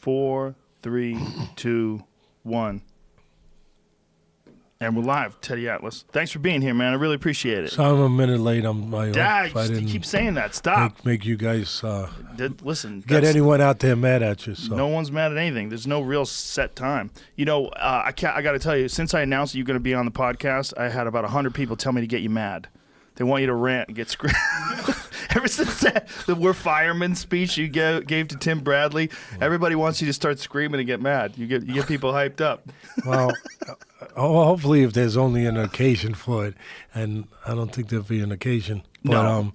4, 3, 2, 1. And we're live, Teddy Atlas. Thanks for being here, man. I really appreciate it. So I'm a minute late. You keep saying that. Stop. Make you guys listen. Get anyone out there mad at you. So. No one's mad at anything. There's no real set time. You know, I got to tell you, since I announced that you're going to be on the podcast, I had about 100 people tell me to get you mad. They want you to rant and get screwed. Ever since the "We're Firemen" speech you gave to Tim Bradley, everybody wants you to start screaming and get mad. You get people hyped up. Well, hopefully, if there's only an occasion for it, and I don't think there'll be an occasion. But, no.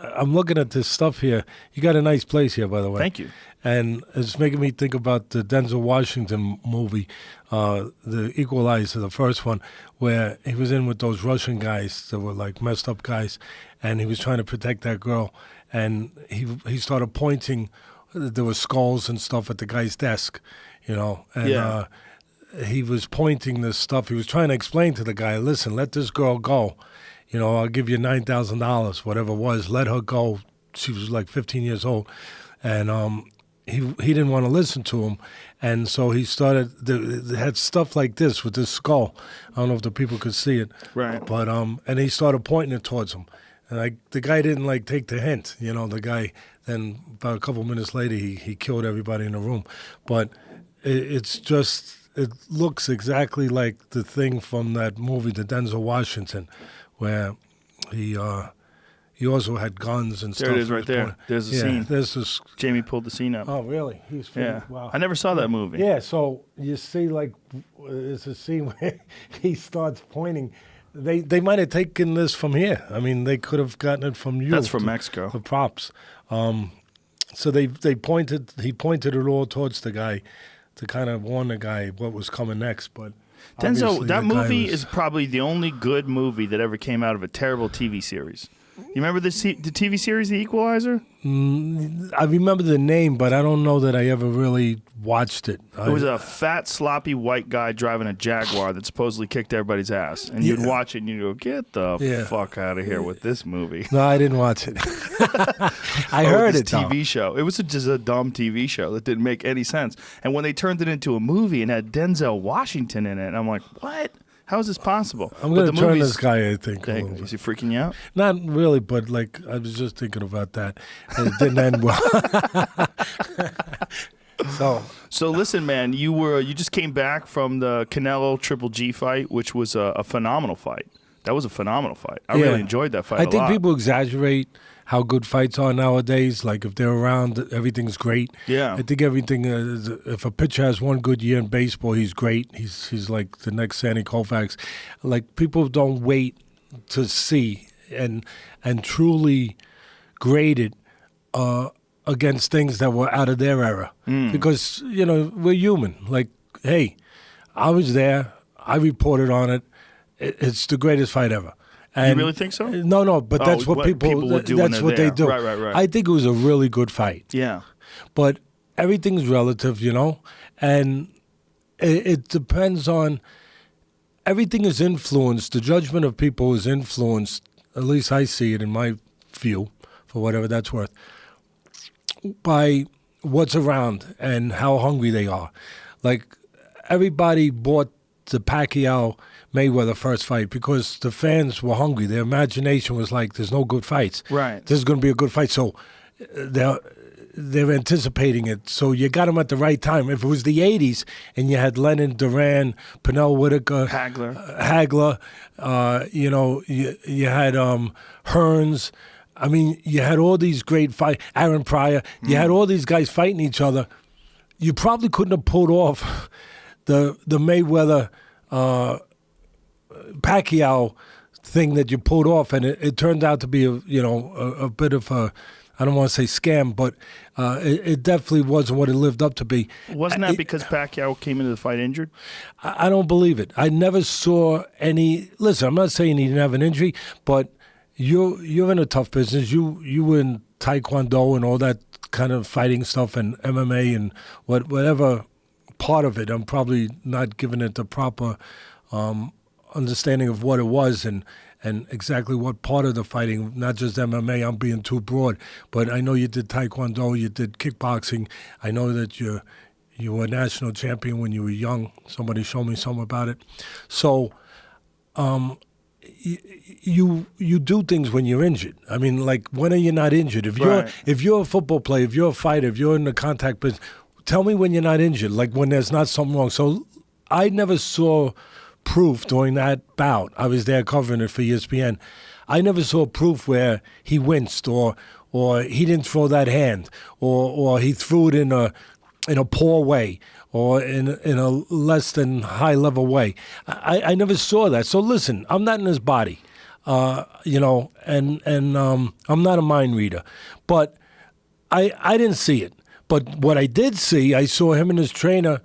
I'm looking at this stuff here. You got a nice place here, by the way. Thank you. And it's making me think about the Denzel Washington movie, The Equalizer, the first one, where he was in with those Russian guys that were like messed up guys, and he was trying to protect that girl, and he started pointing. There were skulls and stuff at the guy's desk, you know, and he was pointing this stuff. He was trying to explain to the guy, listen, let this girl go. You know, I'll give you $9,000, whatever it was. Let her go. She was like 15 years old, and he didn't want to listen to him, and so he started. They had stuff like this with this skull. I don't know if the people could see it, right? But and he started pointing it towards him, and the guy didn't take the hint. You know, the guy. Then about a couple minutes later, he killed everybody in the room. But it looks exactly like the thing from that movie, the Denzel Washington, where he also had guns and stuff. There it is right there. There's a scene. There's this. Jamie pulled the scene up. Oh, really? Wow. I never saw that movie. Yeah, so you see, there's a scene where he starts pointing. They might have taken this from here. I mean, they could have gotten it from you. That's from Mexico. The props. So he pointed it all towards the guy to kind of warn the guy what was coming next. But Denzel, that movie is probably the only good movie that ever came out of a terrible TV series. You remember the TV series, The Equalizer? I remember the name, but I don't know that I ever really watched it. It was a fat, sloppy white guy driving a Jaguar that supposedly kicked everybody's ass. And you'd watch it and you'd go, get the fuck out of here with this movie. No, I didn't watch it. I heard it, TV show. It was just a dumb TV show that didn't make any sense. And when they turned it into a movie and had Denzel Washington in it, I'm like, what? How is this possible? I'm going to turn this guy, I think. Is he freaking you out? Not really, but I was just thinking about that. It didn't end well. So listen, man, you just came back from the Canelo Triple G fight, which was a phenomenal fight. That was a phenomenal fight. I really enjoyed that fight. I think people exaggerate how good fights are nowadays. Like, if they're around, everything's great. Yeah. I think everything, if a pitcher has one good year in baseball, he's great. He's like the next Sandy Koufax. Like, people don't wait to see and truly grade it against things that were out of their era. Because, you know, we're human. Like, hey, I was there. I reported on it. It's the greatest fight ever. And you really think so? No, but that's what people would do. That's what they do. Right. I think it was a really good fight. Yeah. But everything's relative, you know? And it depends on, everything is influenced. The judgment of people is influenced, at least I see it in my view, for whatever that's worth, by what's around and how hungry they are. Like, everybody bought the Pacquiao-Mayweather first fight because the fans were hungry. Their imagination was like, there's no good fights. Right. This is going to be a good fight. So they're anticipating it. So you got them at the right time. If it was the 80s and you had Lennon, Duran, Pernell Whitaker, Hagler, you know, you had Hearns. I mean, you had all these great fights. Aaron Pryor. You had all these guys fighting each other. You probably couldn't have pulled off the Mayweather Pacquiao thing that you pulled off, and it turned out to be a bit of a, I don't want to say scam, but it definitely wasn't what it lived up to be. Wasn't that because Pacquiao came into the fight injured? I don't believe it. I never saw any. Listen, I'm not saying he didn't have an injury, but you're in a tough business. You were in Taekwondo and all that kind of fighting stuff and MMA and whatever part of it. I'm probably not giving it the proper understanding of what it was, and and exactly what part of the fighting, not just MMA, I'm being too broad, but I know you did Taekwondo, you did kickboxing. I know that you were a national champion when you were young. Somebody showed me something about it. So you do things when you're injured. I mean, like, when are you not injured? If you're a football player, if you're a fighter, if you're in the contact business, tell me when you're not injured, like when there's not something wrong. So I never saw proof during that bout. I was there covering it for ESPN. I never saw proof where he winced or he didn't throw that hand or he threw it in a poor way or in a less than high level way. I never saw that. So listen, I'm not in his body, and I'm not a mind reader, but I didn't see it. But what I did see, I saw him and his trainer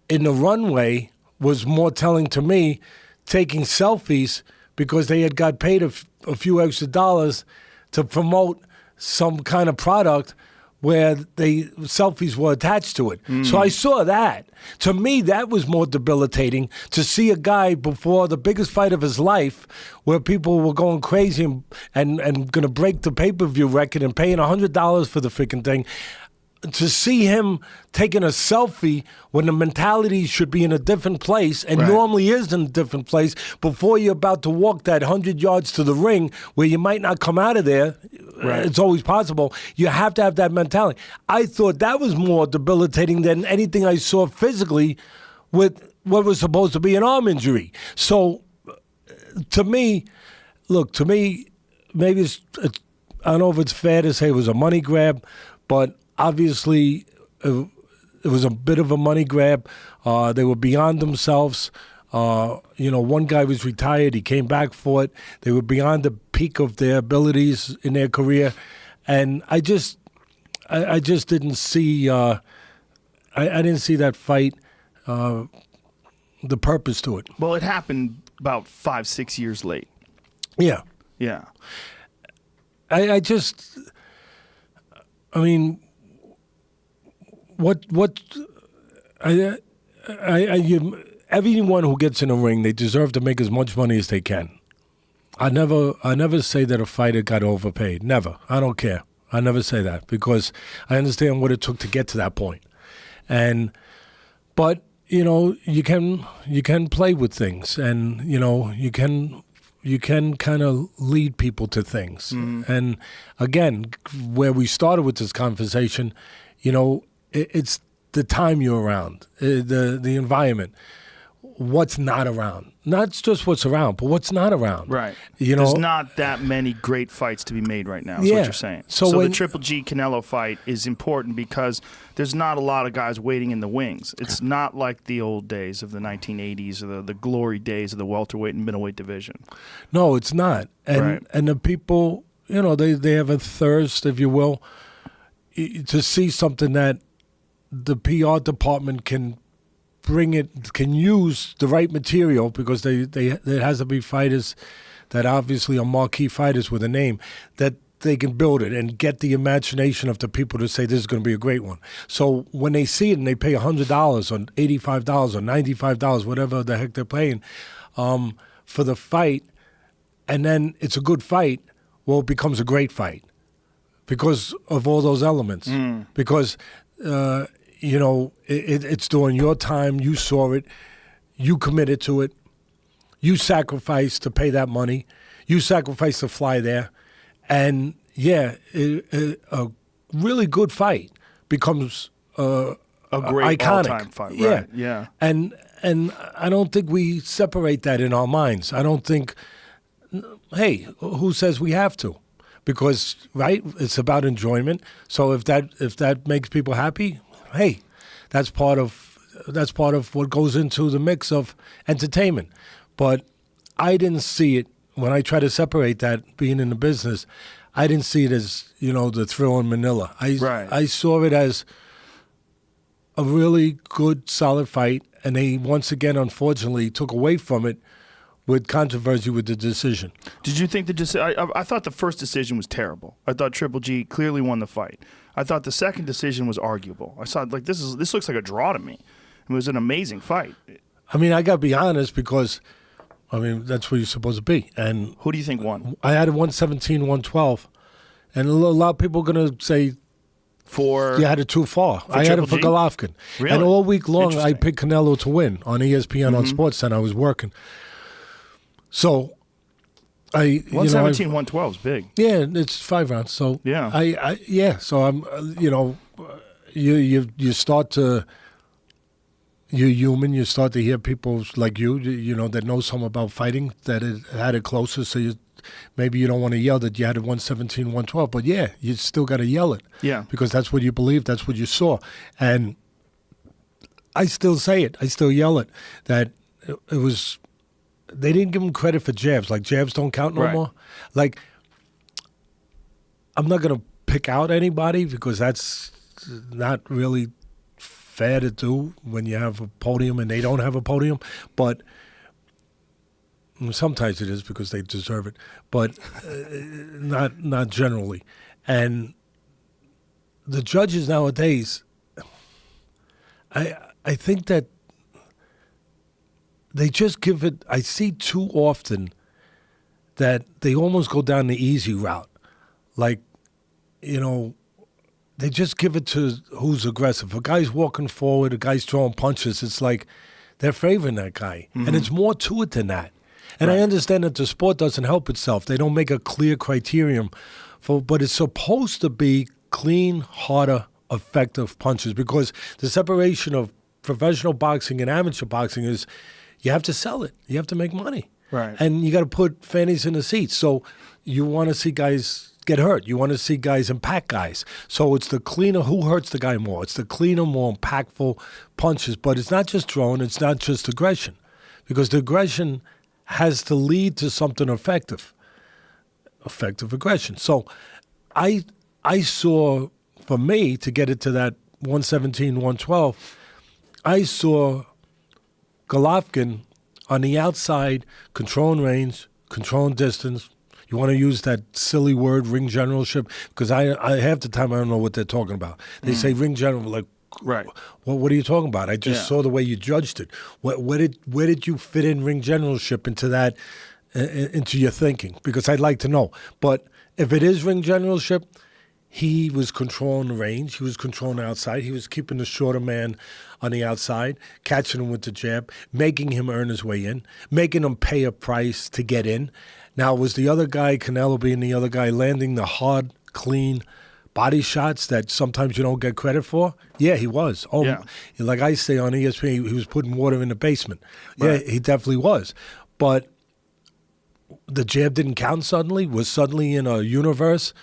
in the runway was more telling to me, taking selfies because they had got paid a few extra dollars to promote some kind of product where selfies were attached to it. So I saw that. To me, that was more debilitating, to see a guy before the biggest fight of his life where people were going crazy and going to break the pay-per-view record and paying $100 for the freaking thing. To see him taking a selfie when the mentality should be in a different place and normally is in a different place before you're about to walk that 100 yards to the ring where you might not come out of there. It's always possible. You have to have that mentality. I thought that was more debilitating than anything I saw physically with what was supposed to be an arm injury. So to me, maybe I don't know if it's fair to say it was a money grab, but obviously, it was a bit of a money grab. They were beyond themselves. One guy was retired. He came back for it. They were beyond the peak of their abilities in their career. And I just didn't see I didn't see that fight, the purpose to it. Well, it happened about 5-6 years late. Yeah. Yeah. Everyone who gets in a ring, they deserve to make as much money as they can. I never say that a fighter got overpaid. Never. I don't care. I never say that because I understand what it took to get to that point. But you can play with things, and you can kind of lead people to things. And again, where we started with this conversation, it's the time you're around, the environment, what's not around. Not just what's around, but what's not around. Right. There's not that many great fights to be made right now, is what you're saying. So the Triple G Canelo fight is important because there's not a lot of guys waiting in the wings. It's not like the old days of the 1980s or the glory days of the welterweight and middleweight division. No, it's not. And the people, they have a thirst, if you will, to see something that the PR department can use the right material, because there has to be fighters that obviously are marquee fighters with a name, that they can build it and get the imagination of the people to say this is going to be a great one. So when they see it and they pay $100 or $85 or $95, whatever the heck they're paying, for the fight, and then it's a good fight, well, it becomes a great fight because of all those elements. Because it's during your time. You saw it. You committed to it. You sacrificed to pay that money. You sacrificed to fly there. And, a really good fight becomes a great iconic all-time fight. Right. Yeah. And I don't think we separate that in our minds. I don't think, hey, who says we have to? Because, it's about enjoyment. So if that makes people happy, hey, that's part of what goes into the mix of entertainment. But I didn't see it when I try to separate that, being in the business. I didn't see it as the thrill in Manila. I saw it as a really good, solid fight, and they once again, unfortunately, took away from it with controversy with the decision. Did you think I thought the first decision was terrible. I thought Triple G clearly won the fight. I thought the second decision was arguable. I saw this looks like a draw to me. It was an amazing fight. I mean, I got to be honest, because I mean, that's where you're supposed to be. And Who do you think won? I had a 117, 112. And a lot of people are going to say For you had it too far. I had it for Triple G? Golovkin. Really? And all week long, I Interesting. picked Canelo to win on ESPN on SportsCenter. I was working. So, I 117, 112 is big. yeah, it's 5 rounds. So Yeah. So I'm, you start to, you're human. You start to hear people like you that know something about fighting that had it closer. So maybe you don't want to yell that you had a 117, 112, but yeah, you still got to yell it. Yeah. Because that's what you believe. That's what you saw, and I still say it. I still yell it that it was. They didn't give him credit for jabs. Like, jabs don't count no Right. more. Like, I'm not going to pick out anybody because that's not really fair to do when you have a podium and they don't have a podium. But sometimes it is because they deserve it, but not generally. And the judges nowadays, I think that they just give it. I see too often that they almost go down the easy route, like they just give it to who's aggressive. A guy's walking forward, a guy's throwing punches. It's like they're favoring that guy, and it's more to it than that. And I understand that the sport doesn't help itself. They don't make a clear criterion but it's supposed to be clean, harder, effective punches, because the separation of professional boxing and amateur boxing is you have to sell it. You have to make money. Right. And you got to put fannies in the seats. So you want to see guys get hurt. You want to see guys impact guys. So it's the cleaner, who hurts the guy more. It's the cleaner, more impactful punches. But it's not just throwing. It's not just aggression, because the aggression has to lead to something effective aggression. So I saw, for me, to get it to that 117, 112, I saw Golovkin on the outside, controlling range, controlling distance. You want to use that silly word, ring generalship, because I half the time I don't know what they're talking about. They say ring general, like, Right. well, what are you talking about? I just saw the way you judged it. Where did you fit in ring generalship into that, into your thinking? Because I'd like to know. But if it is ring generalship, he was controlling the range. He was controlling the outside. He was keeping the shorter man on the outside, catching him with the jab, making him earn his way in, making him pay a price to get in. Now, was the other guy, Canelo being the other guy, landing the hard, clean body shots that sometimes you don't get credit for? Yeah, he was. Oh, Yeah. Like I say on ESPN, he was putting water in the basement. Right. Yeah, he definitely was. But the jab didn't count suddenly, was suddenly in a universe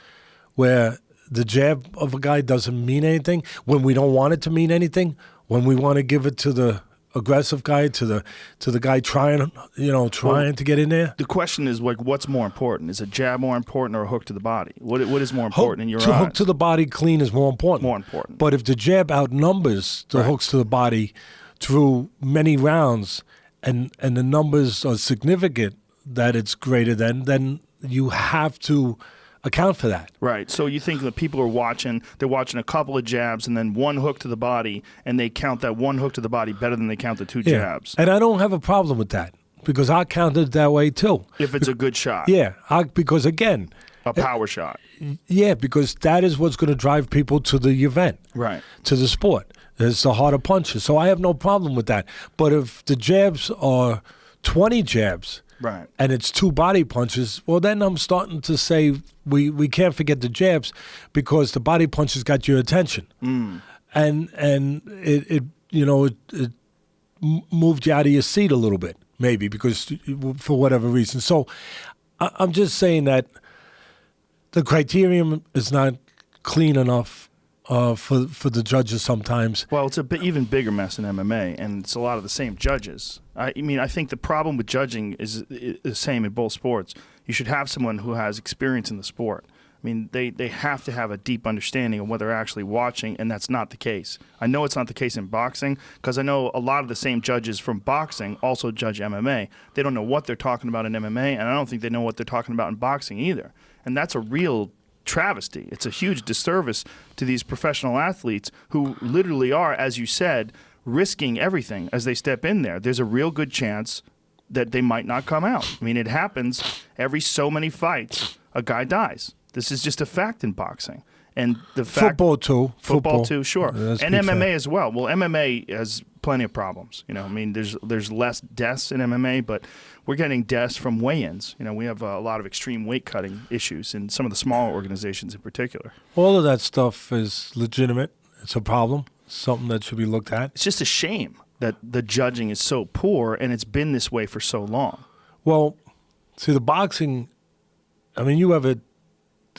where the jab of a guy doesn't mean anything, when we don't want it to mean anything, when we want to give it to the aggressive guy, to the guy trying to get in there. The question is, like, what's more important? Is a jab more important or a hook to the body? What is more important in your eyes? Hook to the body clean is more important. More important. But if the jab outnumbers the hooks to the body through many rounds, and the numbers are significant that it's greater than, then you have to account for that. Right. So you think that people are they're watching a couple of jabs and then one hook to the body, and they count that one hook to the body better than they count the two jabs. And I don't have a problem with that, because I counted it that way too. If it's a good shot. Yeah, because again, A power shot. yeah, because that is what's going to drive people to the event, Right. to the sport. It's the harder punches. So I have no problem with that. But if the jabs are 20 jabs, Right. and it's 2 body punches, well, then I'm starting to say we can't forget the jabs, because the body punches got your attention. And it moved you out of your seat a little bit, maybe, because for whatever reason. So I'm just saying that the criterion is not clean enough for the judges sometimes. Well, it's even bigger mess in MMA, and it's a lot of the same judges. I mean, I think the problem with judging is the same in both sports. You should have someone who has experience in the sport. I mean, they have to have a deep understanding of what they're actually watching, and that's not the case. I know it's not the case in boxing, because I know a lot of the same judges from boxing also judge MMA. They don't know what they're talking about in MMA, and I don't think they know what they're talking about in boxing either. And that's a real travesty. It's a huge disservice to these professional athletes who literally are, as you said, risking everything as they step in there. There's a real good chance that they might not come out. I mean, it happens every so many fights, a guy dies. This is just a fact in boxing. And the fact football too, sure, That's and big MMA fact. as well. Well, MMA has plenty of problems. You know, I mean, there's less deaths in MMA, but we're getting deaths from weigh-ins. You know, we have a lot of extreme weight cutting issues in some of the smaller organizations in particular. All of that stuff is legitimate. It's a problem, something that should be looked at. It's just a shame that the judging is so poor, and it's been this way for so long. Well, see, the boxing, I mean, you have it,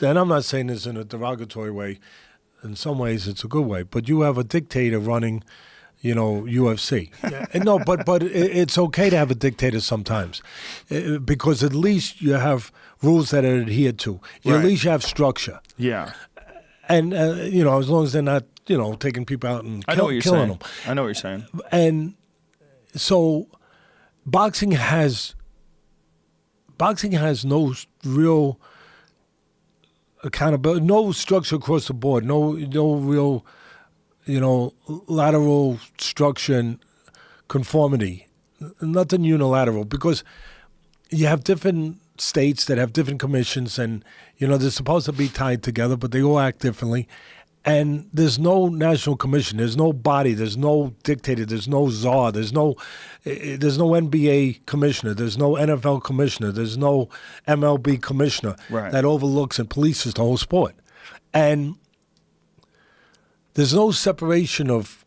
and I'm not saying this in a derogatory way. In some ways, it's a good way. But you have a dictator running, you know, UFC. No, but it's okay to have a dictator sometimes, because at least you have rules that are adhered to. Right. At least you have structure. Yeah. And, you know, as long as they're not, you know, taking people out and I know what you're killing saying. them. I know what you're saying. And so boxing has no real accountability, no structure across the board, no real, you know, lateral structure and conformity, nothing unilateral, because you have different states that have different commissions, and, you know, they're supposed to be tied together, but they all act differently. And there's no national commission, there's no body, there's no dictator, there's no czar, there's no NBA commissioner, there's no NFL commissioner, there's no MLB commissioner that overlooks and polices the whole sport. And there's no separation of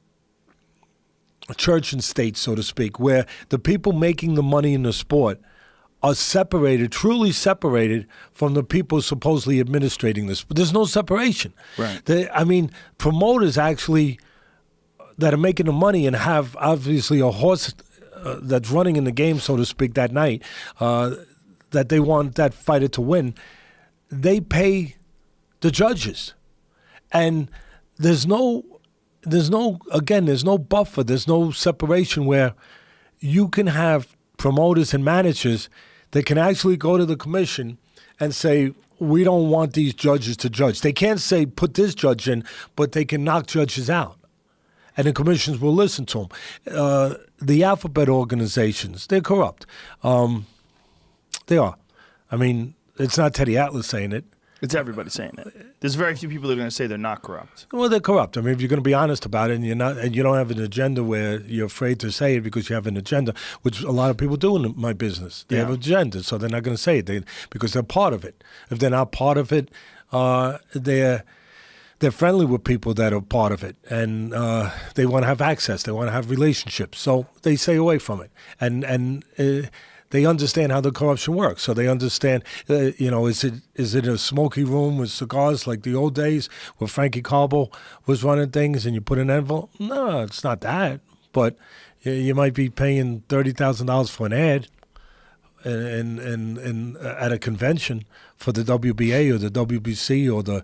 church and state, so to speak, where the people making the money in the sport are separated, truly separated from the people supposedly administrating this. But there's no separation. Right. I mean, promoters actually that are making the money and have obviously a horse that's running in the game, so to speak, that night, that they want that fighter to win, they pay the judges. And there's no buffer, there's no separation where you can have promoters and managers that can actually go to the commission and say, we don't want these judges to judge. They can't say, put this judge in, but they can knock judges out. And the commissions will listen to them. The alphabet organizations, they're corrupt. They are. I mean, it's not Teddy Atlas saying it. It's everybody saying it. There's very few people that are going to say they're not corrupt. Well, they're corrupt. I mean, if you're going to be honest about it, and you don't have an agenda where you're afraid to say it because you have an agenda, which a lot of people do in my business. They have an agenda, so they're not going to say it because they're part of it. If they're not part of it, they're friendly with people that are part of it, and they want to have access. They want to have relationships, so they stay away from it. And they understand how the corruption works. So they understand, is it a smoky room with cigars like the old days where Frankie Carbo was running things and you put an envelope? No, it's not that. But you might be paying $30,000 for an ad and at a convention for the WBA or the WBC or the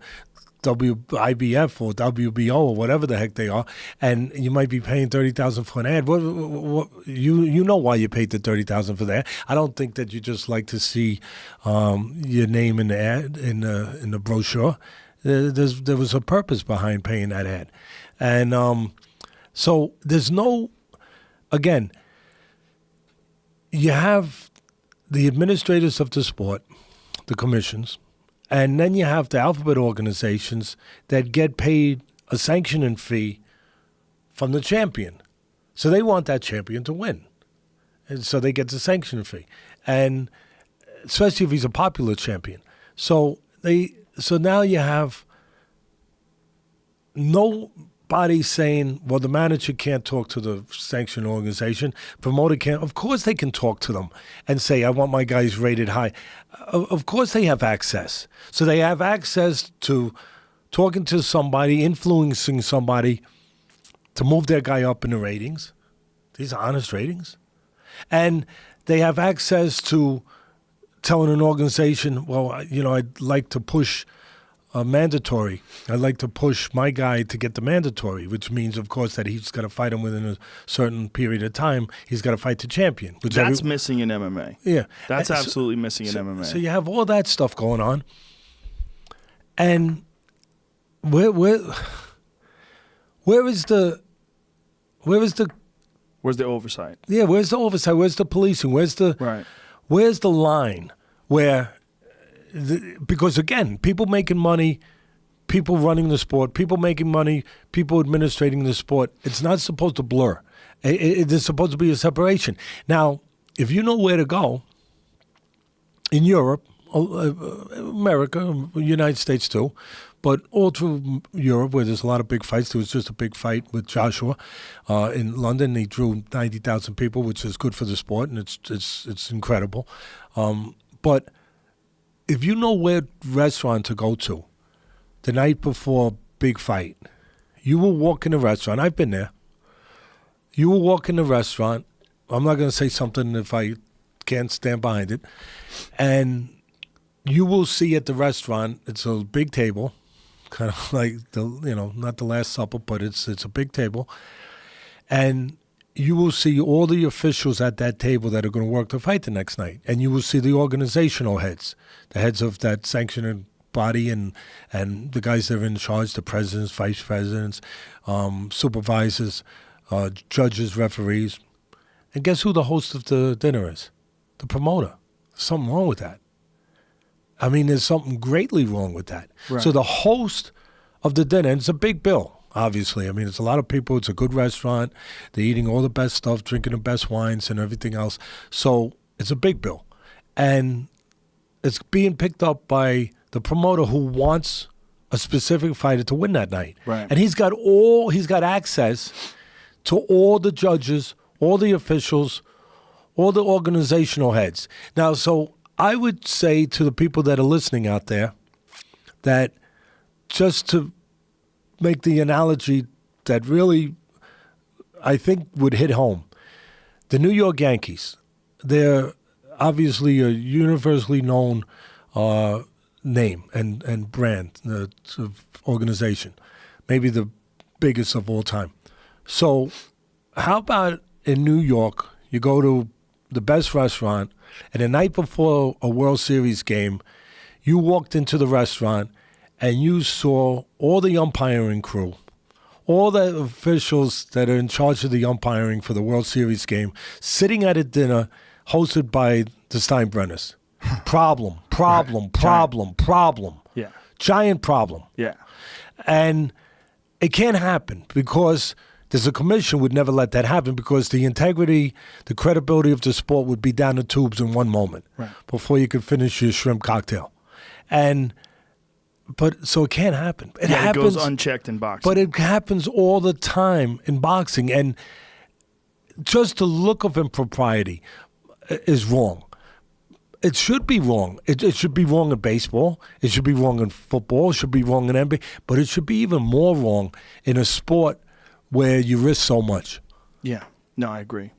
WIBF or WBO or whatever the heck they are, and you might be paying $30,000 for an ad. What, you know why you paid the $30,000 for that? I don't think that you just like to see your name in the ad in the brochure. There was a purpose behind paying that ad, and so there's no. Again, you have the administrators of the sport, the commissions. And then you have the alphabet organizations that get paid a sanctioning fee from the champion. So they want that champion to win. And so they get the sanctioning fee. And especially if he's a popular champion. So now you have nobody saying, well, the manager can't talk to the sanctioning organization. Promoter can't. Of course they can talk to them and say, I want my guys rated high. Of course they have access. So they have access to talking to somebody, influencing somebody to move their guy up in the ratings. These are honest ratings. And they have access to telling an organization, well, I'd like to push mandatory. I'd like to push my guy to get the mandatory, which means, of course, that he's got to fight him within a certain period of time. He's got to fight the champion. That's missing in MMA. Yeah. That's absolutely missing in MMA. So you have all that stuff going on. And where is the Where's the oversight? Yeah, where's the oversight? Where's the policing? Where's the line where, because again, people making money, people running the sport, people making money, people administrating the sport, it's not supposed to blur. There's supposed to be a separation. Now, if you know where to go, in Europe, America, United States too, but all through Europe where there's a lot of big fights. There was just a big fight with Joshua in London. He drew 90,000 people, which is good for the sport, and it's incredible. But if you know where restaurant to go to the night before a big fight, you will walk in a restaurant. I've been there. You will walk in the restaurant. I'm not going to say something if I can't stand behind it. And you will see at the restaurant, it's a big table, kind of like not the Last Supper, but it's a big table. And you will see all the officials at that table that are going to work the fight the next night. And you will see the organizational heads, the heads of that sanctioning body and the guys that are in charge, the presidents, vice presidents, supervisors, judges, referees. And guess who the host of the dinner is? The promoter. There's something wrong with that. I mean, there's something greatly wrong with that. Right. So the host of the dinner, and it's a big bill, obviously. I mean, it's a lot of people. It's a good restaurant. They're eating all the best stuff, drinking the best wines and everything else. So it's a big bill. And it's being picked up by the promoter who wants a specific fighter to win that night. Right. And he's got access to all the judges, all the officials, all the organizational heads. Now, so I would say to the people that are listening out there that just to make the analogy that really I think would hit home, the New York Yankees, they're obviously a universally known name and brand, organization, maybe the biggest of all time. So how about in New York, you go to the best restaurant, and the night before a World Series game, you walked into the restaurant and you saw all the umpiring crew, all the officials that are in charge of the umpiring for the World Series game, sitting at a dinner hosted by the Steinbrenners. Problem. Yeah. Giant problem. Yeah. And it can't happen because there's a commission would never let that happen because the integrity, the credibility of the sport would be down the tubes in one moment before you could finish your shrimp cocktail. So it can't happen. It happens, goes unchecked in boxing. But it happens all the time in boxing. And just the look of impropriety is wrong. It should be wrong. It should be wrong in baseball. It should be wrong in football. It should be wrong in NBA. But it should be even more wrong in a sport where you risk so much. Yeah. No, I agree.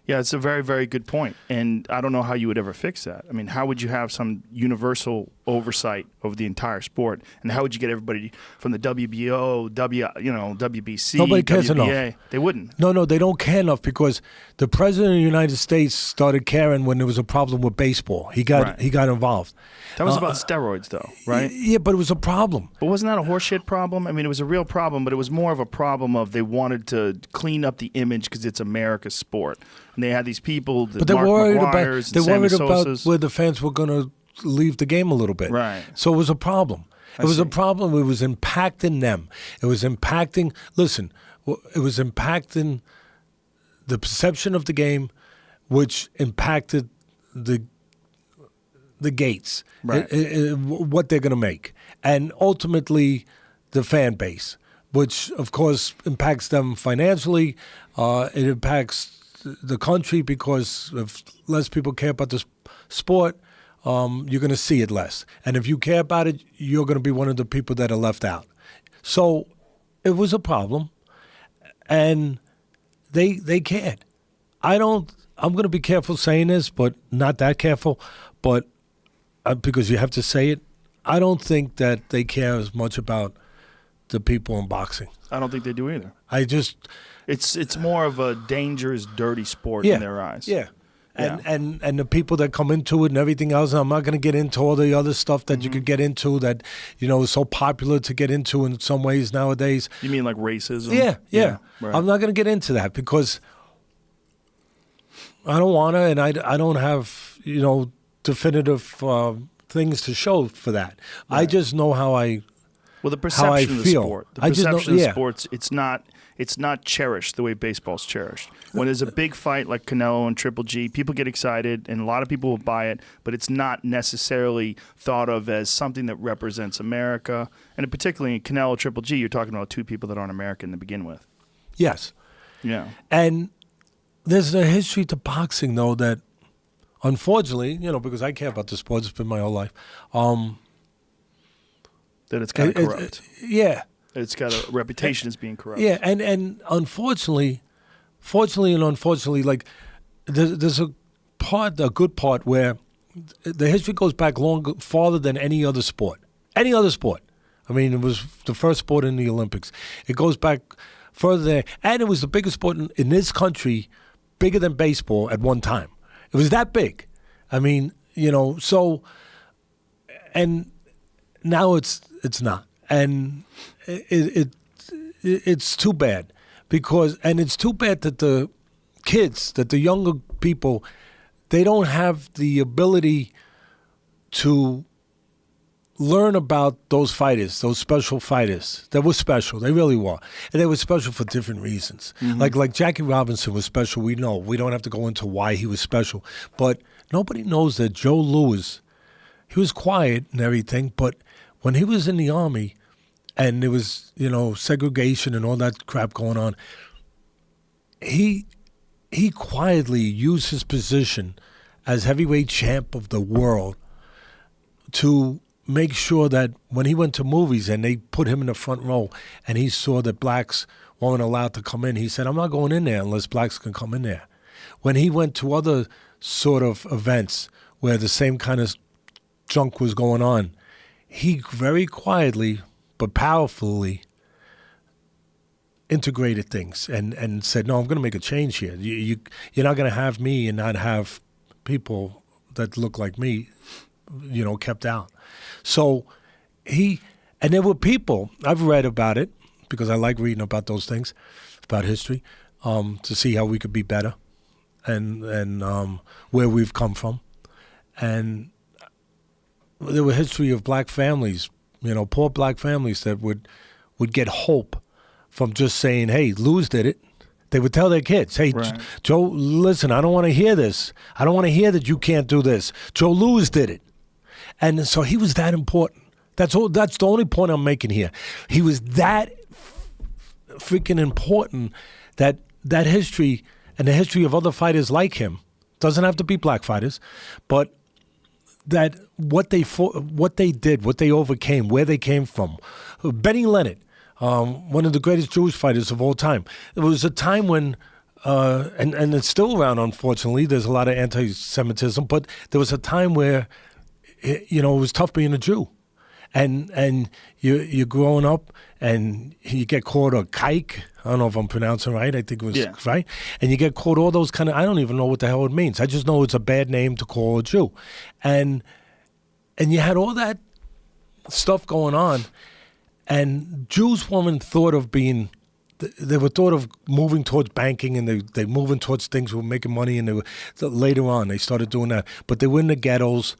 Yeah, it's a very, very good point. And I don't know how you would ever fix that. I mean, how would you have some universal oversight over the entire sport? And how would you get everybody from the WBO, WBC, Nobody cares WBA? enough. They wouldn't. No, they don't care enough because the president of the United States started caring when there was a problem with baseball. He got involved. That was about steroids, though, right? Yeah, but it was a problem. But wasn't that a horseshit problem? I mean, it was a real problem, but it was more of a problem of they wanted to clean up the image because it's America's sport. And they had these people, but they're Mark worried McGuire's about and Sammy Sosa's. where the fans were going to leave the game a little bit. Right. So it was a problem. It was a problem. It was impacting them. It was impacting. Listen, it was impacting the perception of the game, which impacted the gates, right. What they're going to make, and ultimately the fan base, which of course impacts them financially. It impacts the country because if less people care about the sport, you're going to see it less. And if you care about it, you're going to be one of the people that are left out. So it was a problem, and they cared. I'm going to be careful saying this, but not that careful, but because you have to say it, I don't think that they care as much about the people in boxing. I don't think they do either. It's more of a dangerous, dirty sport in their eyes. Yeah. And the people that come into it and everything else, and I'm not going to get into all the other stuff that you could get into that, is so popular to get into in some ways nowadays. You mean like racism? Yeah. Right. I'm not going to get into that because want to, and I don't have, definitive things to show for that. Right. I just know how I Well, the perception of the feel. sport. The perception of sports, it's not cherished the way baseball's cherished. When there's a big fight like Canelo and Triple G, people get excited, and a lot of people will buy it, but it's not necessarily thought of as something that represents America. And particularly in Canelo, Triple G, you're talking about two people that aren't American to begin with. Yes. Yeah. And there's a history to boxing, though, that unfortunately, because I care about the sport, it's been my whole life, that it's kind of corrupt. Yeah. It's got a reputation as being corrupt. Yeah, and fortunately, like there's a good part where the history goes back farther than any other sport. Any other sport. I mean, it was the first sport in the Olympics. It goes back further there, and it was the biggest sport in this country, bigger than baseball at one time. It was that big. I mean, so, and now it's not. And it's too bad and it's too bad that the kids, that the younger people, they don't have the ability to learn about those fighters, those special fighters that were special. They really were. And they were special for different reasons. Mm-hmm. Like Jackie Robinson was special. We know. We don't have to go into why he was special. But nobody knows that Joe Louis, he was quiet and everything, but when he was in the Army and there was, segregation and all that crap going on, he quietly used his position as heavyweight champ of the world to make sure that when he went to movies and they put him in the front row and he saw that blacks weren't allowed to come in, he said, I'm not going in there unless blacks can come in there. When he went to other sort of events where the same kind of junk was going on, he very quietly but powerfully integrated things and said, no, I'm going to make a change here. You're not going to have me and not have people that look like me, kept out. So and there were people, I've read about it because I like reading about those things, about history, to see how we could be better and where we've come from. And there were history of black families, poor black families that would get hope from just saying, hey, Louis did it. They would tell their kids, hey, right. Joe, listen, I don't want to hear this. I don't want to hear that you can't do this. Joe Louis did it. And so he was that important. That's the only point I'm making here. He was that freaking important that history and the history of other fighters like him, doesn't have to be black fighters, but that what they did, what they overcame, where they came from. Benny Leonard, one of the greatest Jewish fighters of all time. There was a time when, and it's still around, unfortunately, there's a lot of anti-Semitism, but there was a time where, it was tough being a Jew. And you're growing up and you get called a kike. I don't know if I'm pronouncing right. I think it was right. And you get called all those kind of, I don't even know what the hell it means. I just know it's a bad name to call a Jew. And you had all that stuff going on. And Jews weren't thought of being, they were thought of moving towards banking and they moving towards things were making money. And later on they started doing that. But they were in the ghettos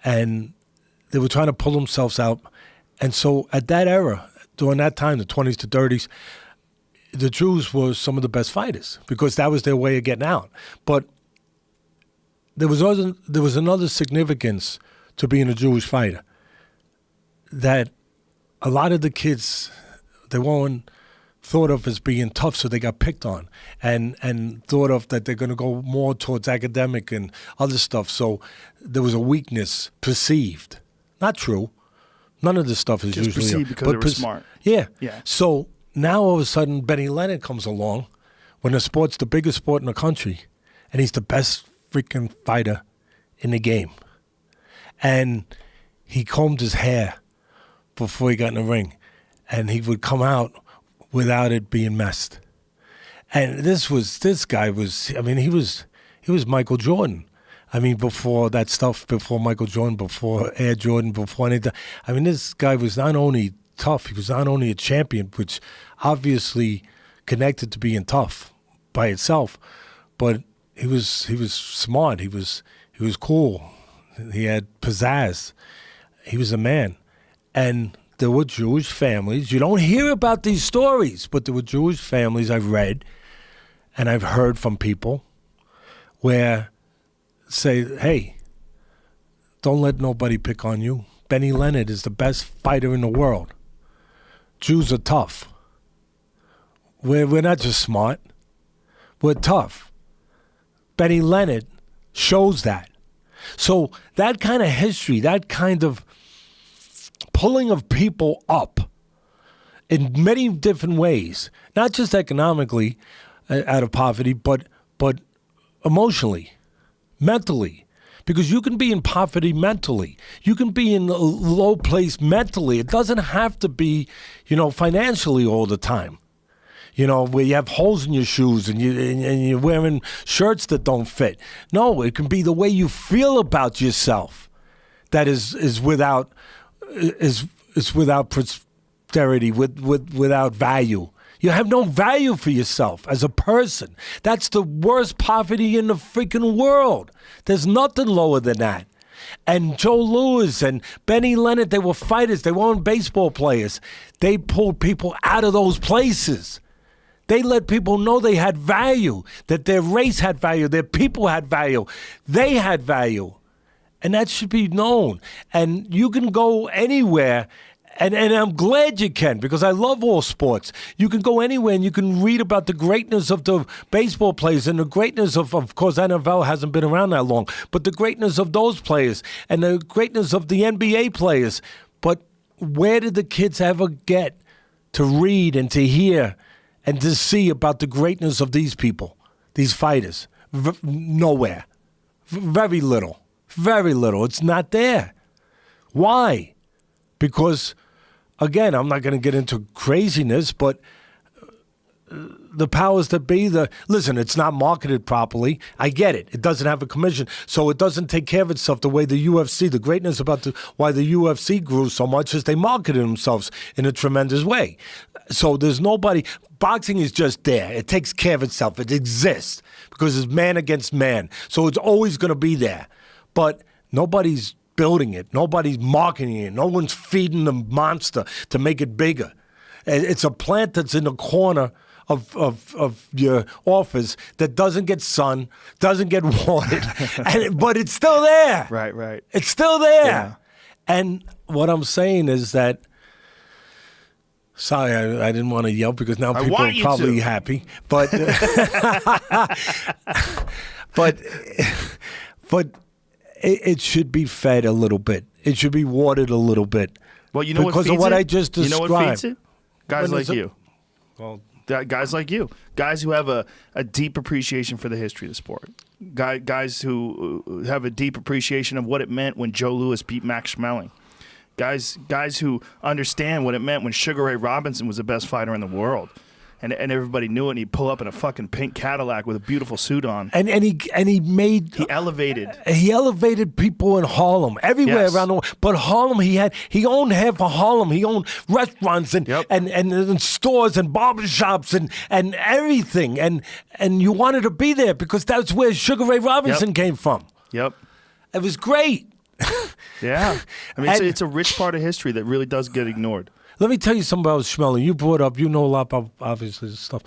and they were trying to pull themselves out. And so at that era, during that time, the 20s to 30s, the Jews were some of the best fighters because that was their way of getting out. But there was another significance to being a Jewish fighter, that a lot of the kids, they weren't thought of as being tough, so they got picked on and thought of that they're going to go more towards academic and other stuff. So there was a weakness perceived. Not true. None of this stuff is just usually perceived because they were smart. Yeah. Yeah. So now all of a sudden Benny Leonard comes along when the sport's the biggest sport in the country and he's the best freaking fighter in the game. And he combed his hair before he got in the ring and he would come out without it being messed. And this guy was Michael Jordan. I mean, before that stuff, before Michael Jordan, before Air Jordan, before anything. I mean, this guy was not only tough, he was not only a champion, which obviously connected to being tough by itself, but he was smart. He was cool. He had pizzazz. He was a man. And there were Jewish families. You don't hear about these stories, but there were Jewish families I've read and I've heard from people where say, hey, don't let nobody pick on you. Benny Leonard is the best fighter in the world. Jews are tough. We're not just smart. We're tough. Benny Leonard shows that. So that kind of history, that kind of pulling of people up in many different ways, not just economically out of poverty, but emotionally, mentally. Because you can be in poverty mentally. You can be in a low place mentally. It doesn't have to be, financially all the time. Where you have holes in your shoes and you're wearing shirts that don't fit. No, it can be the way you feel about yourself that is without prosperity, without value. You have no value for yourself as a person. That's the worst poverty in the freaking world. There's nothing lower than that. And Joe Louis and Benny Leonard, they were fighters. They weren't baseball players. They pulled people out of those places. They let people know they had value, that their race had value, their people had value. They had value. And that should be known. And you can go anywhere. And I'm glad you can, because I love all sports. You can go anywhere and you can read about the greatness of the baseball players and the greatness of course, NFL hasn't been around that long, but the greatness of those players and the greatness of the NBA players. But where did the kids ever get to read and to hear and to see about the greatness of these people, these fighters? Nowhere. Very little. Very little. It's not there. Why? Because, again, I'm not going to get into craziness, but the powers that be, listen, it's not marketed properly. I get it. It doesn't have a commission, so it doesn't take care of itself the way the UFC, the greatness about why the UFC grew so much is they marketed themselves in a tremendous way. So there's nobody, boxing is just there. It takes care of itself. It exists because it's man against man. So it's always going to be there. But nobody's building it. Nobody's marketing it. No one's feeding the monster to make it bigger. It's a plant that's in the corner of your office that doesn't get sun, doesn't get watered, but it's still there. Right. It's still there. Yeah. And what I'm saying is that, sorry, I didn't want to yell because now people are probably happy, but but it should be fed a little bit. It should be watered a little bit. Well, you know what feeds because of what I just described. You know what feeds it? Guys like you. Well, guys like you. Guys who have a deep appreciation for the history of the sport. Guys who have a deep appreciation of what it meant when Joe Louis beat Max Schmeling. Guys who understand what it meant when Sugar Ray Robinson was the best fighter in the world. And everybody knew it, and he'd pull up in a fucking pink Cadillac with a beautiful suit on. And he elevated people in Harlem, everywhere around the world. But Harlem, he owned half of Harlem. He owned restaurants and stores and barbershops and everything. And you wanted to be there because that's where Sugar Ray Robinson came from. Yep. It was great. Yeah. I mean, it's a rich part of history that really does get ignored. Let me tell you something about Schmeling. You brought up, you know a lot about, obviously, this stuff.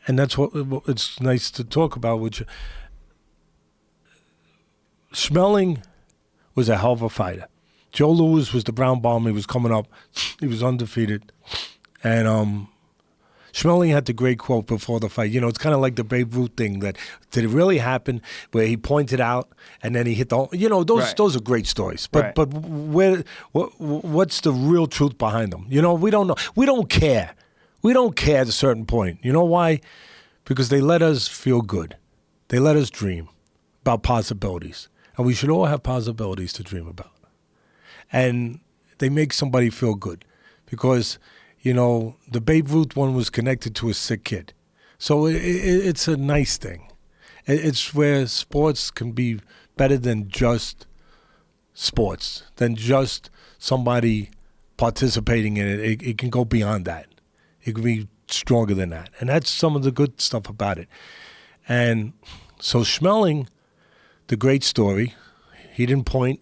And that's what it's nice to talk about with you. Schmeling was a hell of a fighter. Joe Louis was the brown bomber. He was coming up. He was undefeated. And Schmeling had the great quote before the fight. It's kind of like the Babe Ruth thing that, did it really happen? Where he pointed out and then he hit the, those are great stories. But what's the real truth behind them? We don't know. We don't care. We don't care at a certain point. You know why? Because they let us feel good. They let us dream about possibilities. And we should all have possibilities to dream about. And they make somebody feel good because the Babe Ruth one was connected to a sick kid. So it's a nice thing. It's where sports can be better than just sports, than just somebody participating in it. It can go beyond that. It can be stronger than that. And that's some of the good stuff about it. And so Schmeling, the great story, he didn't point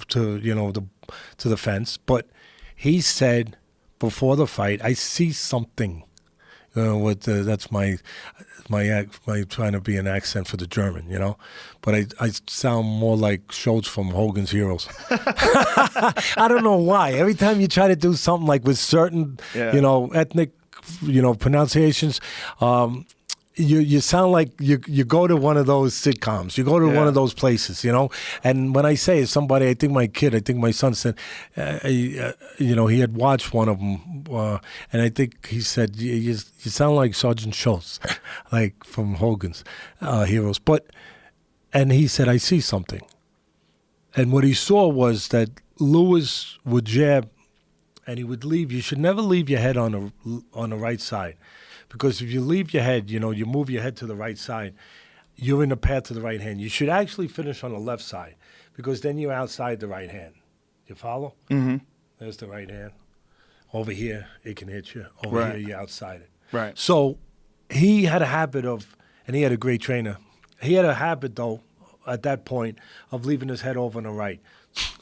to, to the fence, but he said before the fight, I see something. That's my trying to be an accent for the German, But I sound more like Schultz from Hogan's Heroes. I don't know why. Every time you try to do something like with certain, ethnic, pronunciations, you sound like you go to one of those sitcoms. You go to one of those places, And when I say somebody, I think my son said, he had watched one of them, and I think he said, you sound like Sergeant Schultz, like from Hogan's Heroes. And he said, I see something. And what he saw was that Lewis would jab, and he would leave. You should never leave your head on the right side. Because if you leave your head, you move your head to the right side, you're in the path to the right hand. You should actually finish on the left side because then you're outside the right hand. You follow? Mm-hmm. There's the right hand. Over here, it can hit you. Over here, you're outside it. Right. So he had a habit of, and he had a great trainer, he had a habit, though, at that point, of leaving his head over on the right.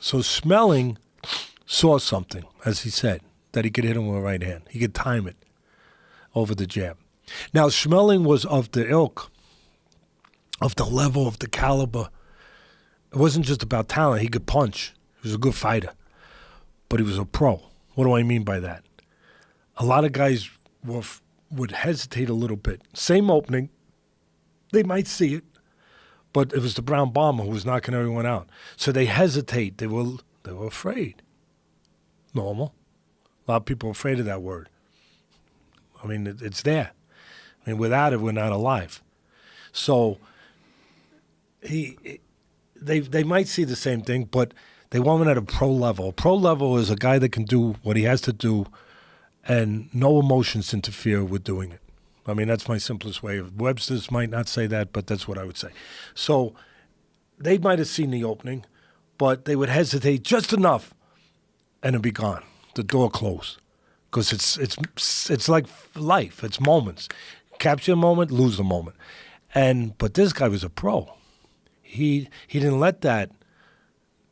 So Schmeling saw something, as he said, that he could hit him with the right hand. He could time it over the jab. Now, Schmeling was of the ilk, of the level, of the caliber. It wasn't just about talent. He could punch. He was a good fighter. But he was a pro. What do I mean by that? A lot of guys would hesitate a little bit. Same opening. They might see it. But it was the Brown Bomber who was knocking everyone out. So they hesitate. They were afraid. Normal. A lot of people are afraid of that word. I mean, it's there. I mean, without it, we're not alive. So they might see the same thing, but they want him at a pro level. A pro level is a guy that can do what he has to do and no emotions interfere with doing it. I mean, that's my simplest way. Webster's might not say that, but that's what I would say. So they might have seen the opening, but they would hesitate just enough and it'd be gone. The door closed. Because it's like life. It's moments. Capture a moment, lose a moment. But this guy was a pro. He didn't let that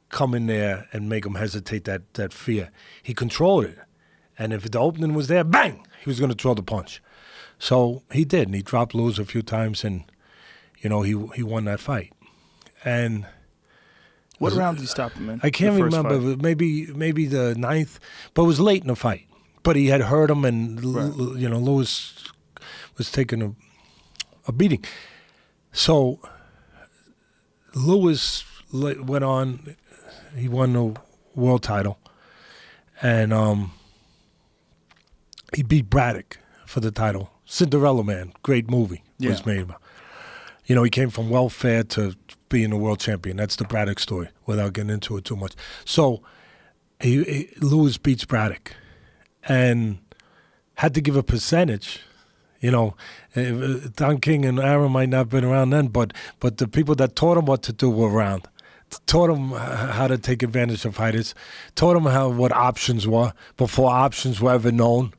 come in there and make him hesitate, that fear. He controlled it. And if the opening was there, bang, he was going to throw the punch. So he did, and he dropped Lewis a few times, and, he won that fight. And what round did you stop him in? I can't remember. Maybe the 9th, but it was late in the fight. But he had hurt him, and Lewis was taking a beating. So Lewis went on. He won the world title, and he beat Braddock for the title. Cinderella Man, great movie was made about. He came from welfare to being a world champion. That's the Braddock story, without getting into it too much. So Lewis beats Braddock. And had to give a percentage, Don King and Aaron might not have been around then, but the people that taught him what to do were around, taught him how to take advantage of fighters, taught him what options were before options were ever known.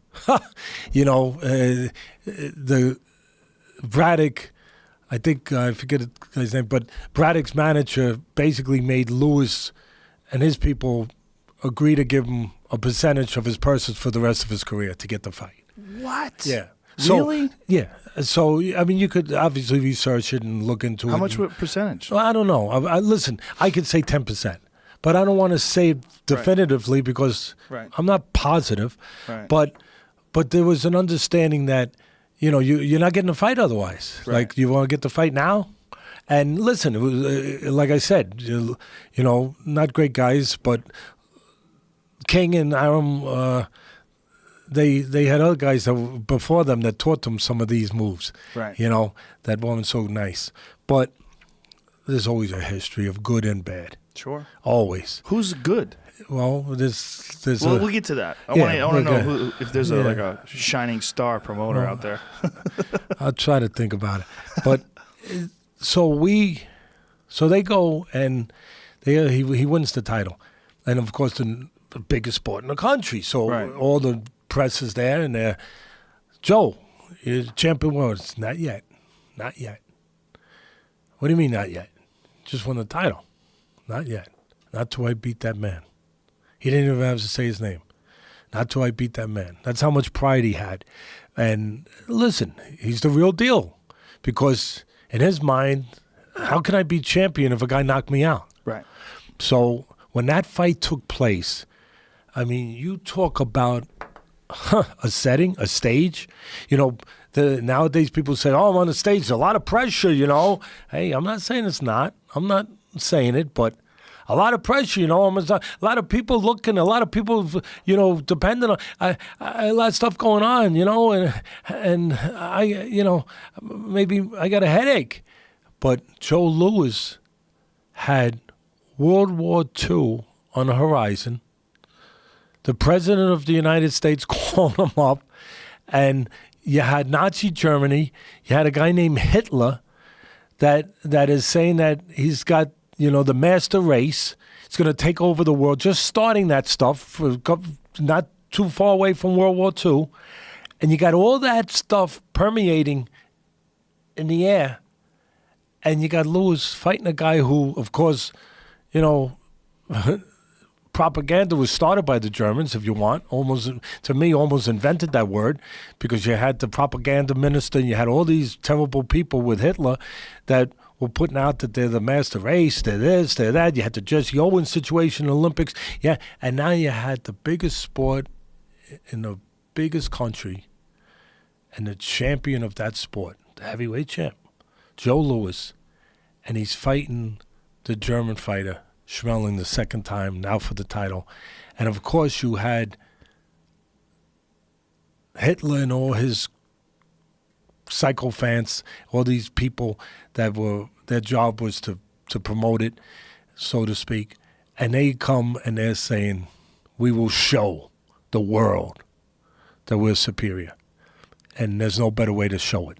The Braddock, I think, I forget his name, but Braddock's manager basically made Lewis and his people agree to give him a percentage of his purses for the rest of his career to get the fight. What? Yeah. Really? Yeah. So, I mean, you could obviously research it and look into it. How much percentage? Well, I don't know. Listen, I could say 10%, but I don't want to say it definitively because I'm not positive. Right. But there was an understanding that, you're not getting a fight otherwise. Right. Like, you want to get the fight now? And listen, it was like I said, not great guys, but King and Aram, they had other guys that were before them that taught them some of these moves. Right. That wasn't so nice. But there's always a history of good and bad. Sure. Always. Who's good? Well, there's. Well, we'll get to that. I want to know if there's a shining star promoter out there. I'll try to think about it. But so they go and he wins the title, and of course the biggest sport in the country. So all the press is there, and they're, Joe, you're champion world. Not yet. What do you mean not yet? Just won the title. Not yet. Not till I beat that man. He didn't even have to say his name. Not till I beat that man. That's how much pride he had. And listen, he's the real deal. Because in his mind, how can I be champion if a guy knocked me out? Right. So when that fight took place, I mean, you talk about a setting, a stage. You know, nowadays people say, oh, I'm on the stage. There's a lot of pressure, you know. Hey, I'm not saying it's not. I'm not saying it, but a lot of pressure, you know. A lot of people looking, a lot of people, you know, depending on a lot of stuff going on, you know, and I, you know, maybe I got a headache. But Joe Louis had World War II on the horizon. The president of the United States called him up, and you had Nazi Germany. You had a guy named Hitler that is saying that he's got, you know, the master race. It's going to take over the world. Just starting that stuff, not too far away from World War II. And you got all that stuff permeating in the air. And you got Louis fighting a guy who, of course, you know, propaganda was started by the Germans, if you want. Almost, to me, almost invented that word, because you had the propaganda minister, and you had all these terrible people with Hitler that were putting out that they're the master race, they're this, they're that. You had the Jesse Owens situation in the Olympics. Yeah, and now you had the biggest sport in the biggest country and the champion of that sport, the heavyweight champ, Joe Louis, and he's fighting the German fighter, Schmeling, the second time, now for the title. And, of course, you had Hitler and all his sycophants, all these people that were, their job was to promote it, so to speak. And they come and they're saying, we will show the world that we're superior. And there's no better way to show it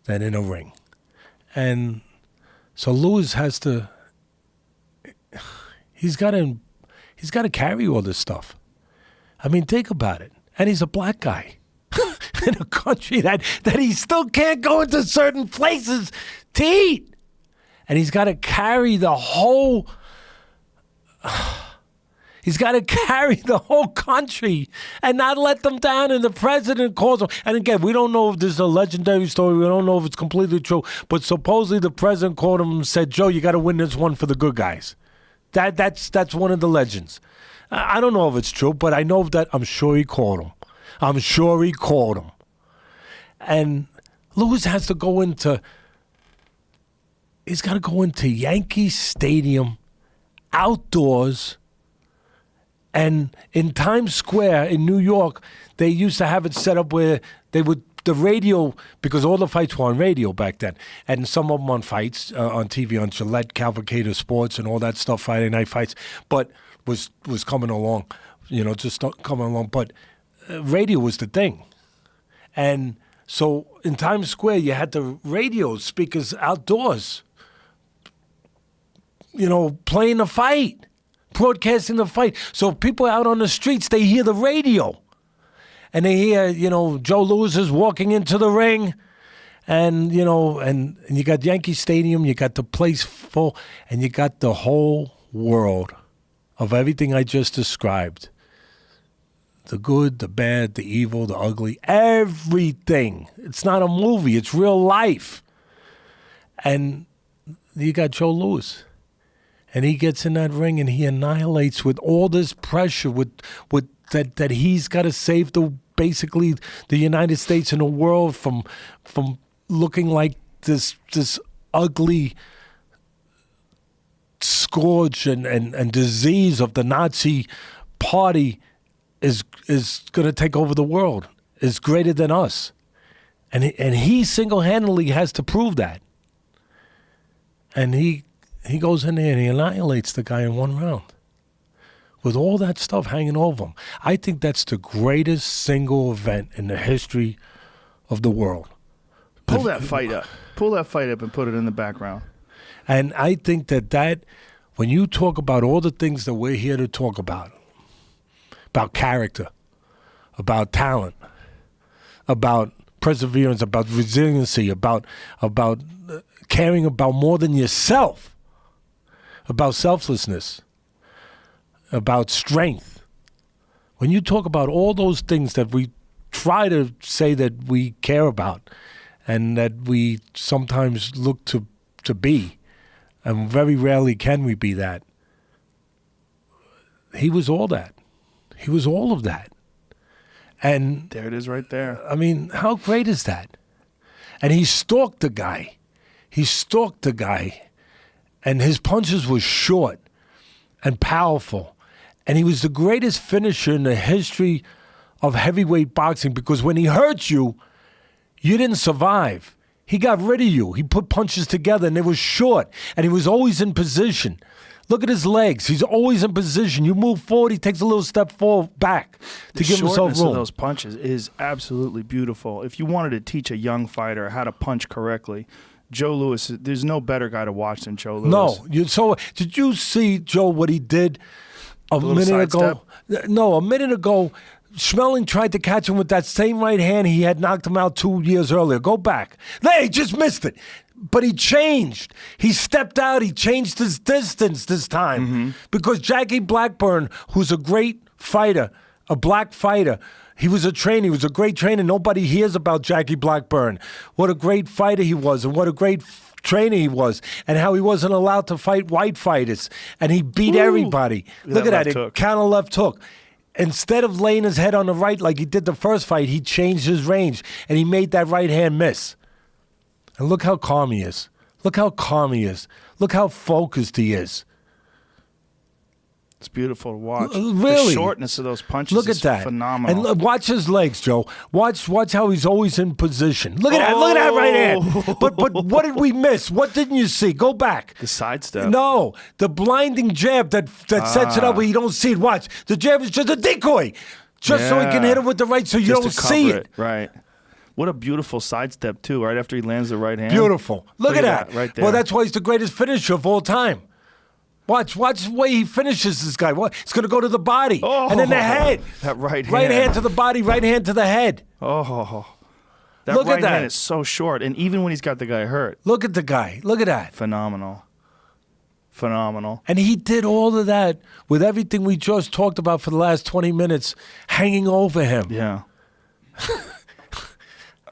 than in a ring. And so Louis has to, he's got to carry all this stuff. I mean, think about it. And he's a black guy in a country that he still can't go into certain places to eat. And he's got to carry the whole, he's got to carry the whole country and not let them down. And the president calls him. And again, we don't know if this is a legendary story. We don't know if it's completely true. But supposedly the president called him and said, Joe, you got to win this one for the good guys. That's one of the legends. I don't know if it's true, but I know that I'm sure he called him. And Louis has to go into, he's got to go into Yankee Stadium, outdoors, and in Times Square in New York, they used to have it set up where they would, the radio, because all the fights were on radio back then, and some of them on fights, on TV, on Gillette, Cavalcade Sports, and all that stuff, Friday night fights, but was coming along, you know, just coming along. But radio was the thing. And so in Times Square, you had the radio speakers outdoors, you know, playing the fight, broadcasting the fight. So people out on the streets, they hear the radio. And they hear, you know, Joe Louis is walking into the ring. And, you know, and you got Yankee Stadium, you got the place full, and you got the whole world of everything I just described. The good, the bad, the evil, the ugly, everything. It's not a movie, it's real life. And you got Joe Louis. And he gets in that ring and he annihilates with all this pressure, with that he's got to save basically the United States and the world from looking like this ugly scourge and disease of the Nazi party is going to take over the world, is greater than us. And he single-handedly has to prove that. And he goes in there and he annihilates the guy in one round with all that stuff hanging over him. I think that's the greatest single event in the history of the world. Pull that fight up. Pull that fight up and put it in the background. And I think that when you talk about all the things that we're here to talk about character, about talent, about perseverance, about resiliency, about caring about more than yourself, about selflessness, about strength. When you talk about all those things that we try to say that we care about and that we sometimes look to be, and very rarely can we be that, he was all that. He was all of that. And there it is right there. I mean, how great is that? And he stalked the guy. And his punches were short and powerful. And he was the greatest finisher in the history of heavyweight boxing, because when he hurt you, you didn't survive. He got rid of you. He put punches together, and they were short, and he was always in position. Look at his legs. He's always in position. You move forward, he takes a little step forward back to give himself room. The shortness of those punches is absolutely beautiful. If you wanted to teach a young fighter how to punch correctly, Joe Louis, there's no better guy to watch than Joe Louis. No. So did you see, Joe, what he did a minute ago? No, a minute ago, Schmeling tried to catch him with that same right hand he had knocked him out 2 years earlier. Go back. He just missed it. But he changed. He stepped out. He changed his distance this time. Because Jackie Blackburn, who's a great fighter, a black fighter, he was a trainer. He was a great trainer. Nobody hears about Jackie Blackburn. What a great fighter he was, and what a great trainer he was, and how he wasn't allowed to fight white fighters. And he beat everybody. Look at that. Counter left hook. Instead of laying his head on the right like he did the first fight, he changed his range, and he made that right hand miss. And look how calm he is. Look how calm he is. Look how focused he is. It's beautiful to watch. Really? The shortness of those punches look at is that. phenomenal. And watch his legs, Joe. Watch how he's always in position. Look at that. Look at that right hand. But what did we miss? What didn't you see? Go back. The sidestep. No. The blinding jab that sets it up where you don't see it. Watch. The jab is just a decoy. Just so he can hit him with the right so you don't see it. Right. What a beautiful sidestep, too, right after he lands the right hand. Beautiful. Look at that. Right there. Well, that's why he's the greatest finisher of all time. Watch the way he finishes this guy. It's going to go to the body and then the head. That right hand. Right hand to the body, right hand to the head. That Look right at that. hand is so short, and even when he's got the guy hurt. Look at the guy. Look at that. Phenomenal. And he did all of that with everything we just talked about for the last 20 minutes hanging over him. Yeah.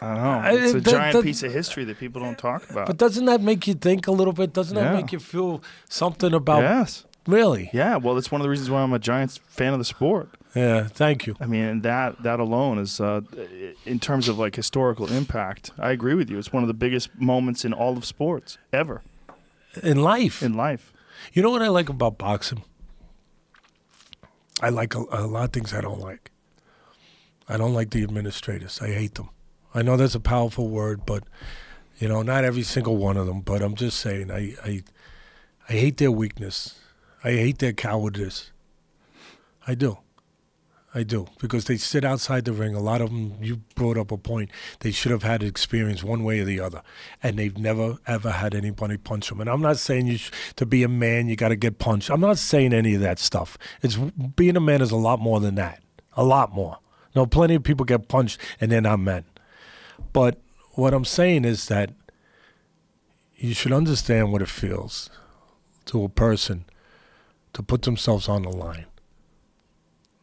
I don't know. It's a giant piece of history that people don't talk about. But doesn't that make you think a little bit? Doesn't that make you feel something about... Yes. Really? Yeah, well, it's one of the reasons why I'm a giant fan of the sport. Yeah, thank you. I mean, that alone is, in terms of like historical impact, I agree with you. It's one of the biggest moments in all of sports, ever. In life. In life. You know what I like about boxing? I like a lot of things I don't like. I don't like the administrators. I hate them. I know that's a powerful word, but, not every single one of them. But I'm just saying, I hate their weakness. I hate their cowardice. I do. Because they sit outside the ring. A lot of them, you brought up a point, they should have had experience one way or the other. And they've never, ever had anybody punch them. And I'm not saying to be a man, you got to get punched. I'm not saying any of that stuff. Being a man is a lot more than that. A lot more. Plenty of people get punched and they're not men. But what I'm saying is that you should understand what it feels to a person to put themselves on the line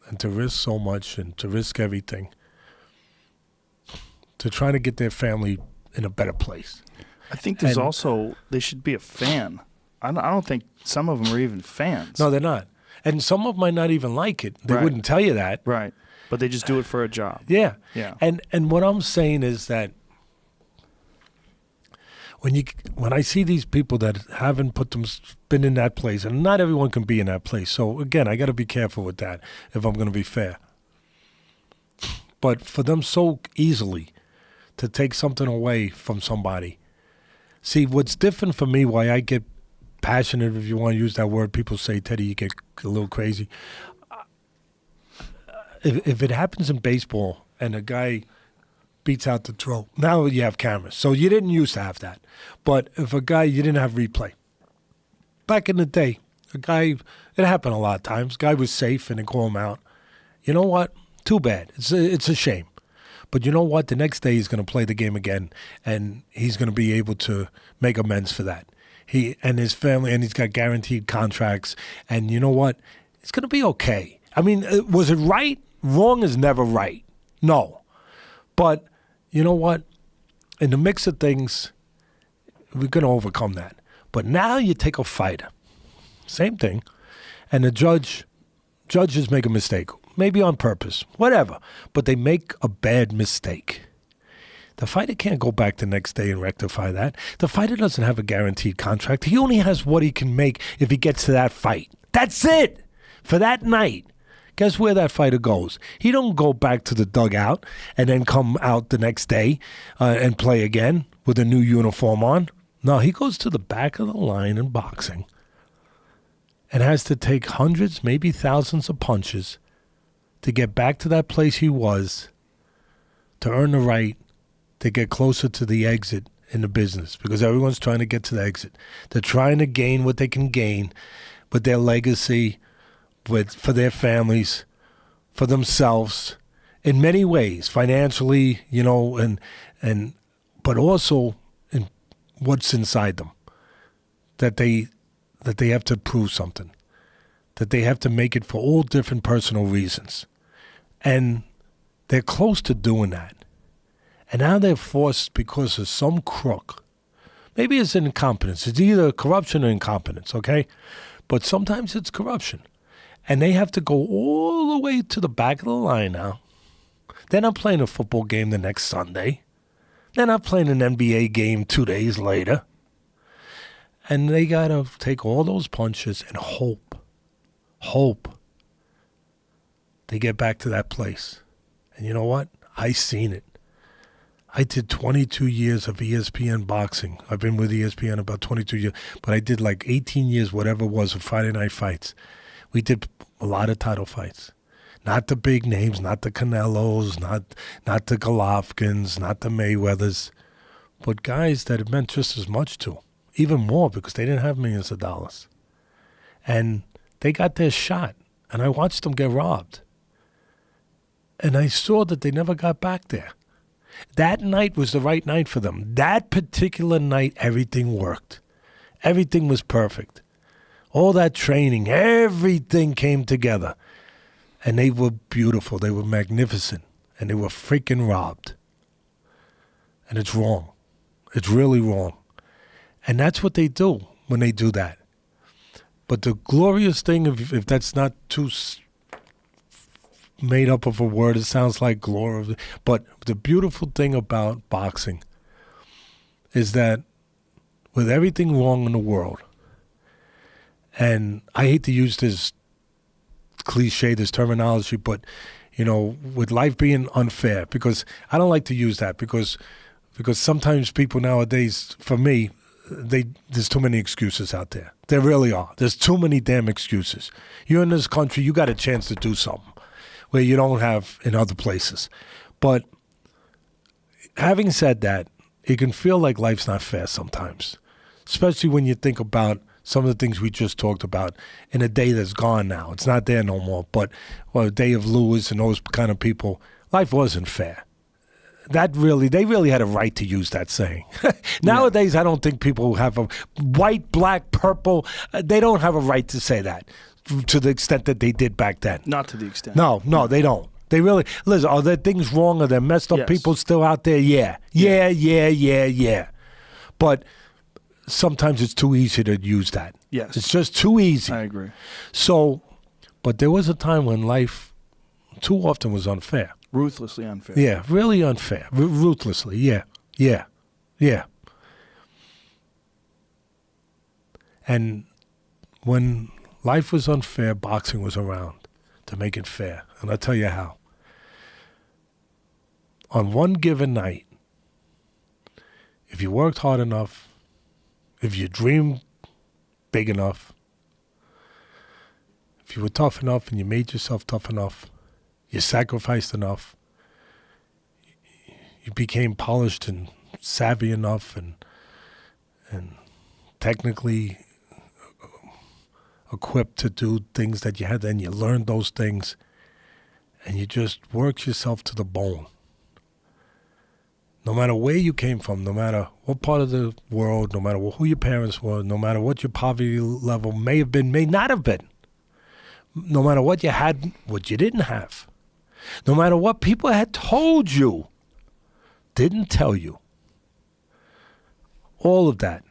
and to risk so much and to risk everything to try to get their family in a better place. I think there's also, they should be a fan. I don't think some of them are even fans. No, they're not. And some of them might not even like it. They wouldn't tell you that. Right. But they just do it for a job. Yeah. Yeah. And what I'm saying is that when I see these people that haven't been in that place, and not everyone can be in that place. So again, I got to be careful with that if I'm going to be fair. But for them so easily to take something away from somebody. See, what's different for me, why I get passionate, if you want to use that word, people say, Teddy, you get a little crazy. If it happens in baseball and a guy beats out the throw, now you have cameras. So you didn't used to have that. But if you didn't have replay. Back in the day, it happened a lot of times. Guy was safe and they call him out. You know what? Too bad. It's a shame. But you know what? The next day he's going to play the game again, and he's going to be able to make amends for that. He and his family, and he's got guaranteed contracts. And you know what? It's going to be okay. I mean, was it right? Wrong is never right. No. But you know what? In the mix of things, we're going to overcome that. But now you take a fighter. Same thing. And the judges make a mistake. Maybe on purpose. Whatever. But they make a bad mistake. The fighter can't go back the next day and rectify that. The fighter doesn't have a guaranteed contract. He only has what he can make if he gets to that fight. That's it. For that night. Guess where that fighter goes? He don't go back to the dugout and then come out the next day and play again with a new uniform on. No, he goes to the back of the line in boxing and has to take hundreds, maybe thousands of punches to get back to that place he was, to earn the right to get closer to the exit in the business, because everyone's trying to get to the exit. They're trying to gain what they can gain with their legacy, for their families, for themselves, in many ways, financially, and but also in what's inside them, that they have to prove something, that they have to make it for all different personal reasons. And they're close to doing that. And now they're forced because of some crook. Maybe it's incompetence. It's either corruption or incompetence, okay? But sometimes it's corruption. And they have to go all the way to the back of the line now. They're not playing a football game the next Sunday. They're not playing an NBA game 2 days later. And they got to take all those punches and hope they get back to that place. And you know what? I seen it. I did 22 years of ESPN boxing. I've been with ESPN about 22 years. But I did like 18 years, whatever it was, of Friday night fights. We did a lot of title fights. Not the big names, not the Canelos, not the Golovkins, not the Mayweathers, but guys that it meant just as much to, even more, because they didn't have millions of dollars. And they got their shot, and I watched them get robbed. And I saw that they never got back there. That night was the right night for them. That particular night, everything worked. Everything was perfect. All that training, everything came together. And they were beautiful. They were magnificent. And they were freaking robbed. And it's wrong. It's really wrong. And that's what they do when they do that. But the glorious thing, if that's not too made up of a word, it sounds like glory. But the beautiful thing about boxing is that with everything wrong in the world, and I hate to use this cliche, this terminology, but, with life being unfair, because I don't like to use that, because sometimes people nowadays, for me, there's too many excuses out there. There really are. There's too many damn excuses. You're in this country, you got a chance to do something where you don't have in other places. But having said that, it can feel like life's not fair sometimes, especially when you think about some of the things we just talked about in a day that's gone now. It's not there no more. But a day of Lewis and those kind of people, life wasn't fair. They really had a right to use that saying. Nowadays, I don't think people have a white, black, purple. They don't have a right to say that to the extent that they did back then. Not to the extent. No, they don't. They really, listen, are there things wrong? Are there messed up people still out there? Yeah. But sometimes it's too easy to use that. Yes. It's just too easy. I agree. So, but there was a time when life too often was unfair. Ruthlessly unfair. Yeah, really unfair. Ruthlessly, yeah. And when life was unfair, boxing was around to make it fair. And I'll tell you how. On one given night, if you worked hard enough, if you dreamed big enough, if you were tough enough and you made yourself tough enough, you sacrificed enough, you became polished and savvy enough and technically equipped to do things that you had, and you learned those things, and you just worked yourself to the bone. no matter where you came from, no matter what part of the world, no matter who your parents were, no matter what your poverty level may have been, may not have been, no matter what you had, what you didn't have, no matter what people had told you, didn't tell you, all of that,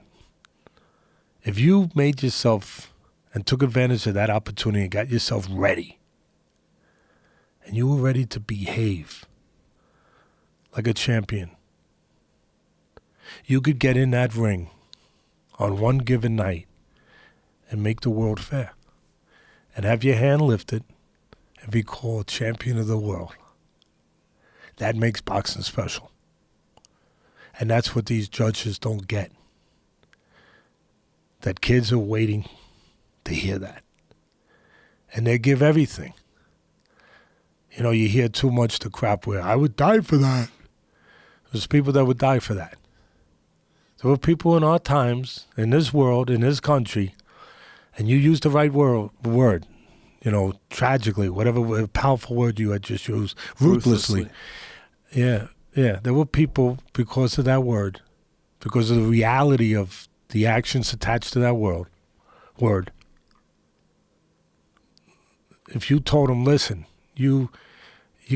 if you made yourself and took advantage of that opportunity and got yourself ready, and you were ready to behave like a champion, you could get in that ring on one given night and make the world fair and have your hand lifted and be called champion of the world. That makes boxing special. And that's what these judges don't get. That kids are waiting to hear that. And they give everything. You know, you hear too much the crap where I would die for that. There's people that would die for that. There were people in our times, in this world, in this country, and you used the right word, you know, tragically, whatever powerful word you had just used, ruthlessly. Yeah. There were people, because of that word, because of the reality of the actions attached to that word. If you told them, listen, you're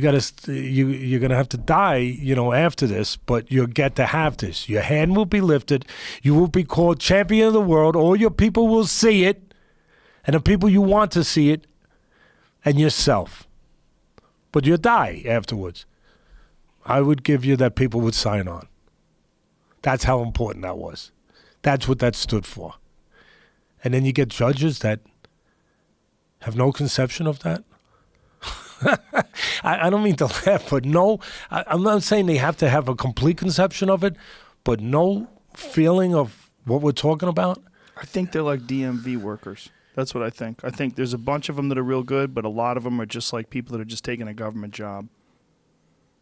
gonna have to die, you know, after this, but you'll get to have this. Your hand will be lifted. You will be called champion of the world. All your people will see it, and the people you want to see it, and yourself. But you'll die afterwards. I would give you that people would sign on. That's how important that was. That's what that stood for. And then you get judges that have no conception of that. I don't mean to laugh, but no, I'm not saying they have to have a complete conception of it, but no feeling of what we're talking about. I think they're like DMV workers. That's what I think. I think there's a bunch of them that are real good, but a lot of them are just like people that are just taking a government job.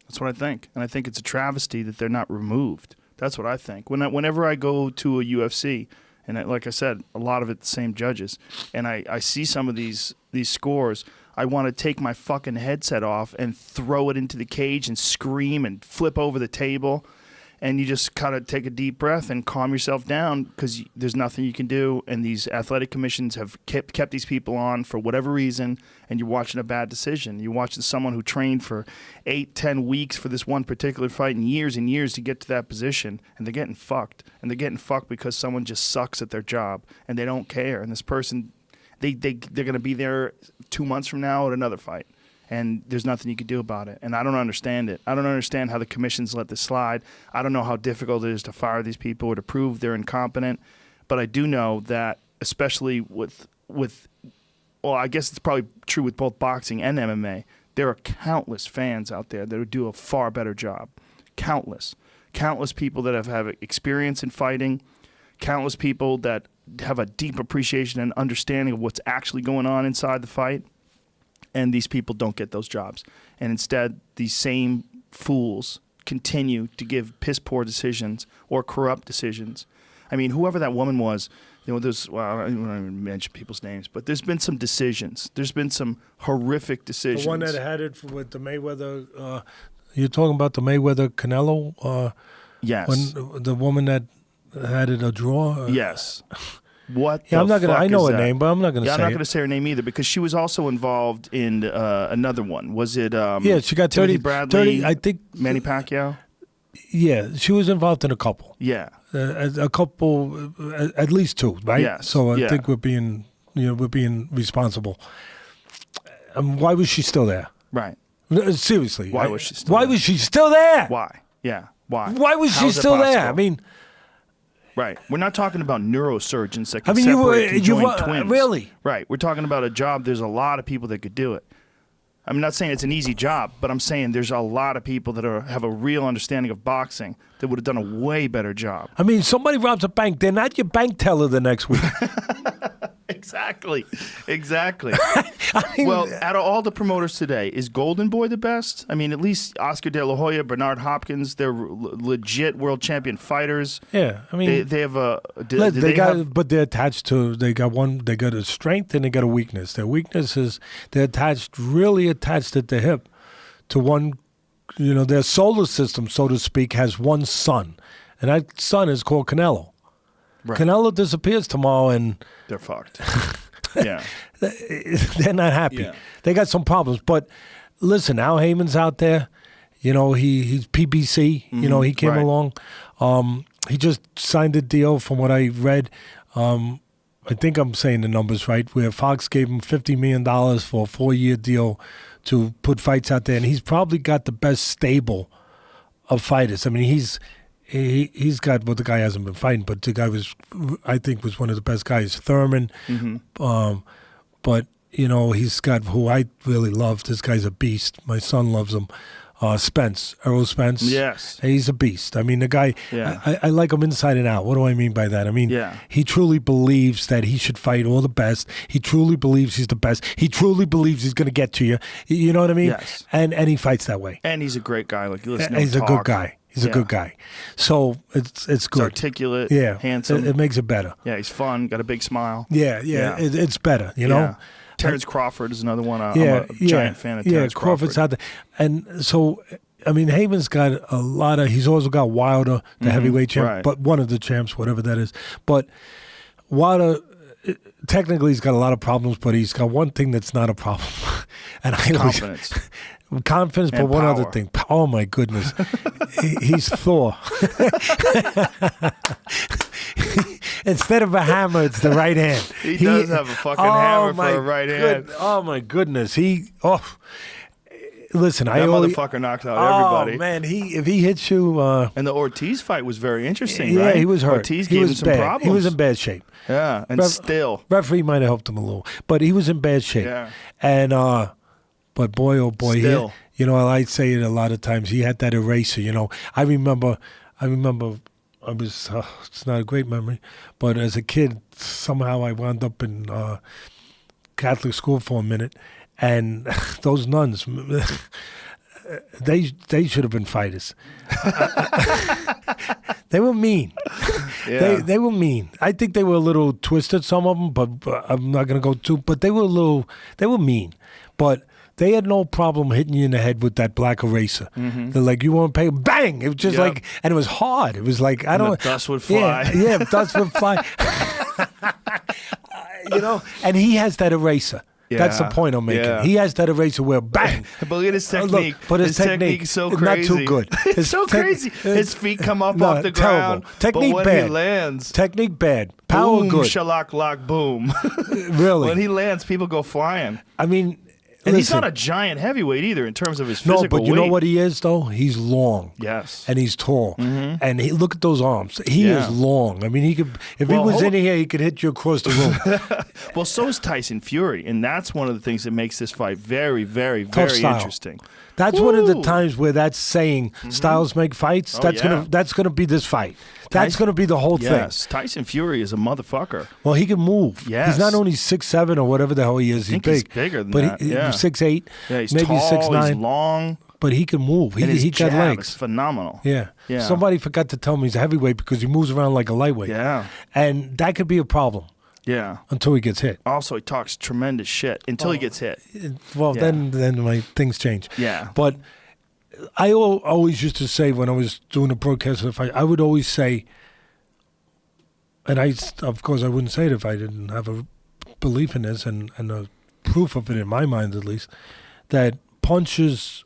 That's what I think. And I think it's a travesty that they're not removed. That's what I think. Whenever I go to a UFC, and like I said, a lot of it the same judges, and I see some of these scores, I want to take my fucking headset off and throw it into the cage and scream and flip over the table. And you just kind of take a deep breath and calm yourself down because there's nothing you can do. And these athletic commissions have kept these people on for whatever reason, and you're watching a bad decision. You're watching someone who trained for 8-10 weeks for this one particular fight and years to get to that position, and they're getting fucked. And they're getting fucked because someone just sucks at their job, and they don't care. And this person, they're going to be there 2 months from now at another fight. And there's nothing you can do about it. And I don't understand it. I don't understand how the commissions let this slide. I don't know how difficult it is to fire these people or to prove they're incompetent. But I do know that, especially with well, I guess it's probably true with both boxing and MMA, there are countless fans out there that would do a far better job. Countless people that have experience in fighting, countless people that have a deep appreciation and understanding of what's actually going on inside the fight. And these people don't get those jobs. And instead, these same fools continue to give piss-poor decisions or corrupt decisions. I mean, whoever that woman was, you know, I don't even mention people's names, but there's been some decisions. There's been some horrific decisions. The one that had it with the Mayweather, you're talking about the Mayweather-Canelo? Yes. When the woman that had it a draw? Yes. What? Yeah, I'm not gonna. I know her that? name, but I'm not gonna. Yeah, say I'm not gonna say her name either because she was also involved in another one. Was it? Yeah, she got Timothy Bradley. 30, I think. Manny Pacquiao. Yeah, she was involved in a couple. Yeah, a couple, at least two, right? Yes. So I think we're being responsible. Why was she still there? Right. Seriously. Why was she still? Why there? was she still there? Why? Yeah. Why? Why was she still there? I mean. Right. We're not talking about neurosurgeons that can separate conjoined twins. Really? Right. We're talking about a job. There's a lot of people that could do it. I'm not saying it's an easy job, but I'm saying there's a lot of people that have a real understanding of boxing that would have done a way better job. I mean, somebody robs a bank. They're not your bank teller the next week. Exactly. I mean, Well, out of all the promoters today, is Golden Boy the best? I mean, at least Oscar De La Hoya, Bernard Hopkins, they're legit world champion fighters. Yeah, I mean, they have a. But they're attached to. They got a strength and they got a weakness. Their weakness is they're really attached at the hip to one their solar system, so to speak, has one sun, and that sun is called Canelo. Right. Canelo disappears tomorrow, and they're fucked. Yeah, they're not happy. Yeah. They got some problems. But listen, Al Heyman's out there. He's PBC. He came along. He just signed a deal, from what I read. I think I'm saying the numbers right, where Fox gave him $50 million for a 4-year deal to put fights out there, and he's probably got the best stable of fighters. I mean, he's got, well, the guy hasn't been fighting, but the guy I think was one of the best guys, Thurman. But he's got who I really love. This guy's a beast. My son loves him. Spence, Errol Spence. Yes. He's a beast. I mean, the guy, I like him inside and out. What do I mean by that? I mean, he truly believes that he should fight all the best. He truly believes he's the best. He truly believes he's going to get to you. You know what I mean? Yes. And he fights that way. And he's a great guy. Like, he's a good guy. He's a good guy. So it's good. He's articulate, handsome. It makes it better. Yeah, he's fun, got a big smile. Yeah. It's better, Yeah. Terrence Crawford is another one. I'm a giant fan of Terrence Crawford. Crawford's out there. And so, I mean, Heyman's got a lot of, he's also got Wilder, the heavyweight champ, but one of the champs, whatever that is. But Wilder, technically he's got a lot of problems, but he's got one thing that's not a problem. And Confidence. Confidence, but one other thing. Oh, my goodness. He's Thor. Instead of a hammer, it's the right hand. He does have a fucking hammer for a right hand. Oh, my goodness. Listen, that motherfucker knocked out everybody. Oh, man. If he hits you... and the Ortiz fight was very interesting, right? Yeah, he was hurt. Ortiz gave him some problems. He was in bad shape. Yeah, and still. Referee might have helped him a little, but he was in bad shape. Yeah. And, but boy, oh boy, still. I say it a lot of times, he had that eraser, I remember I was, it's not a great memory, but as a kid, somehow I wound up in Catholic school for a minute, and those nuns, they should have been fighters. They were mean. Yeah. They were mean. I think they were a little twisted, some of them, but I'm not going to go too, but they were mean. But they had no problem hitting you in the head with that black eraser. They're like, you want to pay? Bang! It was just like, and it was hard. It was like, I don't. The dust would fly. Yeah, dust would fly. And he has that eraser. Yeah, that's the point I'm making. Yeah. He has that eraser where bang. But look at his technique. But his technique is so crazy. Not too good. It's so crazy. His feet come up off the ground. Technique but when bad. He lands. Technique bad. Power boom, good. Shalak lock boom. Really? When he lands, people go flying. I mean, and he's not a giant heavyweight either in terms of his physical weight. No, but you know what he is, though? He's long. Yes. And he's tall. And look at those arms. He is long. I mean, he could, if he was in here, he could hit you across the room. Well, so is Tyson Fury. And that's one of the things that makes this fight very, very, very interesting. That's one of the times where that saying, styles make fights, that's gonna be this fight. That's going to be the whole thing. Yes, Tyson Fury is a motherfucker. Well, he can move. Yes. He's not only 6'7" or whatever the hell he is. I think he's bigger than that. He's 6'8". Yeah, he's maybe tall, 6'9". he's long. But he can move. He got legs. Is phenomenal. Yeah. Somebody forgot to tell me he's a heavyweight because he moves around like a lightweight. Yeah. And that could be a problem. Yeah. Until he gets hit. Also, he talks tremendous shit until he gets hit. Well, then my things change. Yeah. But I always used to say when I was doing a broadcast of the fight, I would always say, and of course I wouldn't say it if I didn't have a belief in this and a proof of it in my mind at least, that punches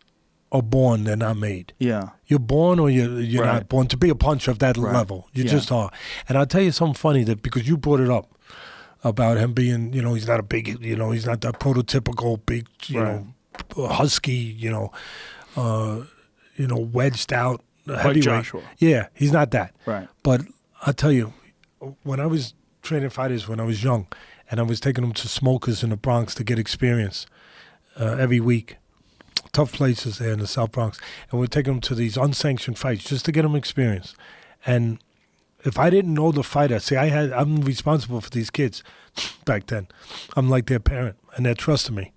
are born, they're not made. Yeah. You're born or you're not born to be a puncher of that level. You just are. And I'll tell you something funny that because you brought it up about him being, he's not a big, he's not that prototypical big, husky, wedged out heavyweight. Like Joshua. Yeah, he's not that. Right. But I'll tell you, when I was training fighters when I was young, and I was taking them to smokers in the Bronx to get experience every week, tough places there in the South Bronx, and we're taking them to these unsanctioned fights just to get them experience. And if I didn't know the fighter, I'm responsible for these kids back then. I'm like their parent, and they're trusting me.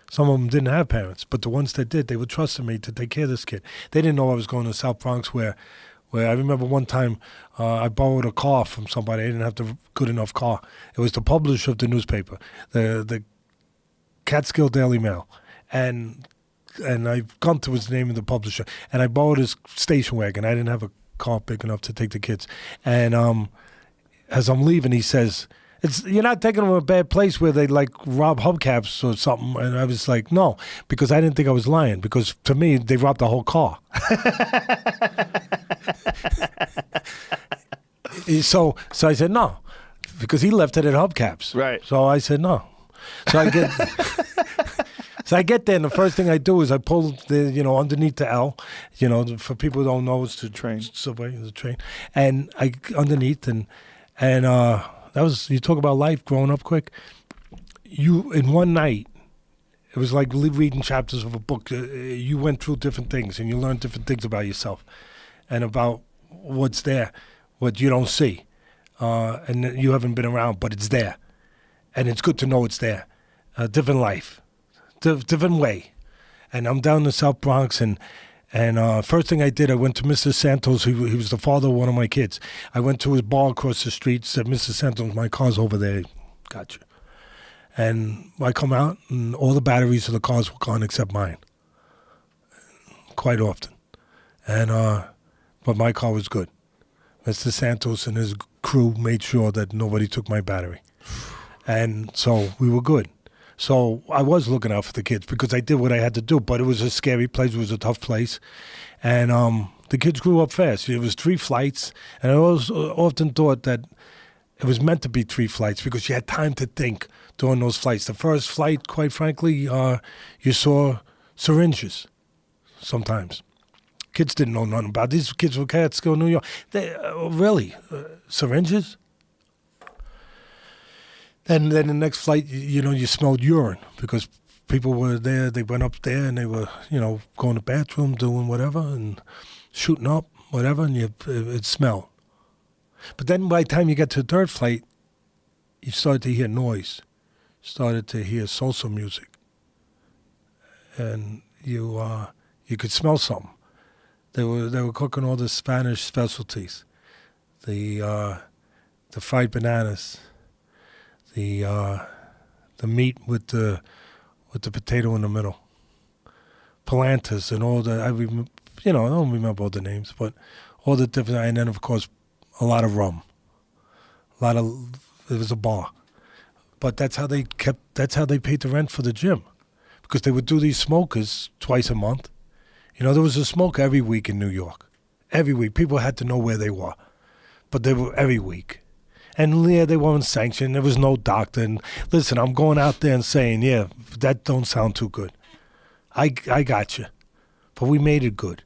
Some of them didn't have parents, but the ones that did, they were trusting me to take care of this kid. They didn't know I was going to South Bronx where I remember one time I borrowed a car from somebody. I didn't have the good enough car. It was the publisher of the newspaper, the Catskill Daily Mail. And Gunther was the name of the publisher, and I borrowed his station wagon. I didn't have a car big enough to take the kids. And as I'm leaving, he says, "You're not taking them to a bad place where they like rob hubcaps or something." And I was like, "No," because I didn't think I was lying. Because to me, they robbed the whole car. So I said no, because he left it at hubcaps. Right. So I said no. So I get. So I get there, and the first thing I do is I pull underneath the L, for people who don't know, it's the train, subway, the train, and I underneath, and that was, you talk about life growing up quick. In one night, it was like reading chapters of a book. You went through different things, and you learned different things about yourself, and about what's there, what you don't see, and you haven't been around, but it's there, and it's good to know it's there. A different life. Different way. And I'm down in the South Bronx, and first thing I did, I went to Mr. Santos. He was the father of one of my kids. I went to his bar across the street, said, "Mr. Santos, my car's over there." Gotcha. And I come out, and all the batteries of the cars were gone except mine. Quite often. And but my car was good. Mr. Santos and his crew made sure that nobody took my battery. And so we were good. So I was looking out for the kids because I did what I had to do, but it was a scary place. It was a tough place. And the kids grew up fast. It was 3 flights, and I always often thought that it was meant to be 3 flights because you had time to think during those flights. The first flight, quite frankly, you saw syringes sometimes. Kids didn't know nothing about it. These kids were Catskill, New York. Really? Syringes? And then the next flight, you smelled urine because people were there. They went up there and they were, going to the bathroom, doing whatever and shooting up, whatever, and it smelled. But then by the time you get to the 3rd flight, you started to hear noise. You started to hear salsa music. And you could smell something. They were cooking all the Spanish specialties. The fried bananas. The meat with the potato in the middle, palantas and all the I don't remember all the names, but all the different, and then of course a lot of rum, it was a bar, but that's how they paid the rent for the gym, because they would do these smokers twice a month. There was a smoker every week in New York, every week. People had to know where they were, but they were every week. And yeah, they weren't sanctioned. There was no doctor. And listen, I'm going out there and saying, yeah, that don't sound too good. I got you. But we made it good.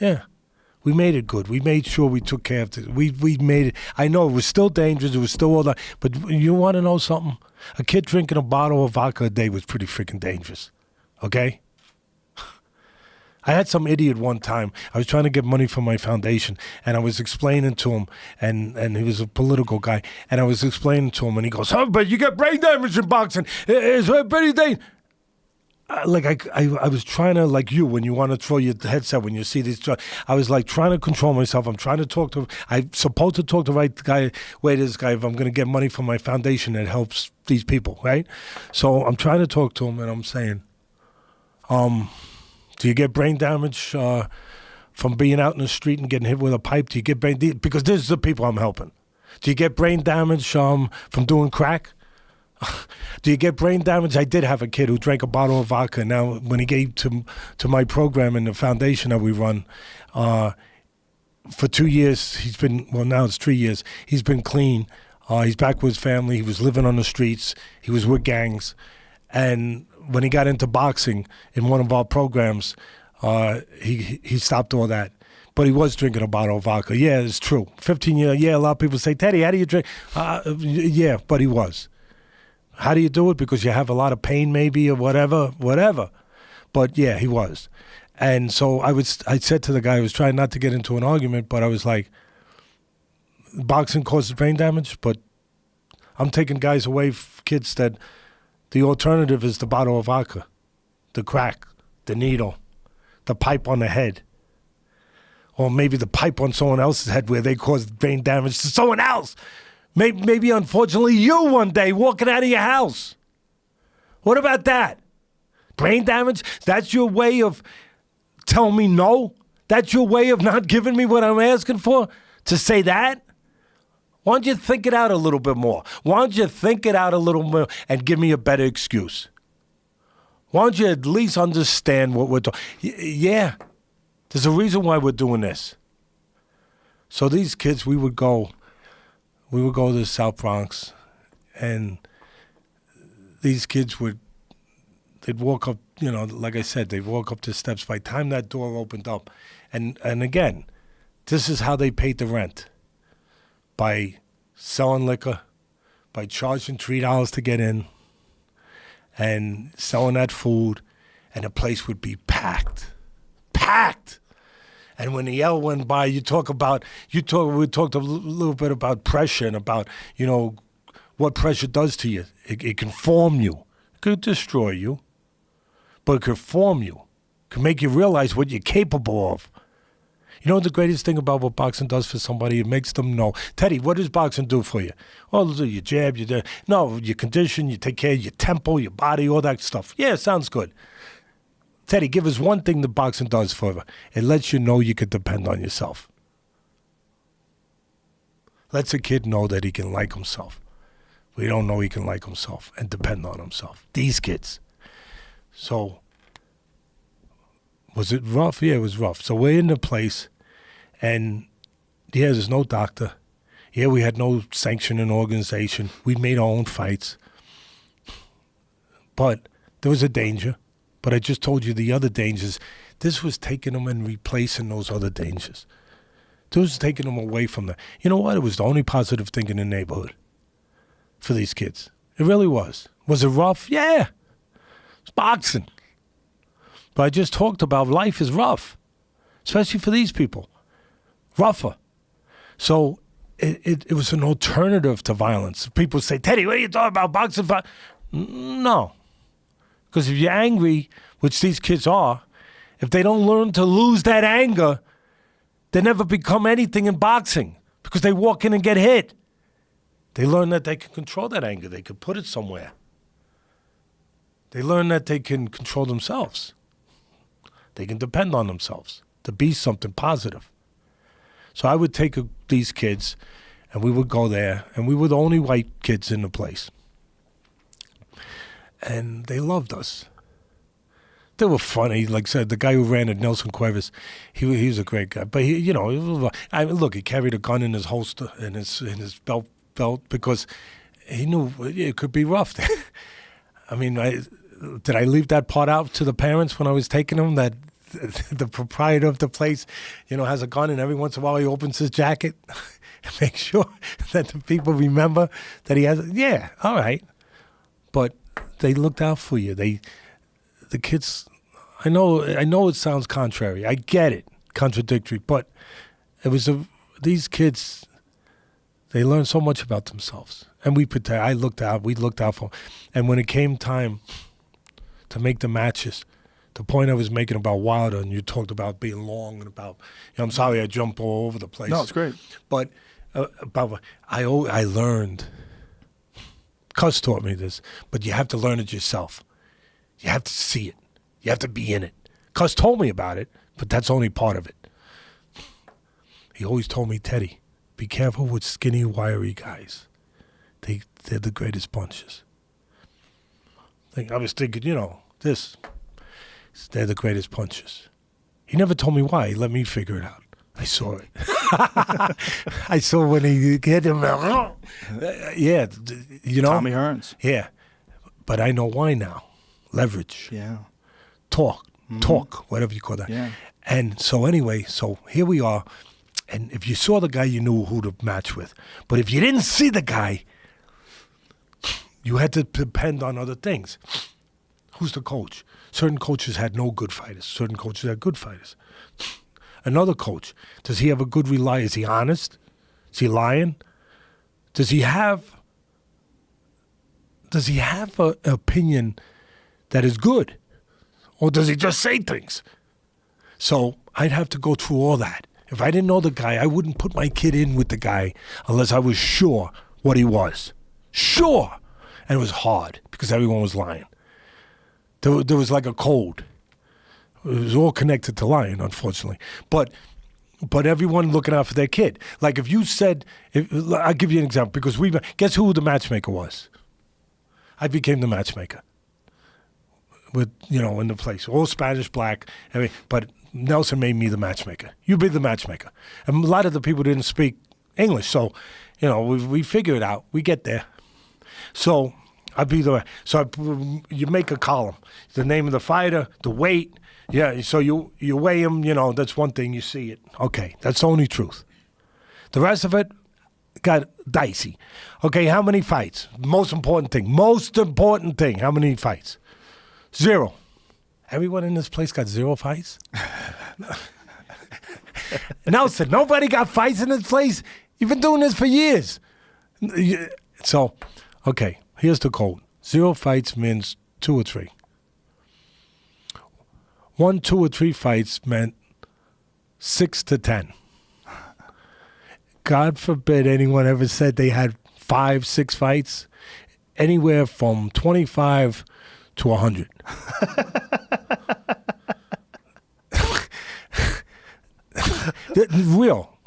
Yeah, we made it good. We made sure we took care of it. We made it. I know it was still dangerous. It was still all that. But you want to know something? A kid drinking a bottle of vodka a day was pretty freaking dangerous. Okay? I had some idiot one time. I was trying to get money from my foundation, and I was explaining to him, and he was a political guy, and I was explaining to him, and he goes, "Oh, but you get brain damage in boxing. It's pretty dangerous." I was trying to, like you, when you want to throw your headset when you see these, I was like trying to control myself. I'm trying to talk to, I'm supposed to talk to the right guy, this guy, if I'm going to get money from my foundation that helps these people, right? So I'm trying to talk to him, and I'm saying, do you get brain damage from being out in the street and getting hit with a pipe? Do you get because this is the people I'm helping. Do you get brain damage from doing crack? Do you get brain damage? I did have a kid who drank a bottle of vodka. Now, when he gave to my program in the foundation that we run, for 2 years, now it's 3 years, he's been clean. He's back with his family. He was living on the streets. He was with gangs. And when he got into boxing in one of our programs, he stopped all that. But he was drinking a bottle of vodka. Yeah, it's true. 15 years, yeah, a lot of people say, "Teddy, how do you drink?" Yeah, but he was. How do you do it? Because you have a lot of pain maybe or whatever. But yeah, he was. And so I said to the guy, I was trying not to get into an argument, but I was like, boxing causes brain damage, but I'm taking guys away, kids, that the alternative is the bottle of vodka, the crack, the needle, the pipe on the head, or maybe the pipe on someone else's head where they cause brain damage to someone else. Maybe unfortunately, you one day walking out of your house. What about that? Brain damage? That's your way of telling me no? That's your way of not giving me what I'm asking for? To say that? Why don't you think it out a little bit more? Why don't you think it out a little more and give me a better excuse? Why don't you at least understand what we're doing? Yeah, there's a reason why we're doing this. So these kids, we would go to the South Bronx, and these kids they'd walk up, like I said, they'd walk up the steps. By the time that door opened up, and again, this is how they paid the rent. By selling liquor, by charging $3 to get in, and selling that food, and the place would be packed. Packed! And when the yell went by, we talked a little bit about pressure and about, what pressure does to you. It can form you. It could destroy you. But it could form you. It can make you realize what you're capable of. You know the greatest thing about what boxing does for somebody? It makes them know. Teddy, what does boxing do for you? Oh, you jab, you condition, you take care of your tempo, your body, all that stuff. Yeah, sounds good. Teddy, give us one thing that boxing does for you. It lets you know you can depend on yourself. Lets a kid know that he can like himself. We don't know he can like himself and depend on himself. These kids. So, was it rough? Yeah, it was rough. So we're in the place, and yeah, there's no doctor. Yeah, we had no sanctioning organization. We made our own fights. But there was a danger. But I just told you the other dangers. This was taking them and replacing those other dangers. This was taking them away from them. You know what? It was the only positive thing in the neighborhood for these kids. It really was. Was it rough? Yeah. It's boxing. But I just talked about life is rough, especially for these people. Rougher. So it was an alternative to violence. People say, Teddy, what are you talking about, boxing? No. Because if you're angry, which these kids are, if they don't learn to lose that anger, they never become anything in boxing because they walk in and get hit. They learn that they can control that anger. They can put it somewhere. They learn that they can control themselves. They can depend on themselves to be something positive. So I would take these kids, and we would go there, and we were the only white kids in the place. And they loved us. They were funny. Like I said, the guy who ran it, Nelson Cuevas, he was a great guy. But look, he carried a gun in his holster, in his belt because he knew it could be rough. I mean, did I leave that part out to the parents when I was taking them? That the proprietor of the place, has a gun, and every once in a while he opens his jacket and makes sure that the people remember that he has. Yeah, all right, but they looked out for you. The kids. I know it sounds contrary. I get it, contradictory, but it was these kids. They learned so much about themselves, and we looked out for them. And when it came time to make the matches, the point I was making about Wilder, and you talked about being long and about, I'm sorry I jump all over the place. No, it's great. But I learned, Cus taught me this, but you have to learn it yourself. You have to see it. You have to be in it. Cus told me about it, but that's only part of it. He always told me, Teddy, be careful with skinny, wiry guys. They're the greatest punches. I was thinking, they're the greatest punches. He never told me why. He let me figure it out. I saw it. I saw when he hit him. Yeah, Tommy Hearns. Yeah, but I know why now. Leverage. Yeah. Talk, whatever you call that. Yeah. And so anyway, so here we are. And if you saw the guy, you knew who to match with. But if you didn't see the guy, you had to depend on other things. Who's the coach? Certain coaches had no good fighters. Certain coaches had good fighters. Another coach, does he have a good rely? Is he honest? Is he lying? Does he have an opinion that is good? Or does he just say things? So I'd have to go through all that. If I didn't know the guy, I wouldn't put my kid in with the guy unless I was sure what he was. Sure. And it was hard because everyone was lying. There was like a code. It was all connected to lying, unfortunately. But everyone looking out for their kid. Like if you said, I'll give you an example, because guess who the matchmaker was? I became the matchmaker. With, in the place. All Spanish, black, but Nelson made me the matchmaker. You be the matchmaker. And a lot of the people didn't speak English, so, we figure it out. We get there. So you make a column. The name of the fighter, the weight. Yeah, so you weigh him, that's one thing, you see it. Okay, that's the only truth. The rest of it got dicey. Okay, how many fights? Most important thing, how many fights? 0. Everyone in this place got 0 fights? Nelson, nobody got fights in this place? You've been doing this for years. So, okay, here's the code. 0 fights means 2 or 3. 1, 2, or 3 fights meant 6 to 10. God forbid anyone ever said they had 5, 6 fights. Anywhere from 25 to 100.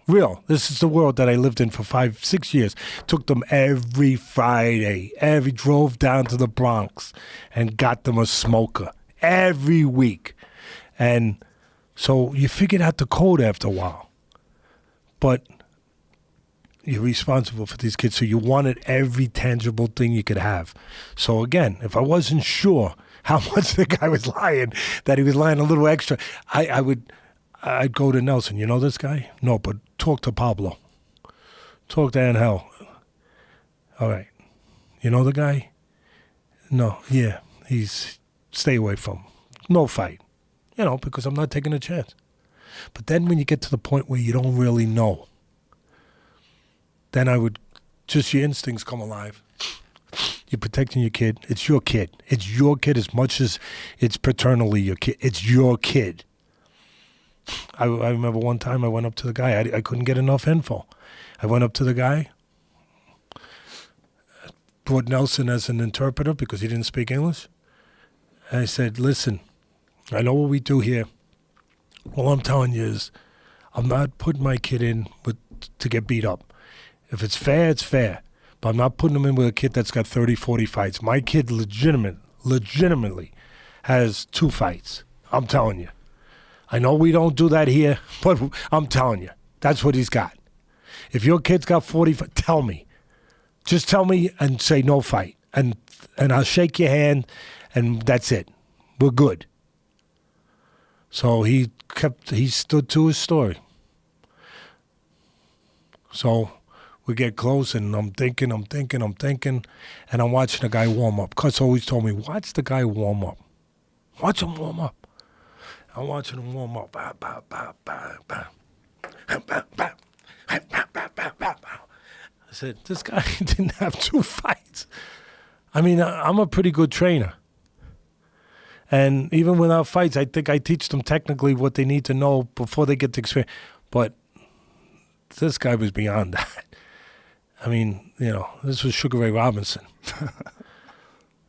Real. This is the world that I lived in for 5, 6 years. Took them every Friday. Drove down to the Bronx and got them a smoker every week. And so you figured out the code after a while. But you're responsible for these kids, so you wanted every tangible thing you could have. So again, if I wasn't sure how much the guy was lying, that he was lying a little extra, I'd go to Nelson. You know this guy? No, but talk to Pablo. Talk to Angel. All right. You know the guy? No. Yeah. Stay away from him. No fight. Because I'm not taking a chance. But then when you get to the point where you don't really know, then your instincts come alive. You're protecting your kid. It's your kid. It's your kid as much as it's paternally your kid. It's your kid. I remember one time I went up to the guy. I couldn't get enough info. I went up to the guy, brought Nelson as an interpreter because he didn't speak English. And I said, listen, I know what we do here. All I'm telling you is I'm not putting my kid in to get beat up. If it's fair, it's fair. But I'm not putting him in with a kid that's got 30, 40 fights. My kid legitimately has 2 fights. I'm telling you. I know we don't do that here, but I'm telling you. That's what he's got. If your kid's got 40, tell me. Just tell me and say no fight. And I'll shake your hand, and that's it. We're good. So he stood to his story. So we get close, and I'm thinking, and I'm watching the guy warm up. Cus always told me, watch the guy warm up. Watch him warm up. I'm watching him warm up. I said, this guy didn't have 2 fights. I mean, I'm a pretty good trainer. And even without fights, I think I teach them technically what they need to know before they get to experience. But this guy was beyond that. I mean, this was Sugar Ray Robinson.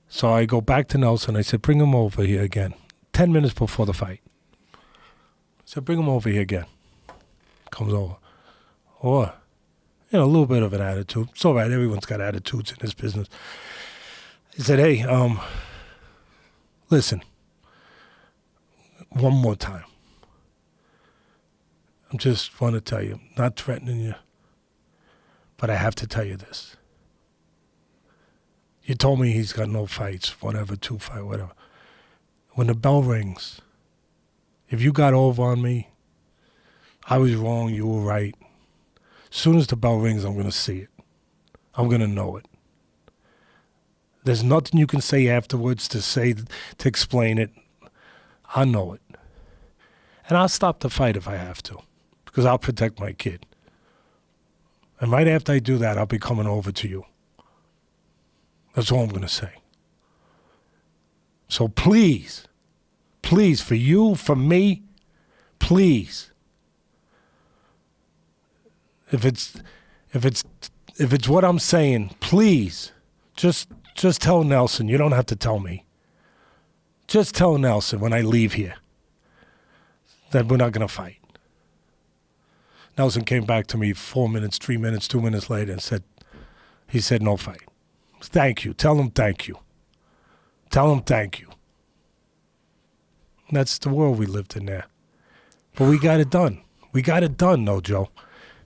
So I go back to Nelson. I said, bring him over here again. 10 minutes before the fight. I said, bring him over here again. Comes over. Or, a little bit of an attitude. It's all right. Everyone's got attitudes in this business. He said, hey, listen. One more time. I just want to tell you, not threatening you, but I have to tell you this. You told me he's got no fights, whatever, 2 fights, whatever. When the bell rings, if you got over on me, I was wrong, you were right. As soon as the bell rings, I'm going to see it. I'm going to know it. There's nothing you can say afterwards to explain it. I know it. And I'll stop the fight if I have to, because I'll protect my kid. And right after I do that, I'll be coming over to you. That's all I'm going to say. So please, for you, for me, please. If it's what I'm saying, please, just tell Nelson. You don't have to tell me. just tell Nelson when I leave here that we're not going to fight. Nelson came back to me 4 minutes, 3 minutes, 2 minutes later and said, no fight. Thank you. Tell him thank you. Tell him thank you. That's the world we lived in there. But we got it done. We got it done, though, Joe.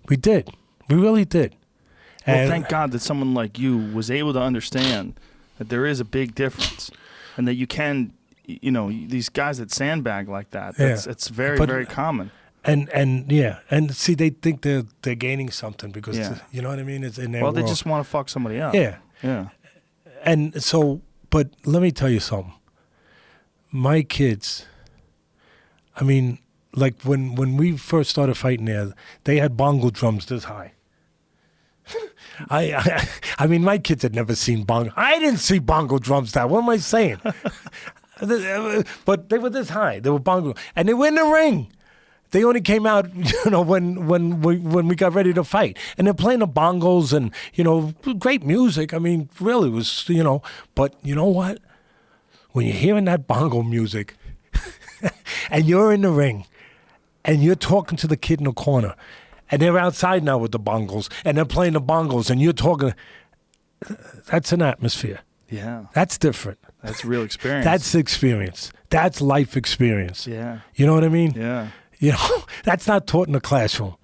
We did. We really did. Well, thank God that someone like you was able to understand that there is a big difference and that you can, these guys that sandbag like that, it's very, very common. And see, they think they're gaining something because, you know what I mean? It's in their world. They just want to fuck somebody up. Yeah. And so, but let me tell you something. My kids, I mean, like when we first started fighting there, they had bongo drums this high. I mean, my kids had never seen bongo. I didn't see bongo drums that. What am I saying? But they were this high. They were bongo, and they were in the ring. They only came out, when we got ready to fight, and they're playing the bongos and great music. I mean, really was But you know what? When you're hearing that bongo music, and you're in the ring, and you're talking to the kid in the corner, and they're outside now with the bongos, and they're playing the bongos, and you're talking. That's an atmosphere. Yeah. That's different. That's real experience. That's experience. That's life experience. Yeah. You know what I mean? Yeah. That's not taught in the classroom.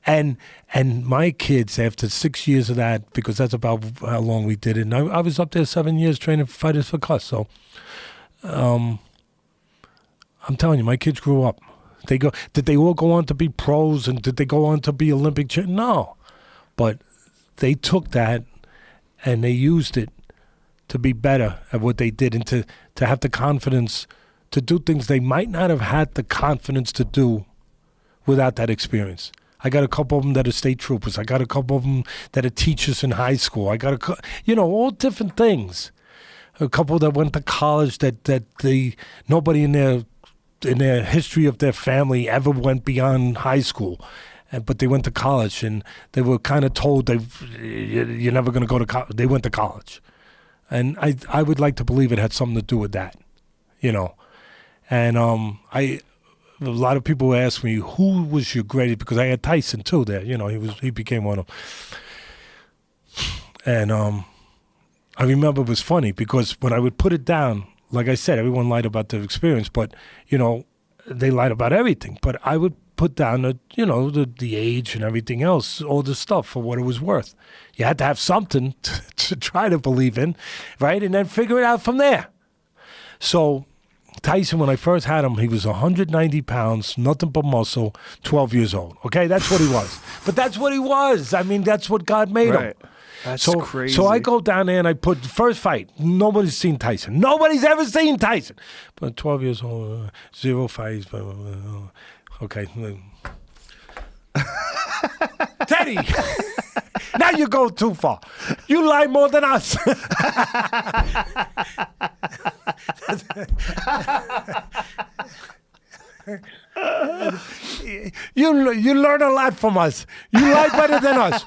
And my kids, after 6 years of that, because that's about how long we did it, and I was up there 7 years training fighters for Cus. So I'm telling you, my kids grew up. Did they all go on to be pros, and did they go on to be Olympic champions? No. But they took that and they used it to be better at what they did and to have the confidence to do things they might not have had the confidence to do without that experience. I got a couple of them that are state troopers. I got a couple of them that are teachers in high school. I got all different things. A couple that went to college that nobody in their history of their family ever went beyond high school. But they went to college, and they were kind of told you're never going to go to college. They went to college. And I would like to believe it had something to do with that, And a lot of people ask me, who was your greatest? Because I had Tyson too there. He became one of them. And I remember it was funny because when I would put it down, like I said, everyone lied about their experience, but they lied about everything. But I would put down the age and everything else, all the stuff for what it was worth. You had to have something to try to believe in, right? And then figure it out from there. So Tyson, when I first had him, he was 190 pounds, nothing but muscle, 12 years old. Okay, that's what he was. But that's what he was. I mean, that's what God made him. That's crazy. So I go down there and I put first fight. Nobody's seen Tyson. Nobody's ever seen Tyson. But 12 years old, 0 fights. Okay. Teddy, now you go too far. You lie more than us. You learn a lot from us. You lie better than us.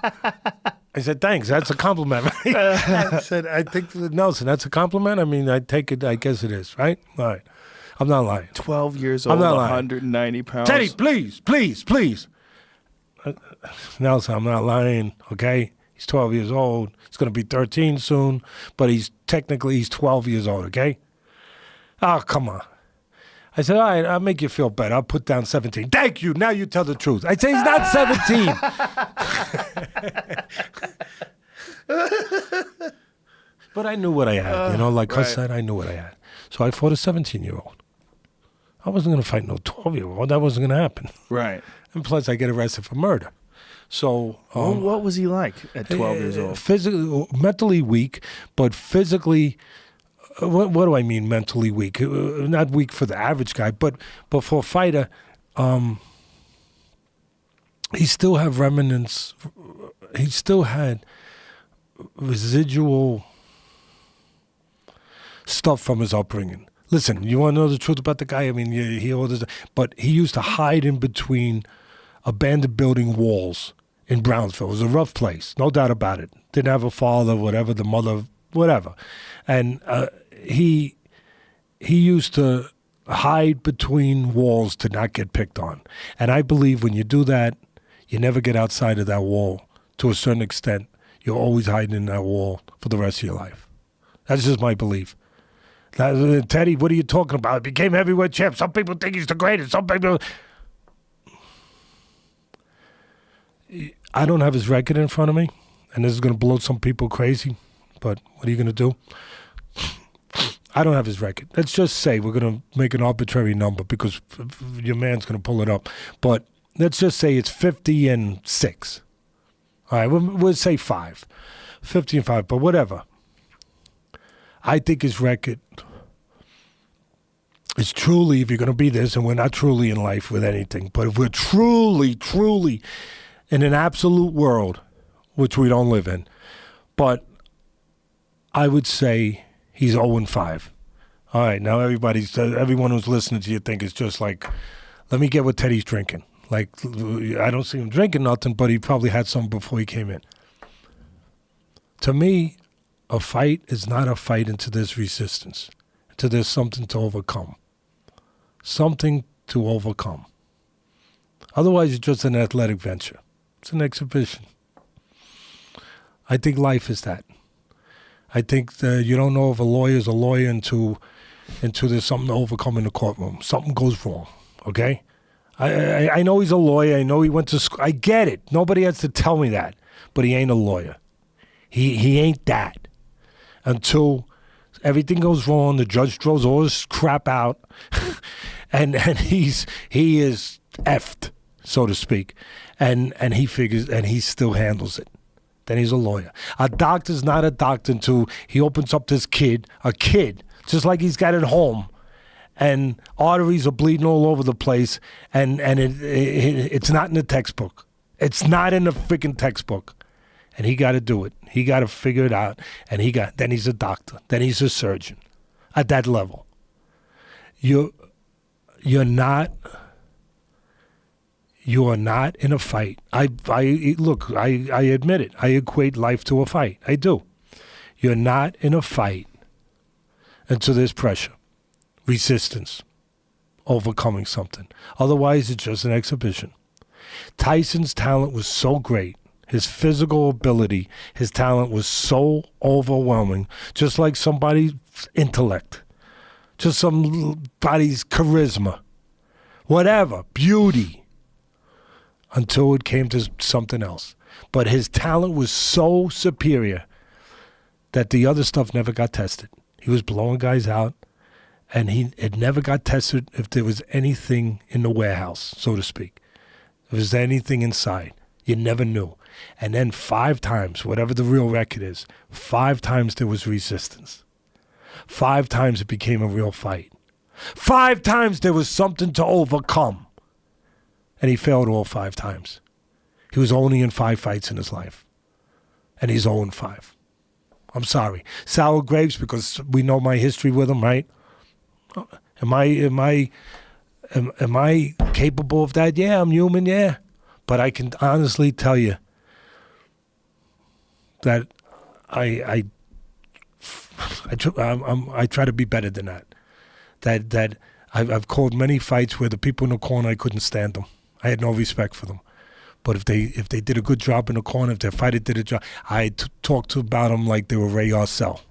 I said, thanks. That's a compliment. I said, I think, Nelson, that's a compliment? I mean, I take it. I guess it is, right? All right. I'm not lying. 12 years old, 190 pounds. Teddy, please. Nelson, I'm not lying, okay? He's 12 years old. He's going to be 13 soon, but he's 12 years old, okay? Oh, come on. I said, all right, I'll make you feel better. I'll put down 17. Thank you. Now you tell the truth. I say he's not 17. But I knew what I had, like I said, I knew what I had. So I fought a 17-year-old. I wasn't going to fight no 12-year-old. That wasn't going to happen. Right. And plus, I get arrested for murder. So, what was he like at 12 years old? Physically, mentally weak, but physically, what do I mean mentally weak? Not weak for the average guy, but for a fighter, he still have remnants. He still had residual stuff from his upbringing. Listen, you want to know the truth about the guy? I mean, he orders, but he used to hide in between abandoned building walls in Brownsville. It was a rough place, no doubt about it. Didn't have a father, whatever, the mother, whatever. And he he used to hide between walls to not get picked on. And I believe when you do that, you never get outside of that wall. To a certain extent, you're always hiding in that wall for the rest of your life. That's just my belief. Teddy, what are you talking about? He became heavyweight champ. Some people think he's the greatest. Some people... I don't have his record in front of me, and this is going to blow some people crazy, but what are you going to do? I don't have his record. Let's just say we're going to make an arbitrary number because your man's going to pull it up. But let's just say it's 50-6. All right, we'll say 5. 50-5, but whatever. I think his record is truly, if you're going to be this, and we're not truly in life with anything, but if we're truly, truly in an absolute world, which we don't live in, but I would say he's 0-5. All right, now everyone who's listening to you think it's just like, let me get what Teddy's drinking. Like, I don't see him drinking nothing, but he probably had some before he came in. To me, a fight is not a fight until there's resistance, until there's something to overcome. Something to overcome. Otherwise, it's just an athletic venture. It's an exhibition. I think life is that. I think that you don't know if a lawyer is a lawyer until there's something to overcome in the courtroom. Something goes wrong, okay? I know he's a lawyer. I know he went to school. I get it. Nobody has to tell me that. But he ain't a lawyer. He ain't that. Until everything goes wrong, the judge throws all his crap out, and he is effed, so to speak. And he figures, and he still handles it. Then he's a lawyer. A doctor's not a doctor until he opens up this kid, just like he's got at home, and arteries are bleeding all over the place, and it's not in the textbook. It's not in the freaking textbook. And he got to do it. He got to figure it out. And then he's a doctor. Then he's a surgeon at that level. You are not in a fight. I admit it. I equate life to a fight. I do. You're not in a fight until there's pressure, resistance, overcoming something. Otherwise, it's just an exhibition. Tyson's talent was so great. His physical ability, his talent was so overwhelming, just like somebody's intellect, just somebody's charisma, whatever, beauty, until it came to something else. But his talent was so superior that the other stuff never got tested. He was blowing guys out, and it never got tested if there was anything in the warehouse, so to speak. If there was anything inside. You never knew. And then 5 times, whatever the real record is, 5 times there was resistance. 5 times it became a real fight. 5 times there was something to overcome. And he failed all 5 times. He was only in 5 fights in his life. And he's 0-5. I'm sorry. Sour grapes, because we know my history with him, right? Am I capable of that? Yeah, I'm human, yeah. But I can honestly tell you that I try to be better than that. That I've called many fights where the people in the corner, I couldn't stand them. I had no respect for them. But if they did a good job in the corner, if their fighter did a job, I talked about them like they were Ray Arcel,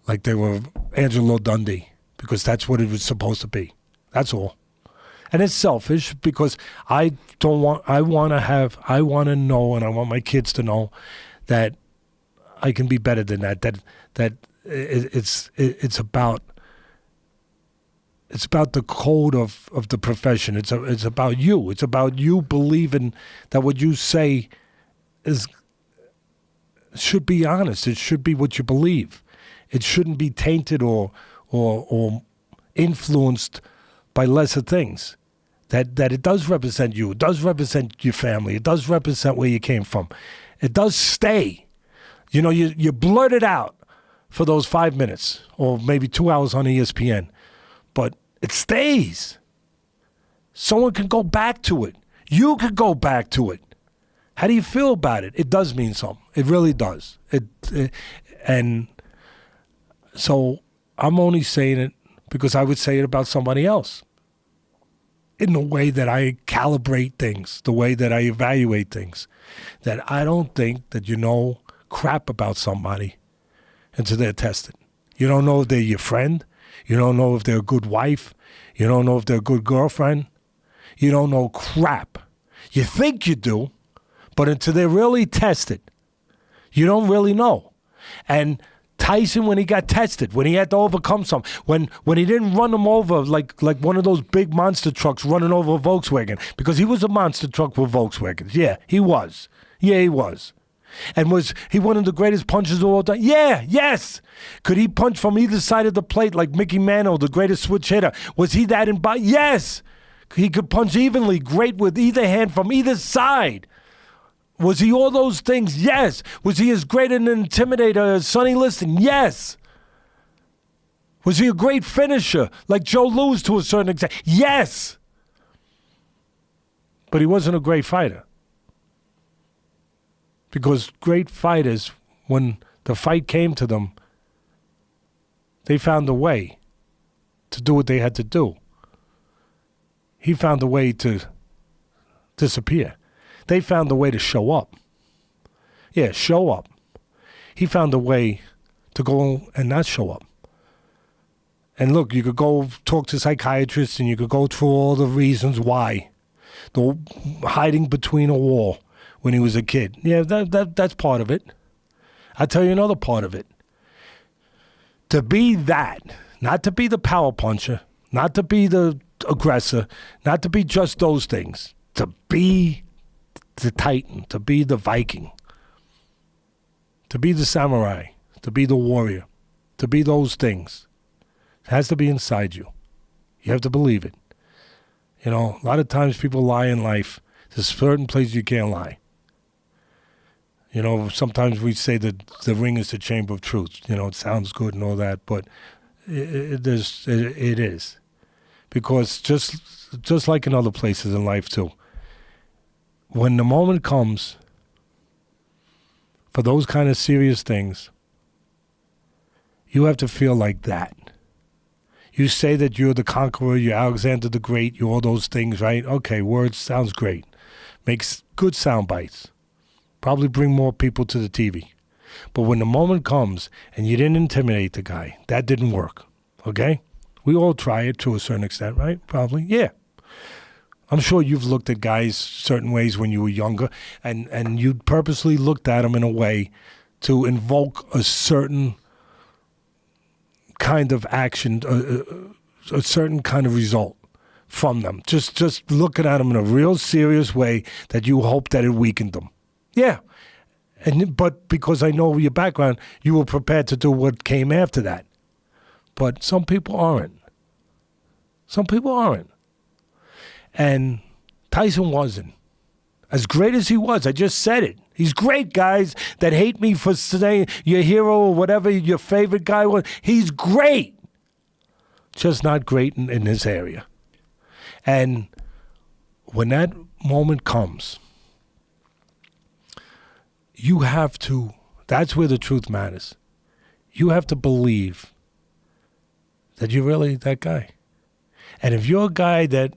like they were Angelo Dundee, because that's what it was supposed to be. That's all. And it's selfish because I want to know, and I want my kids to know that I can be better than that. That it's about the code of the profession. It's about you. It's about you believing that what you say should be honest. It should be what you believe. It shouldn't be tainted or influenced by lesser things. That it does represent you. It does represent your family. It does represent where you came from. It does stay. You know, you blurt it out for those 5 minutes or maybe 2 hours on ESPN, but it stays. Someone can go back to it. You could go back to it. How do you feel about it? It does mean something. It really does. And so I'm only saying it because I would say it about somebody else. In the way that I calibrate things, the way that I evaluate things, that I don't think that you know crap about somebody until they're tested. You don't know if they're your friend. You don't know if they're a good wife. You don't know if they're a good girlfriend. You don't know crap. You think you do, but until they're really tested, you don't really know. And Tyson, when he got tested, when he had to overcome something, when he didn't run him over like one of those big monster trucks running over a Volkswagen, because he was a monster truck with Volkswagens. Yeah, he was. Yeah, he was. And was he one of the greatest punchers of all time? Yeah, yes. Could he punch from either side of the plate like Mickey Mantle, the greatest switch hitter? Was he that in body? Yes. He could punch evenly, great with either hand from either side. Was he all those things? Yes. Was he as great an intimidator as Sonny Liston? Yes. Was he a great finisher like Joe Louis to a certain extent? Yes. But he wasn't a great fighter. Because great fighters, when the fight came to them, they found a way to do what they had to do. He found a way to disappear. They found a way to show up. Yeah, show up. He found a way to go and not show up. And look, you could go talk to psychiatrists and you could go through all the reasons why. The hiding between a wall when he was a kid. Yeah, that's part of it. I'll tell you another part of it. To be that, not to be the power puncher, not to be the aggressor, not to be just those things, to be the Titan, to be the Viking, to be the samurai, to be the warrior, to be those things. It has to be inside you. You have to believe it. You know, a lot of times people lie in life. There's certain places you can't lie. You know, sometimes we say that the ring is the chamber of truth. You know, it sounds good and all that, but it is. Because just like in other places in life too, when the moment comes for those kind of serious things, you have to feel like that. You say that you're the conqueror, you're Alexander the Great, you're all those things, right? Okay, words sounds great. Makes good sound bites. Probably bring more people to the TV. But when the moment comes and you didn't intimidate the guy, that didn't work, okay? We all try it to a certain extent, right? Probably, yeah. I'm sure you've looked at guys certain ways when you were younger, and you purposely looked at them in a way to invoke a certain kind of action, a certain kind of result from them. Just looking at them in a real serious way that you hope that it weakened them. Yeah. But because I know your background, you were prepared to do what came after that. But some people aren't. Some people aren't. And Tyson wasn't. As great as he was, I just said it. He's great, guys that hate me for saying your hero or whatever your favorite guy was. He's great. Just not great in his area. And when that moment comes, you have to, that's where the truth matters. You have to believe that you're really that guy. And if you're a guy that,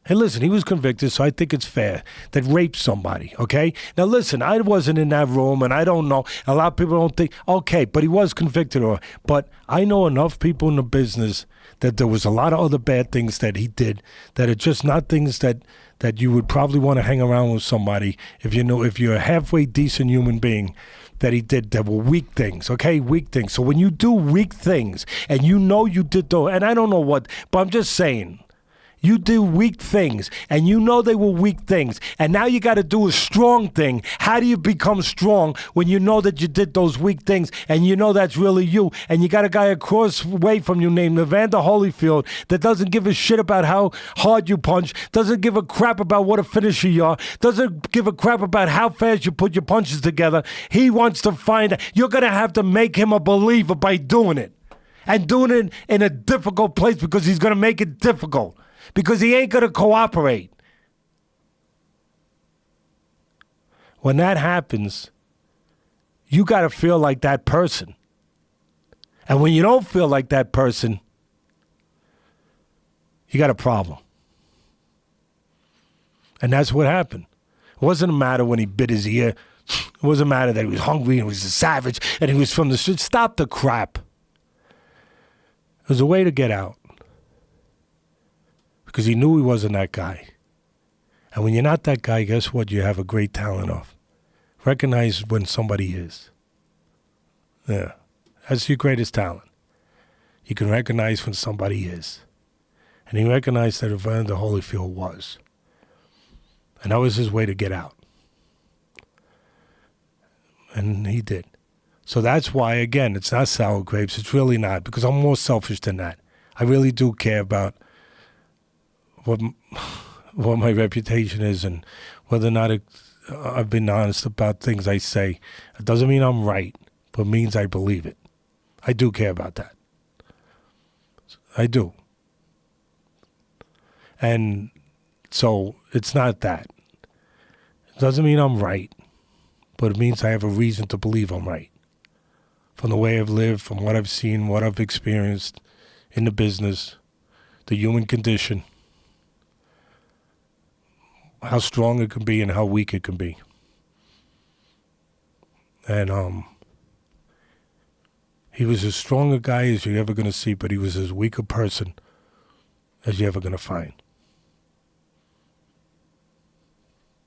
hey, listen, he was convicted, so I think it's fair, that raped somebody, okay? Now, listen, I wasn't in that room, and I don't know. A lot of people don't think, okay, but he was convicted. But I know enough people in the business that there was a lot of other bad things that he did that are just not things that you would probably want to hang around with somebody if you're a halfway decent human being that he did that were weak things, okay? Weak things. So when you do weak things and you know you did those, and I don't know what, but I'm just saying, you do weak things, and you know they were weak things, and now you got to do a strong thing. How do you become strong when you know that you did those weak things, and you know that's really you, and you got a guy across way from you named Evander Holyfield that doesn't give a shit about how hard you punch, doesn't give a crap about what a finisher you are, doesn't give a crap about how fast you put your punches together. He wants to find out. You're going to have to make him a believer by doing it, and doing it in a difficult place because he's going to make it difficult. Because he ain't going to cooperate. When that happens, you got to feel like that person. And when you don't feel like that person, you got a problem. And that's what happened. It wasn't a matter when he bit his ear. It wasn't a matter that he was hungry and he was a savage and he was from the street. Stop the crap. It was a way to get out. Because he knew he wasn't that guy. And when you're not that guy, guess what you have a great talent of? Recognize when somebody is. Yeah. That's your greatest talent. You can recognize when somebody is. And he recognized that Evander Holyfield was. And that was his way to get out. And he did. So that's why, again, it's not sour grapes. It's really not, because I'm more selfish than that. I really do care about what my reputation is and whether or not I've been honest about things I say. It doesn't mean I'm right, but it means I believe it. I do care about that. I do. And so it's not that. It doesn't mean I'm right, but it means I have a reason to believe I'm right. From the way I've lived, from what I've seen, what I've experienced in the business, the human condition, how strong it can be and how weak it can be. And he was as strong a guy as you're ever going to see, but he was as weak a person as you're ever going to find.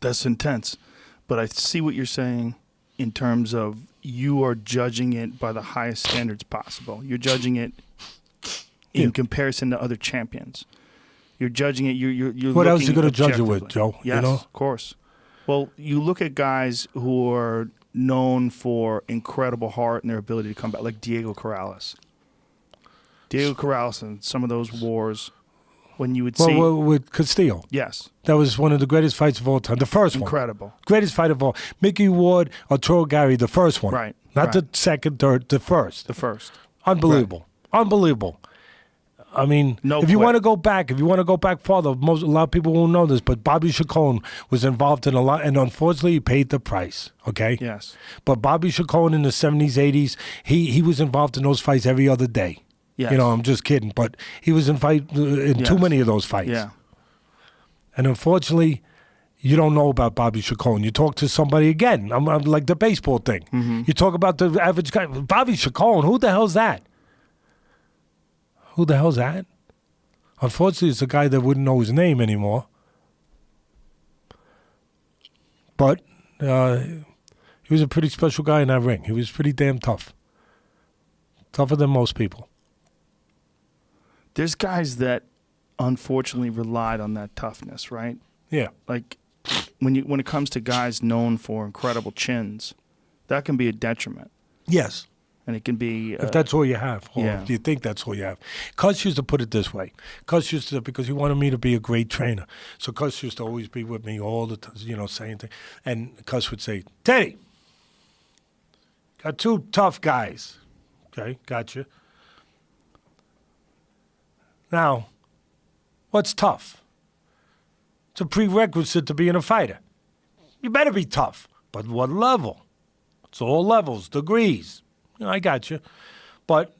That's intense. But I see what you're saying in terms of you are judging it by the highest standards possible. You're judging it in comparison to other champions. You're judging it. You're what else are you going to objectively. judge it with, Joe? Yes, you know? Of course. Well, you look at guys who are known for incredible heart and their ability to come back, like Diego Corrales. Diego Corrales and some of those wars, when you would see... Well, with Castillo. Yes. That was one of the greatest fights of all time. The first one. Incredible. Greatest fight of all. Mickey Ward, Arturo Gary, the first one. Right. Not the second, third, the first. The first. Unbelievable. Right. Unbelievable. I mean, if you want to go back farther, a lot of people won't know this, but Bobby Chacon was involved in a lot, and unfortunately, he paid the price. Okay. Yes. But Bobby Chacon in the 70s, 80s, he was involved in those fights every other day. Yes. You know, I'm just kidding, but he was in too many of those fights. Yeah. And unfortunately, you don't know about Bobby Chacon. You talk to somebody again. I'm like the baseball thing. Mm-hmm. You talk about the average guy. Bobby Chacon, who the hell's that? Who the hell's that? Unfortunately, it's a guy that wouldn't know his name anymore. But he was a pretty special guy in that ring. He was pretty damn tough. Tougher than most people. There's guys that unfortunately relied on that toughness, right? Yeah. Like when it comes to guys known for incredible chins, that can be a detriment. Yes. And it can be... if that's all you have, or yeah. if you think that's all you have. Cus used to put it this way. Cus used to, because he wanted me to be a great trainer. So Cus used to always be with me all the time, you know, saying things. And Cus would say, Teddy, got two tough guys. Okay, gotcha. Now, what's tough? It's a prerequisite to being a fighter. You better be tough. But what level? It's all levels, degrees. You know, I got you. But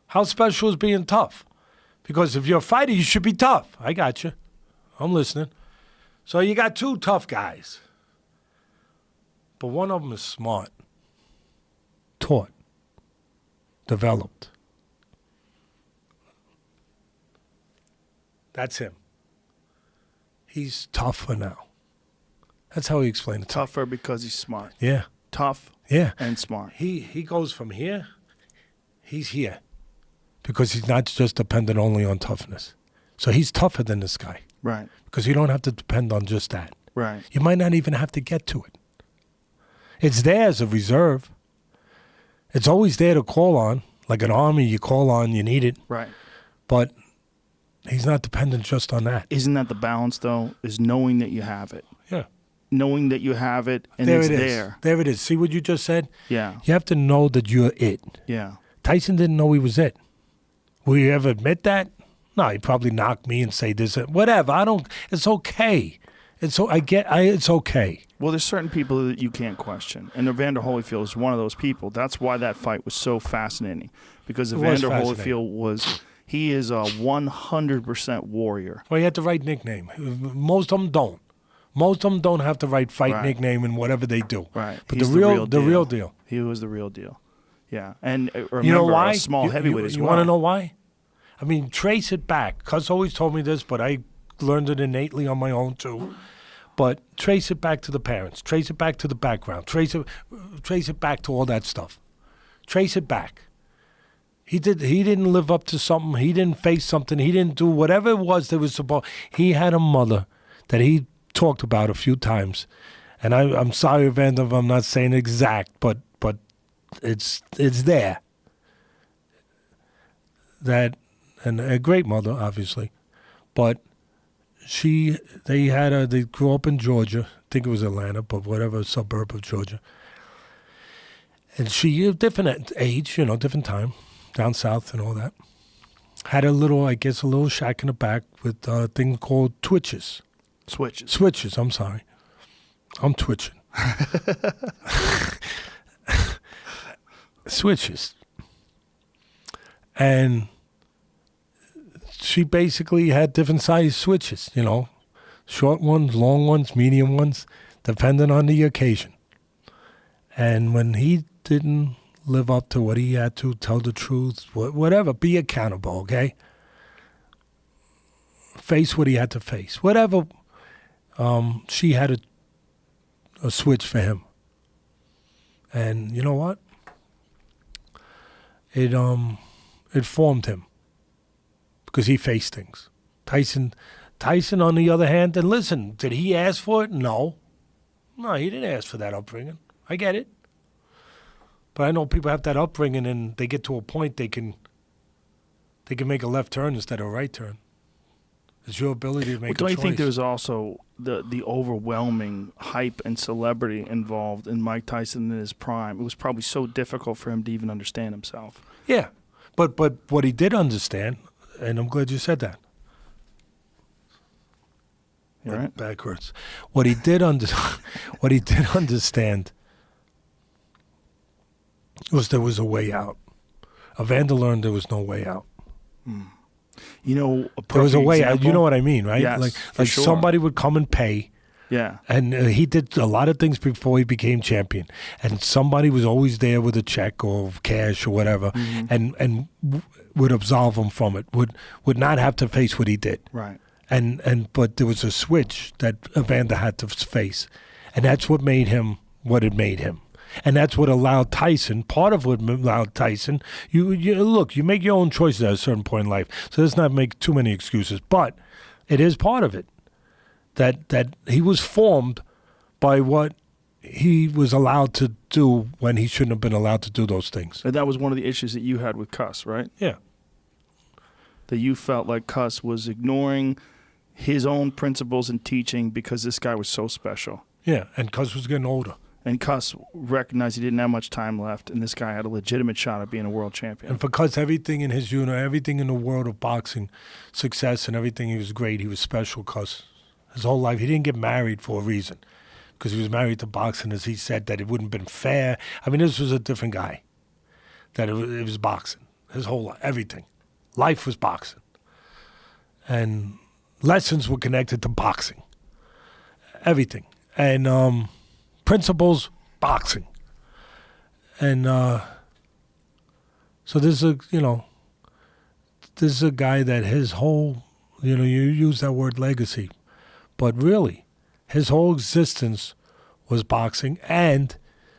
how special is being tough? Because if you're a fighter, you should be tough. I got you. I'm listening. So you got two tough guys. But one of them is smart, taught, developed. That's him. He's tougher now. That's how he explained it. Tougher because he's smart. Yeah. Tough Yeah. and smart. He goes from here, he's here. Because he's not just dependent only on toughness. So he's tougher than this guy. Right. Because you don't have to depend on just that. Right. You might not even have to get to it. It's there as a reserve. It's always there to call on. Like an army, you call on, you need it. Right. But he's not dependent just on that. Isn't that the balance, though, is knowing that you have it? Yeah. Knowing that you have it and there it's it is. there. There it is. See what you just said? Yeah. You have to know that you're it. Yeah. Tyson didn't know he was it. Will you ever admit that? No, he'd probably knock me and say this, whatever. I don't. It's okay. It's okay. Well, there's certain people that you can't question, and Evander Holyfield is one of those people. That's why that fight was so fascinating, because Evander Holyfield was He is a 100% warrior. Well, he had the right nickname. Most of them don't. Most of them don't have the right fight Right. nickname in whatever they do. Right. But He's the real deal. He was the real deal. Yeah. And remember, You know why? a small heavyweight as well. You want to know why? I mean, trace it back. Cus always told me this, but I learned it innately on my own too. But trace it back to the parents. Trace it back to the background. Trace it back to all that stuff. Trace it back. He didn't live up to something. He didn't face something. He didn't do whatever it was that was supposed. He had a mother that he talked about a few times, and I'm sorry, Evander, if I'm not saying exact, but it's there. That, and a great mother, obviously, but they grew up in Georgia. I think it was Atlanta, but whatever suburb of Georgia. And she, different age, different time, down south and all that. Had a little shack in the back with a thing called Switches, I'm sorry. I'm twitching. Switches. And she basically had different size switches, short ones, long ones, medium ones, depending on the occasion. And when he didn't live up to what he had to, tell the truth, whatever, be accountable, okay? Face what he had to face. Whatever, she had a switch for him. And you know what? It formed him because he faced things. Tyson, on the other hand, and listen, did he ask for it? No, he didn't ask for that upbringing. I get it. But I know people have that upbringing and they get to a point they can make a left turn instead of a right turn. It's your ability to make a choice. Don't you think there's also the overwhelming hype and celebrity involved in Mike Tyson in his prime? It was probably so difficult for him to even understand himself. Yeah, but what he did understand, and I'm glad you said that. You're right. Backwards. What he did understand was there was a way out. Evander learned there was no way out. There was a way out. You know what I mean, right? Yes, like sure. Somebody would come and pay. Yeah. And he did a lot of things before he became champion. And somebody was always there with a check or cash or whatever, and would absolve him from it. Would not have to face what he did. Right. But there was a switch that Evander had to face, and that's what made him what it made him. And that's what allowed Tyson, part of what allowed Tyson, you look, you make your own choices at a certain point in life, so let's not make too many excuses, but it is part of it, that he was formed by what he was allowed to do when he shouldn't have been allowed to do those things. And that was one of the issues that you had with Cus, right? Yeah. That you felt like Cus was ignoring his own principles and teaching because this guy was so special. Yeah, and Cus was getting older. And Cus recognized he didn't have much time left, and this guy had a legitimate shot at being a world champion. And for Cus, everything in his everything in the world of boxing, success and everything, he was great. He was special, Cus. His whole life, he didn't get married for a reason, because he was married to boxing, as he said, that it wouldn't have been fair. I mean, this was a different guy, that it was boxing. His whole life, everything. Life was boxing. And lessons were connected to boxing. Everything. And principles, boxing. And so this is a guy that his whole, you use that word legacy, but really his whole existence was boxing, and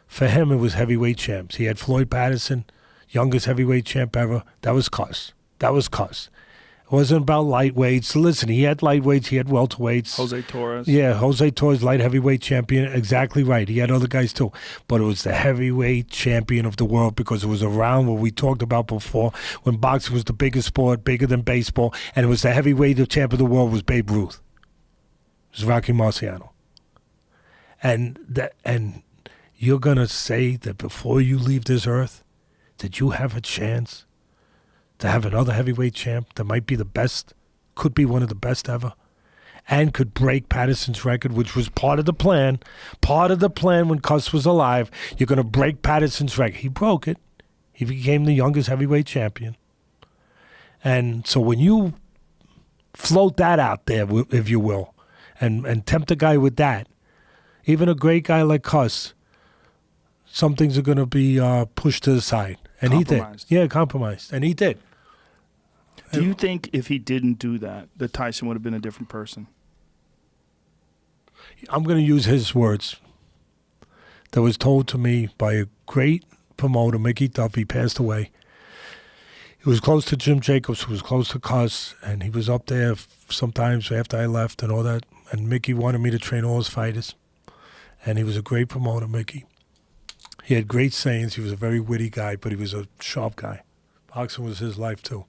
for him it was heavyweight champs. He had Floyd Patterson, youngest heavyweight champ ever. That was Cus. It wasn't about lightweights. Listen, he had lightweights, he had welterweights. Jose Torres. Yeah, Jose Torres, light heavyweight champion. Exactly right. He had other guys too. But it was the heavyweight champion of the world, because it was around what we talked about before, when boxing was the biggest sport, bigger than baseball, and it was the heavyweight champ of the world was Babe Ruth. It was Rocky Marciano. And you're going to say that before you leave this earth, that you have a chance to have another heavyweight champ that might be the best, could be one of the best ever, and could break Patterson's record, which was part of the plan. Part of the plan when Cus was alive, you're going to break Patterson's record. He broke it. He became the youngest heavyweight champion. And so when you float that out there, if you will, and tempt a guy with that, even a great guy like Cus, some things are going to be pushed to the side. And he did. Yeah, compromised. And he did. Do you think if he didn't do that Tyson would have been a different person? I'm going to use his words that was told to me by a great promoter, Mickey Duffy, passed away. He was close to Jim Jacobs, who was close to Cus, and he was up there sometimes after I left and all that. And Mickey wanted me to train all his fighters. And he was a great promoter, Mickey. He had great sayings. He was a very witty guy, but he was a sharp guy. Boxing was his life, too.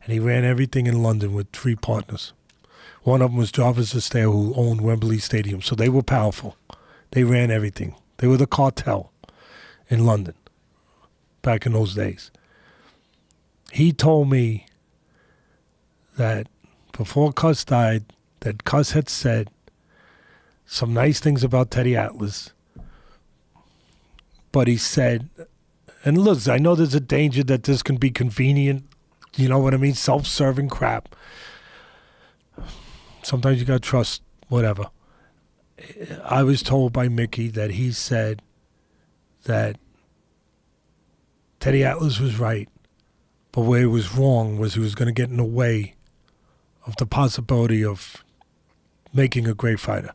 And he ran everything in London with 3 partners. One of them was Jarvis Astaire, who owned Wembley Stadium. So they were powerful. They ran everything. They were the cartel in London back in those days. He told me that before Cus died, that Cus had said some nice things about Teddy Atlas. But he said, and look, I know there's a danger that this can be convenient, you know what I mean, self-serving crap. Sometimes you got to trust whatever. I was told by Mickey that he said that Teddy Atlas was right, but where he was wrong was he was going to get in the way of the possibility of making a great fighter.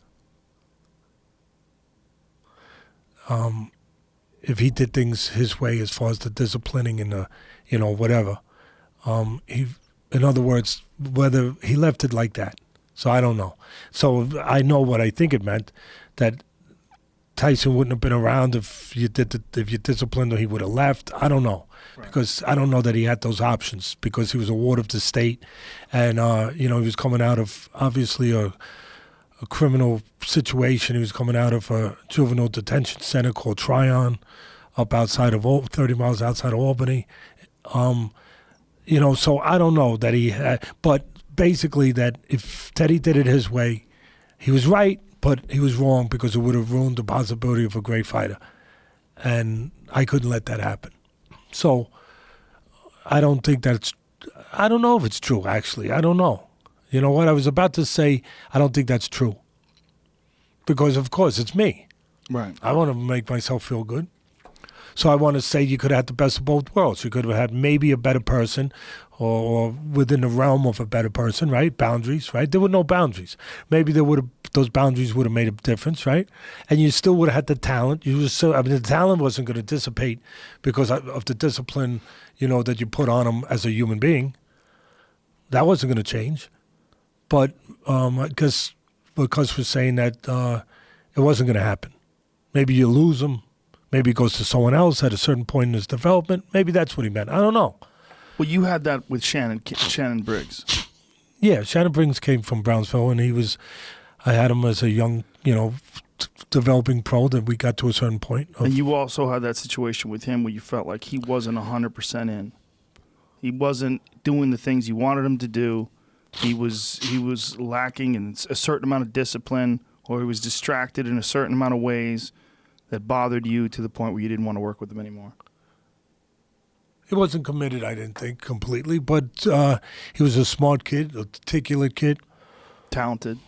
If he did things his way as far as the disciplining and the, you know, whatever. In other words, whether he left it like that. So I don't know. So I know what I think it meant, that Tyson wouldn't have been around if you disciplined, or he would have left. I don't know. Right. Because I don't know that he had those options, because he was a ward of the state, and he was coming out of obviously a criminal situation. He was coming out of a juvenile detention center called Tryon, up outside of 30 miles outside of Albany. So I don't know that he had, but basically that if Teddy did it his way, he was right, but he was wrong, because it would have ruined the possibility of a great fighter. And I couldn't let that happen. So I don't know if it's true, actually. I don't know. You know what? I was about to say I don't think that's true. Because, of course, it's me. Right. I want to make myself feel good. So I want to say you could have had the best of both worlds. You could have had maybe a better person, or within the realm of a better person, right? Boundaries, right? There were no boundaries. Maybe those boundaries would have made a difference, right? And you still would have had the talent. The talent wasn't going to dissipate because of the discipline, that you put on him as a human being. That wasn't going to change. But I guess Cus was saying that it wasn't going to happen. Maybe you lose him. Maybe he goes to someone else at a certain point in his development. Maybe that's what he meant. I don't know. Well, you had that with Shannon Briggs. Yeah, Shannon Briggs came from Brownsville, and I had him as a young, developing pro that we got to a certain point. And you also had that situation with him where you felt like he wasn't 100% in. He wasn't doing the things you wanted him to do. He was lacking in a certain amount of discipline, or he was distracted in a certain amount of ways that bothered you to the point where you didn't want to work with him anymore. He wasn't committed, I didn't think, completely, but he was a smart kid, a articulate kid. Talented,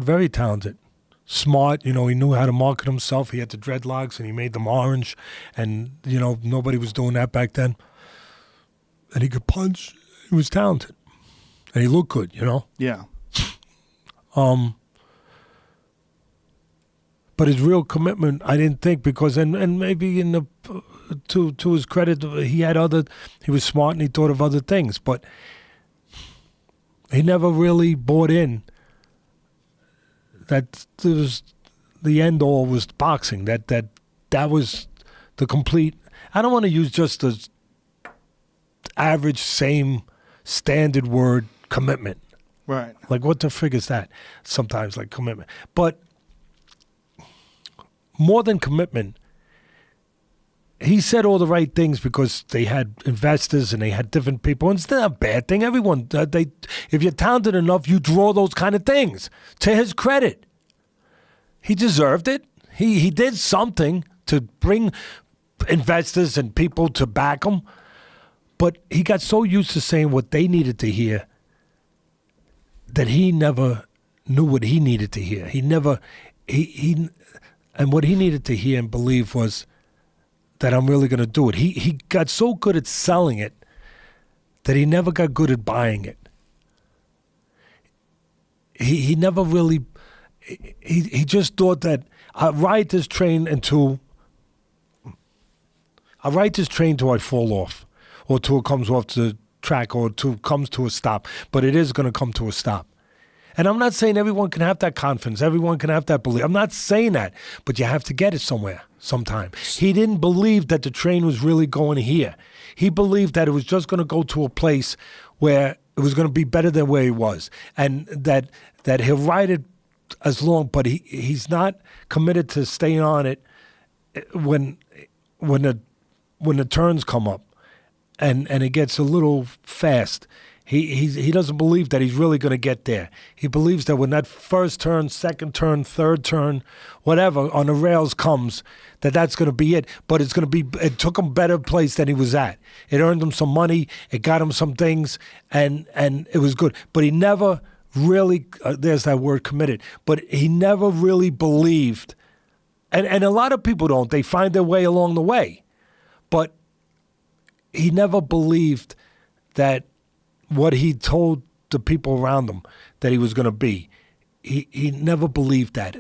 very talented. Smart, he knew how to market himself. He had the dreadlocks, and he made them orange, and, nobody was doing that back then. And he could punch. He was talented. And he looked good, Yeah. But his real commitment, I didn't think, because and maybe to his credit, he was smart and he thought of other things, but he never really bought in that the end all was boxing. That was the complete. I don't want to use just the average, same standard word, commitment. Right. Like, what the frig is that? Sometimes, like, commitment. But more than commitment, he said all the right things because they had investors and they had different people. And it's not a bad thing. Everyone, if you're talented enough, you draw those kind of things. To his credit, he deserved it. He did something to bring investors and people to back him. But he got so used to saying what they needed to hear that he never knew what he needed to hear. And what he needed to hear and believe was that I'm really going to do it. He got so good at selling it that he never got good at buying it. He never really, he just thought that I'll ride this train till I fall off, or till it comes off the track, or till it comes to a stop. But it is going to come to a stop. And I'm not saying everyone can have that confidence. Everyone can have that belief. I'm not saying that, but you have to get it somewhere sometime. He didn't believe that the train was really going here. He believed that it was just going to go to a place where it was going to be better than where he was, and that he'll ride it as long, but he's not committed to staying on it when the turns come up and it gets a little fast. He doesn't believe that he's really going to get there. He believes that when that first turn, second turn, third turn, whatever on the rails comes, that's going to be it. But it's going to be. It took him a better place than he was at. It earned him some money. It got him some things, and it was good. But he never really. There's that word, committed. But he never really believed. And a lot of people don't. They find their way along the way, but he never believed that what he told the people around him that he was going to be. He never believed that.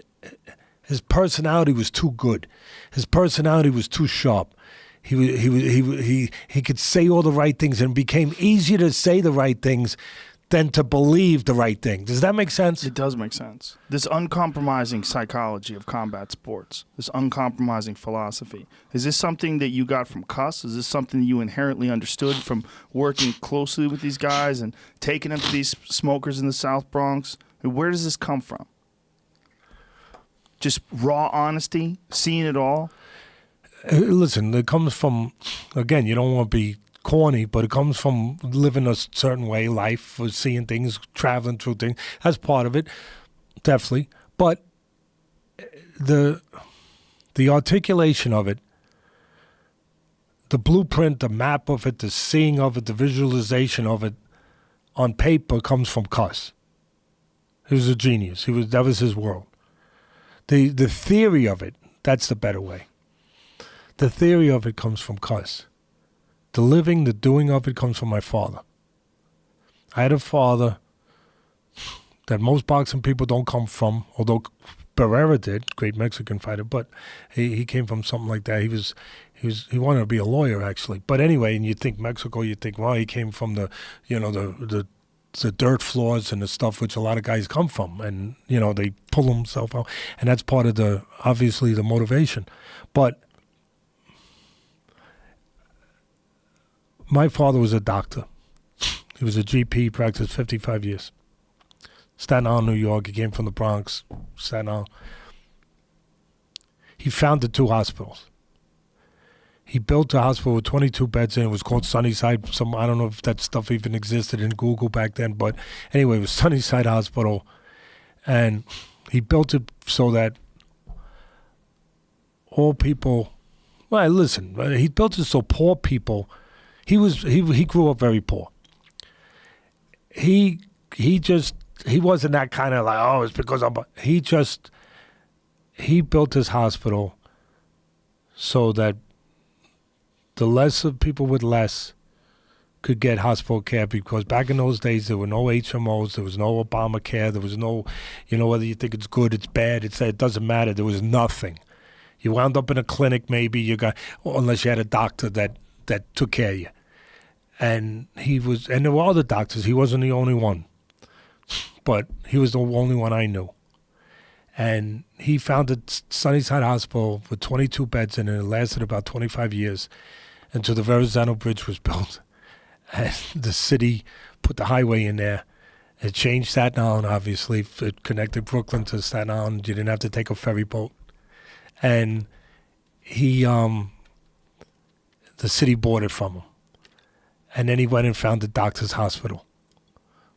His personality was too good. His personality was too sharp. He could say all the right things, and it became easier to say the right things than to believe the right thing. Does that make sense? It does make sense. This uncompromising psychology of combat sports, this uncompromising philosophy, is this something that you got from Cus? Is this something that you inherently understood from working closely with these guys and taking them to these smokers in the South Bronx? Where does this come from? Just raw honesty, seeing it all? Listen, it comes from, again, you don't want to be corny, but it comes from living a certain way, life, seeing things, traveling through things. That's part of it, definitely. But the articulation of it, the blueprint, the map of it, the seeing of it, the visualization of it on paper comes from Cus. He was a genius. That was his world. The theory of it, that's the better way. The theory of it comes from Cus. The living, the doing of it comes from my father. I had a father that most boxing people don't come from, although Barrera did, great Mexican fighter, but he came from something like that. He wanted to be a lawyer, actually. But anyway, and you think Mexico, you think, well, he came from the dirt floors and the stuff which a lot of guys come from, and they pull themselves out, and that's part of obviously the motivation. But my father was a doctor. He was a GP, practiced 55 years. Staten Island, New York. He came from the Bronx, Staten Island. He founded 2 hospitals. He built a hospital with 22 beds in it. It was called Sunnyside. I don't know if that stuff even existed in Google back then, but anyway, it was Sunnyside Hospital. And he built it so that all people, well, listen, he built it so poor people, he grew up very poor. He wasn't that kind of like, oh, it's because he built his hospital so that the less of people with less could get hospital care, because back in those days there were no HMOs, there was no Obamacare, there was no, whether you think it's good, it's bad, it doesn't matter. There was nothing. You wound up in a clinic, maybe unless you had a doctor that took care of you. And there were other doctors. He wasn't the only one, but he was the only one I knew. And he founded Sunnyside Hospital with 22 beds in it. It lasted about 25 years until the Verrazano Bridge was built. And the city put the highway in there. It changed Staten Island, obviously. It connected Brooklyn to Staten Island. You didn't have to take a ferry boat. And the city bought it from him. And then he went and founded Doctors Hospital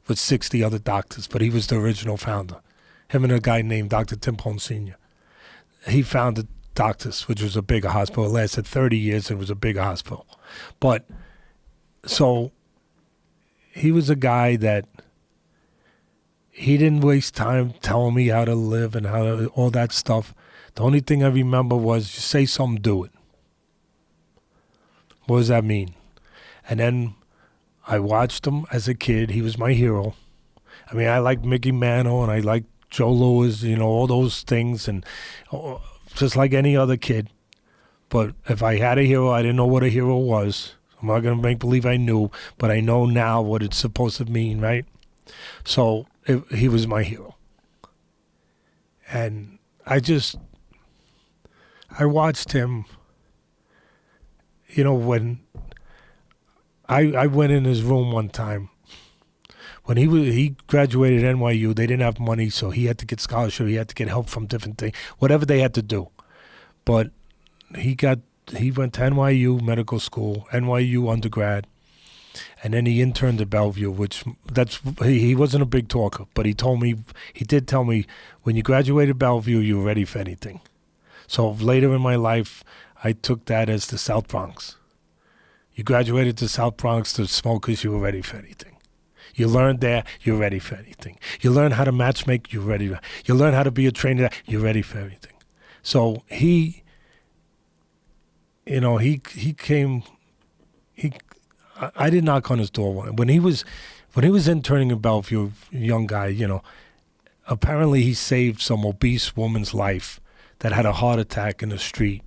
with 60 other doctors, but he was the original founder. Him and a guy named Dr. Tim Pone Sr. He founded Doctors, which was a bigger hospital. It lasted 30 years and it was a bigger hospital. But So he was a guy that he didn't waste time telling me how to live and how to, all that stuff. The only thing I remember was, you say something, do it. What does that mean? And then I watched him as a kid. He was my hero. I mean, I liked Mickey Mantle and I liked Joe Louis, all those things, and just like any other kid. But if I had a hero, I didn't know what a hero was. I'm not going to make believe I knew, but I know now what it's supposed to mean, right? So he was my hero. And I watched him, when I went in his room one time. When he graduated NYU, they didn't have money, so he had to get scholarship. He had to get help from different things, whatever they had to do. But he went to NYU medical school, NYU undergrad, and then he interned at Bellevue, he wasn't a big talker, but he did tell me, when you graduated Bellevue, you were ready for anything. So later in my life, I took that as the South Bronx. You graduated to South Bronx to smokers, you were ready for anything. You learned there, you're ready for anything. You learn how to matchmake, you're ready. You learn how to be a trainer, you're ready for everything. So I did knock on his door when he was interning in Bellevue, a young guy, apparently he saved some obese woman's life that had a heart attack in the street.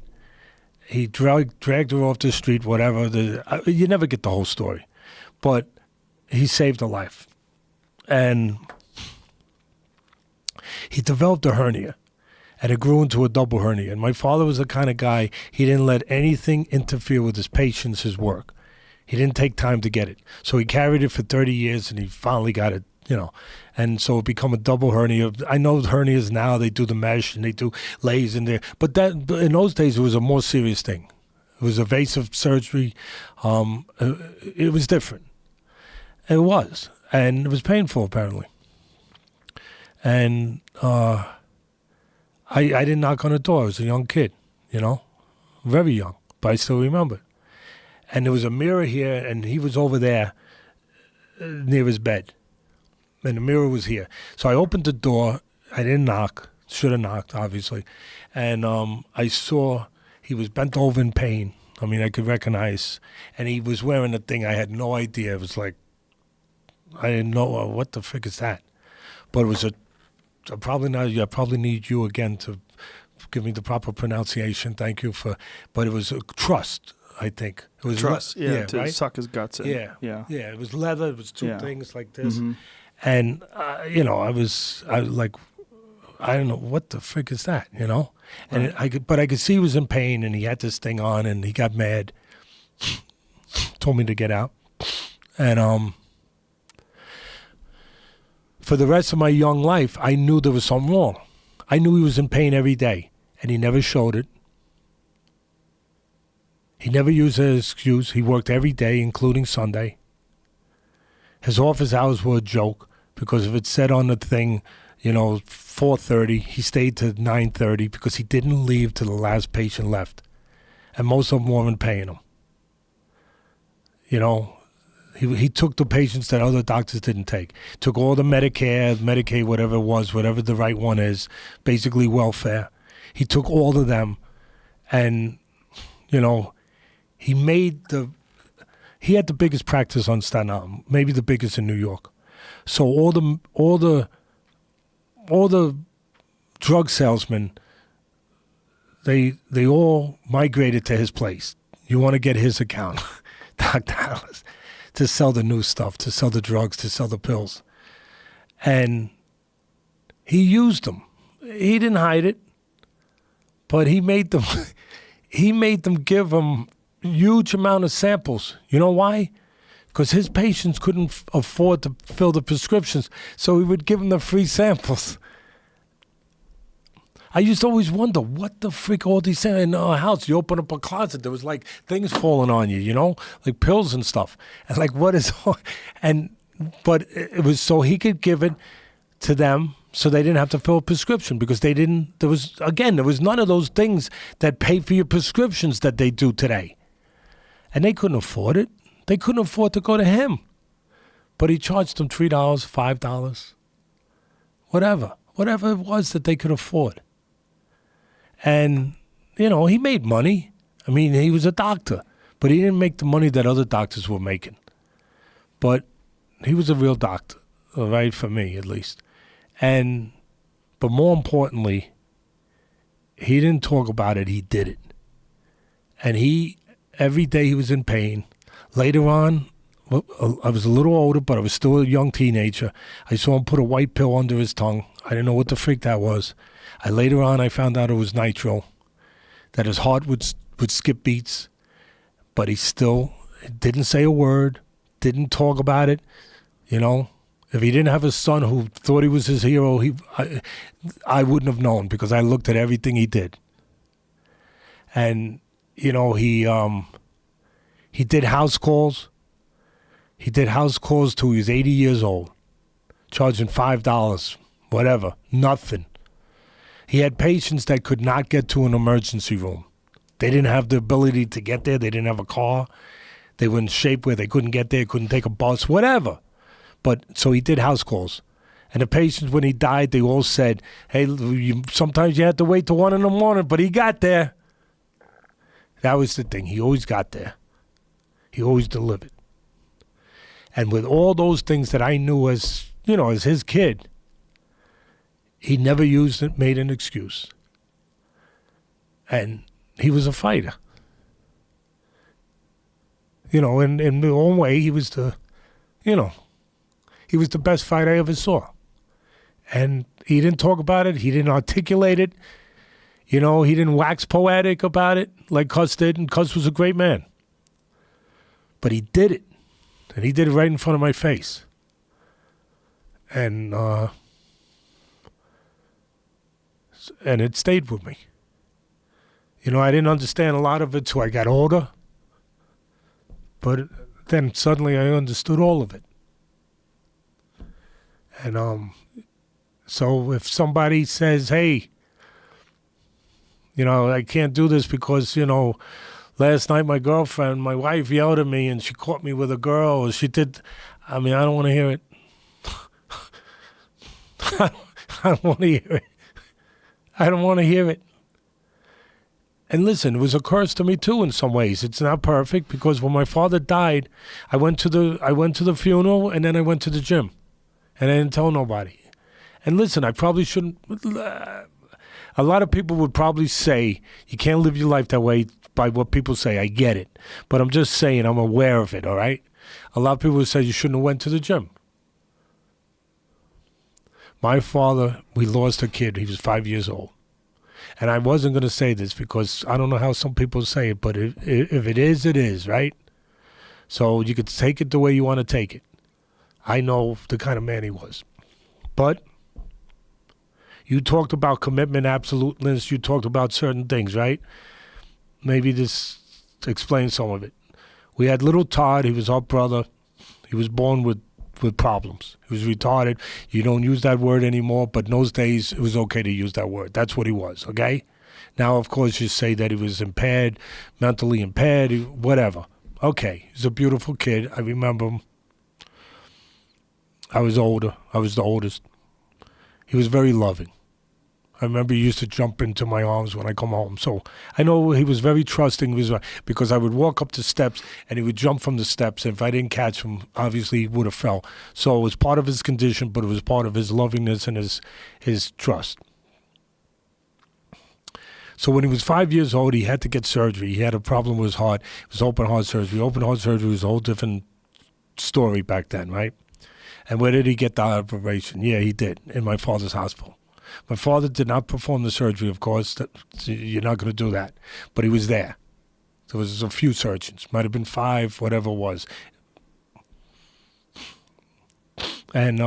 He dragged her off the street, whatever. You never get the whole story. But he saved her life. And he developed a hernia. And it grew into a double hernia. And my father was the kind of guy, he didn't let anything interfere with his patients, his work. He didn't take time to get it. So he carried it for 30 years, and he finally got it, And so it became a double hernia. I know hernias now, they do the mesh, and they do lays in there. But in those days, it was a more serious thing. It was evasive surgery. It was different. It was. And it was painful, apparently. And I didn't knock on the door. I was a young kid, very young, but I still remember. And there was a mirror here, and he was over there near his bed. And the mirror was here. So I opened the door. I didn't knock. Should have knocked, obviously. And I saw he was bent over in pain. I mean, I could recognize. And he was wearing a thing. I had no idea. It was like, I didn't know, what the frick is that? But it was I probably need you again to give me the proper pronunciation. Thank you but it was a trust, I think. It was trust, to right? suck his guts in. Yeah. It was leather. It was two things like this. Mm-hmm. And, I like, I don't know, what the frick is that, And Right. I could see he was in pain, and he had this thing on, and he got mad, told me to get out. And, for the rest of my young life, I knew there was something wrong. I knew he was in pain every day, and he never showed it. He never used it as an excuse. He worked every day, including Sunday. His office hours were a joke, because if it said on the thing, 4:30, he stayed to 9:30 because he didn't leave till the last patient left. And most of them weren't paying him. He took the patients that other doctors didn't take. Took all the Medicare, Medicaid, whatever it was, whatever the right one is, basically welfare. He took all of them, and, he had the biggest practice on Staten Island, maybe the biggest in New York. So all the drug salesmen, they all migrated to his place. You want to get his account, Dr. Alice, to sell the new stuff, to sell the drugs, to sell the pills. And he used them. He didn't hide it, but he made them give him huge amount of samples. You know why? Because his patients couldn't afford to fill the prescriptions, so he would give them the free samples. I used to always wonder, what the freak all these things in our house? You open up a closet, there was like things falling on you, like pills and stuff. And like, what is all? But it was so he could give it to them so they didn't have to fill a prescription, because there was none of those things that pay for your prescriptions that they do today. And they couldn't afford it. They couldn't afford to go to him. But he charged them $3, $5, whatever it was that they could afford. And, he made money. I mean, he was a doctor, but he didn't make the money that other doctors were making. But he was a real doctor, right, for me at least. But more importantly, he didn't talk about it, he did it. And every day he was in pain. Later on, I was a little older, but I was still a young teenager. I saw him put a white pill under his tongue. I didn't know what the freak that was. Later on, I found out it was nitro, that his heart would skip beats, but he still didn't say a word, didn't talk about it. If he didn't have a son who thought he was his hero, I wouldn't have known, because I looked at everything he did. And, he did house calls. He did house calls till he was 80 years old, charging $5, whatever, nothing. He had patients that could not get to an emergency room. They didn't have the ability to get there. They didn't have a car. They were in shape where they couldn't get there, couldn't take a bus, whatever. So he did house calls. And the patients, when he died, they all said, hey, sometimes you had to wait till 1 a.m, but he got there. That was the thing. He always got there. He always delivered. And with all those things that I knew as his kid, he never made an excuse. And he was a fighter. In his own way, he was the best fight I ever saw. And he didn't talk about it. He didn't articulate it. He didn't wax poetic about it like Cus did. And Cus was a great man. But he did it. And he did it right in front of my face. And it stayed with me. I didn't understand a lot of it till I got older. But then suddenly I understood all of it. And so if somebody says, hey, I can't do this because, last night my wife yelled at me and she caught me with a girl, or she did, I don't want to hear it. I don't want to hear it. I don't want to hear it. And listen, it was a curse to me too in some ways. It's not perfect, because when my father died, I went to the funeral and then I went to the gym. And I didn't tell nobody. And listen, I probably shouldn't. A lot of people would probably say, you can't live your life that way by what people say. I get it. But I'm just saying, I'm aware of it, all right? A lot of people would say you shouldn't have went to the gym. My father, we lost a kid. He was 5 years old. And I wasn't going to say this because I don't know how some people say it, but if it is, it is, right? So you could take it the way you want to take it. I know the kind of man he was. But you talked about commitment, absoluteness. You talked about certain things, right? Maybe this explains some of it. We had little Todd. He was our brother. He was born with problems. He was retarded. You don't use that word anymore, but in those days, it was okay to use that word. That's what he was, okay? Now, of course, you say that he was impaired, mentally impaired, whatever. Okay, he's a beautiful kid. I remember him. I was older. I was the oldest. He was very loving. I remember he used to jump into my arms when I come home. So I know he was very trusting, because I would walk up the steps and he would jump from the steps. And if I didn't catch him, obviously he would have fell. So it was part of his condition, but it was part of his lovingness and his trust. So when he was 5 years old, he had to get surgery. He had a problem with his heart. It was open heart surgery. Open heart surgery was a whole different story back then, right? And where did he get the operation? Yeah, he did, in my father's hospital. My father did not perform the surgery, of course. You're not going to do that. But he was there. There was a few surgeons. Might have been 5, whatever it was. And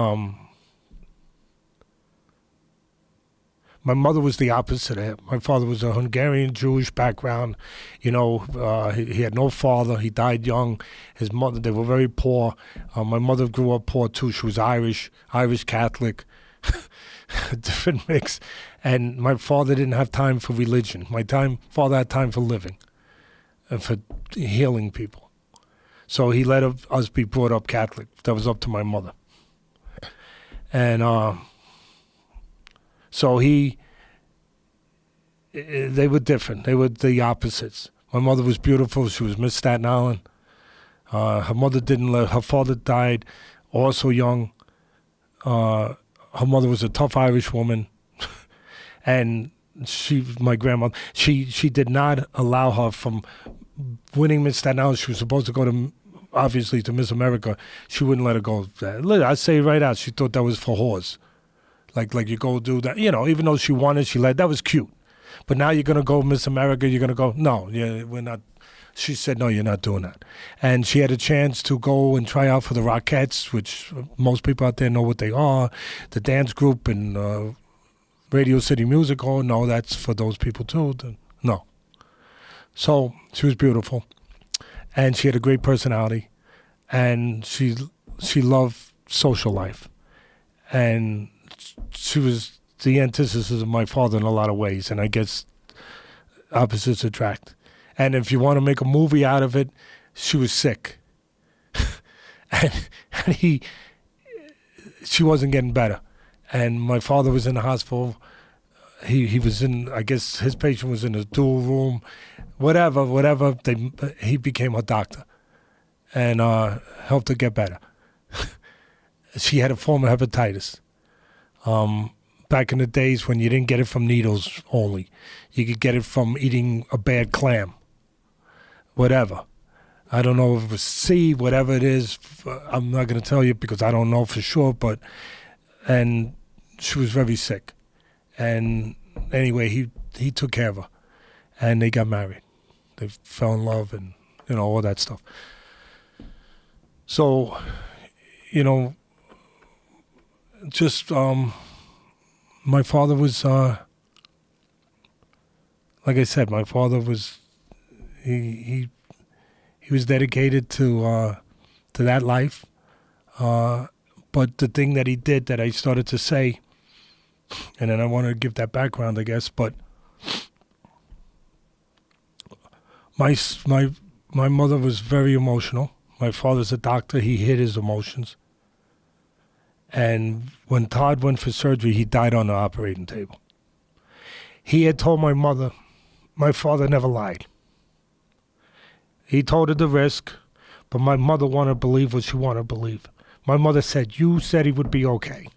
my mother was the opposite of him. My father was a Hungarian Jewish background. He had no father. He died young. His mother, they were very poor. My mother grew up poor too. She was Irish Catholic. Different mix. And my father didn't have time for religion. Father had time for living and for healing people. So he let us be brought up Catholic. That was up to my mother. And so they were different. They were the opposites. My mother was beautiful. She was Miss Staten Island. Her mother didn't let, her father died also young. Her mother was a tough Irish woman. And my grandmother, she did not allow her from winning Miss Staten Island. She was supposed to go to, obviously, to Miss America. She wouldn't let her go. I'd say right out, she thought that was for whores. Like you go do that. You know, even though she wanted, that was cute. But now you're going to go Miss America, you're going to go, no, yeah, we're not. She said, no, you're not doing that. And she had a chance to go and try out for the Rockettes, which most people out there know what they are, the dance group and Radio City Music Hall. No, that's for those people too. No. So she was beautiful. And she had a great personality. And she loved social life. And she was the antithesis of my father in a lot of ways. And I guess opposites attract. And if you want to make a movie out of it, she was sick. and she wasn't getting better. And my father was in the hospital. He was in, I guess his patient was in a dual room. Whatever. He became her doctor and helped her get better. She had a form of hepatitis. Back in the days when you didn't get it from needles only. You could get it from eating a bad clam. Whatever. I don't know if it was C, whatever it is. I'm not going to tell you because I don't know for sure. And she was very sick. And anyway, he took care of her. And they got married. They fell in love and, all that stuff. So, just my father was, like I said, my father was, he was dedicated to that life. But the thing that he did that I started to say, and then I want to give that background, I guess, but my mother was very emotional. My father's a doctor. He hid his emotions. And when Todd went for surgery, he died on the operating table. He had told my mother, my father never lied. He told her the risk, but my mother wanted to believe what she wanted to believe. My mother said, you said he would be okay.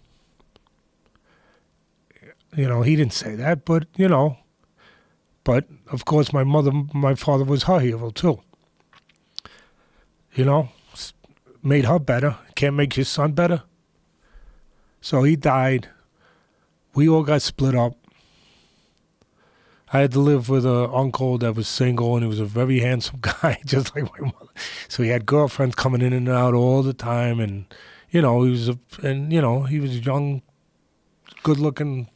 He didn't say that, but, But, of course, my father was her hero, too. Made her better. Can't make your son better. So he died. We all got split up. I had to live with an uncle that was single, and he was a very handsome guy, just like my mother. So he had girlfriends coming in and out all the time, and he was a young, good-looking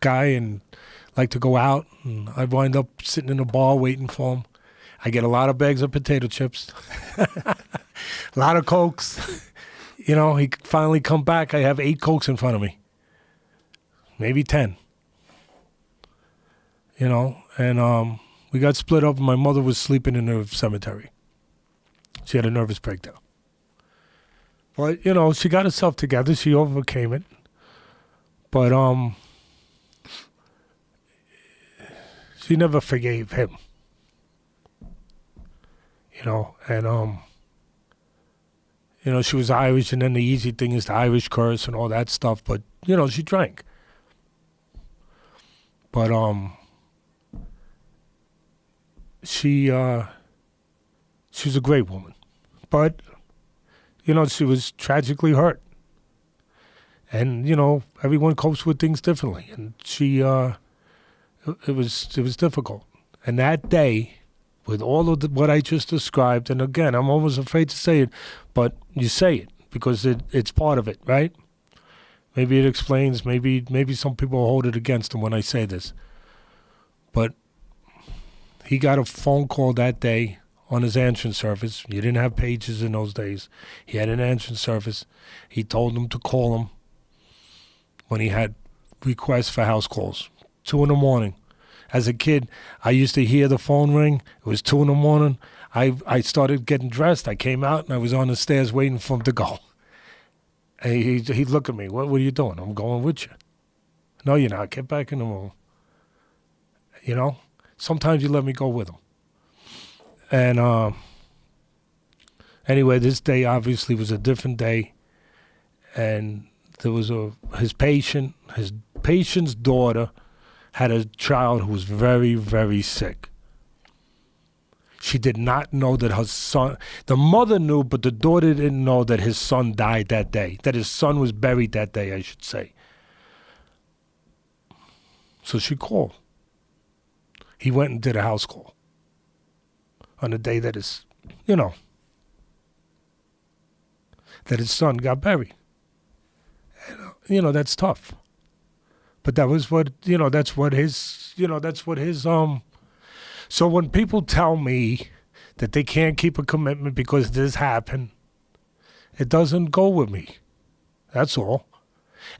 guy, and liked to go out. And I'd wind up sitting in a bar waiting for him. I get a lot of bags of potato chips, a lot of Cokes. He finally come back. I have 8 Cokes in front of me, maybe 10. And we got split up. And my mother was sleeping in the cemetery. She had a nervous breakdown. But, she got herself together. She overcame it. But she never forgave him. And, she was Irish, and then the easy thing is the Irish curse and all that stuff. But, she drank. But, she was a great woman. But, she was tragically hurt. And, everyone copes with things differently. And she, it was difficult. And that day, with all of what I just described, and again, I'm almost afraid to say it, but you say it because it's part of it, right? Maybe it explains, maybe some people hold it against him when I say this. But he got a phone call that day on his answering service. You didn't have pages in those days. He had an answering service. He told them to call him when he had requests for house calls, 2 a.m. As a kid, I used to hear the phone ring. It was 2 a.m. I started getting dressed. I came out, and I was on the stairs waiting for him to go. And he'd look at me. What are you doing? I'm going with you. No, you're not. Get back in the room. You know? Sometimes you let me go with him. And anyway, this day obviously was a different day. And there was his patient's daughter had a child who was very, very sick. She did not know that her son, the mother knew, but the daughter didn't know that his son died that day, that his son was buried that day, I should say. So she called. He went and did a house call on the day that his, that his son got buried. And, that's tough. But that was what, that's what his. So when people tell me that they can't keep a commitment because this happened, it doesn't go with me. That's all.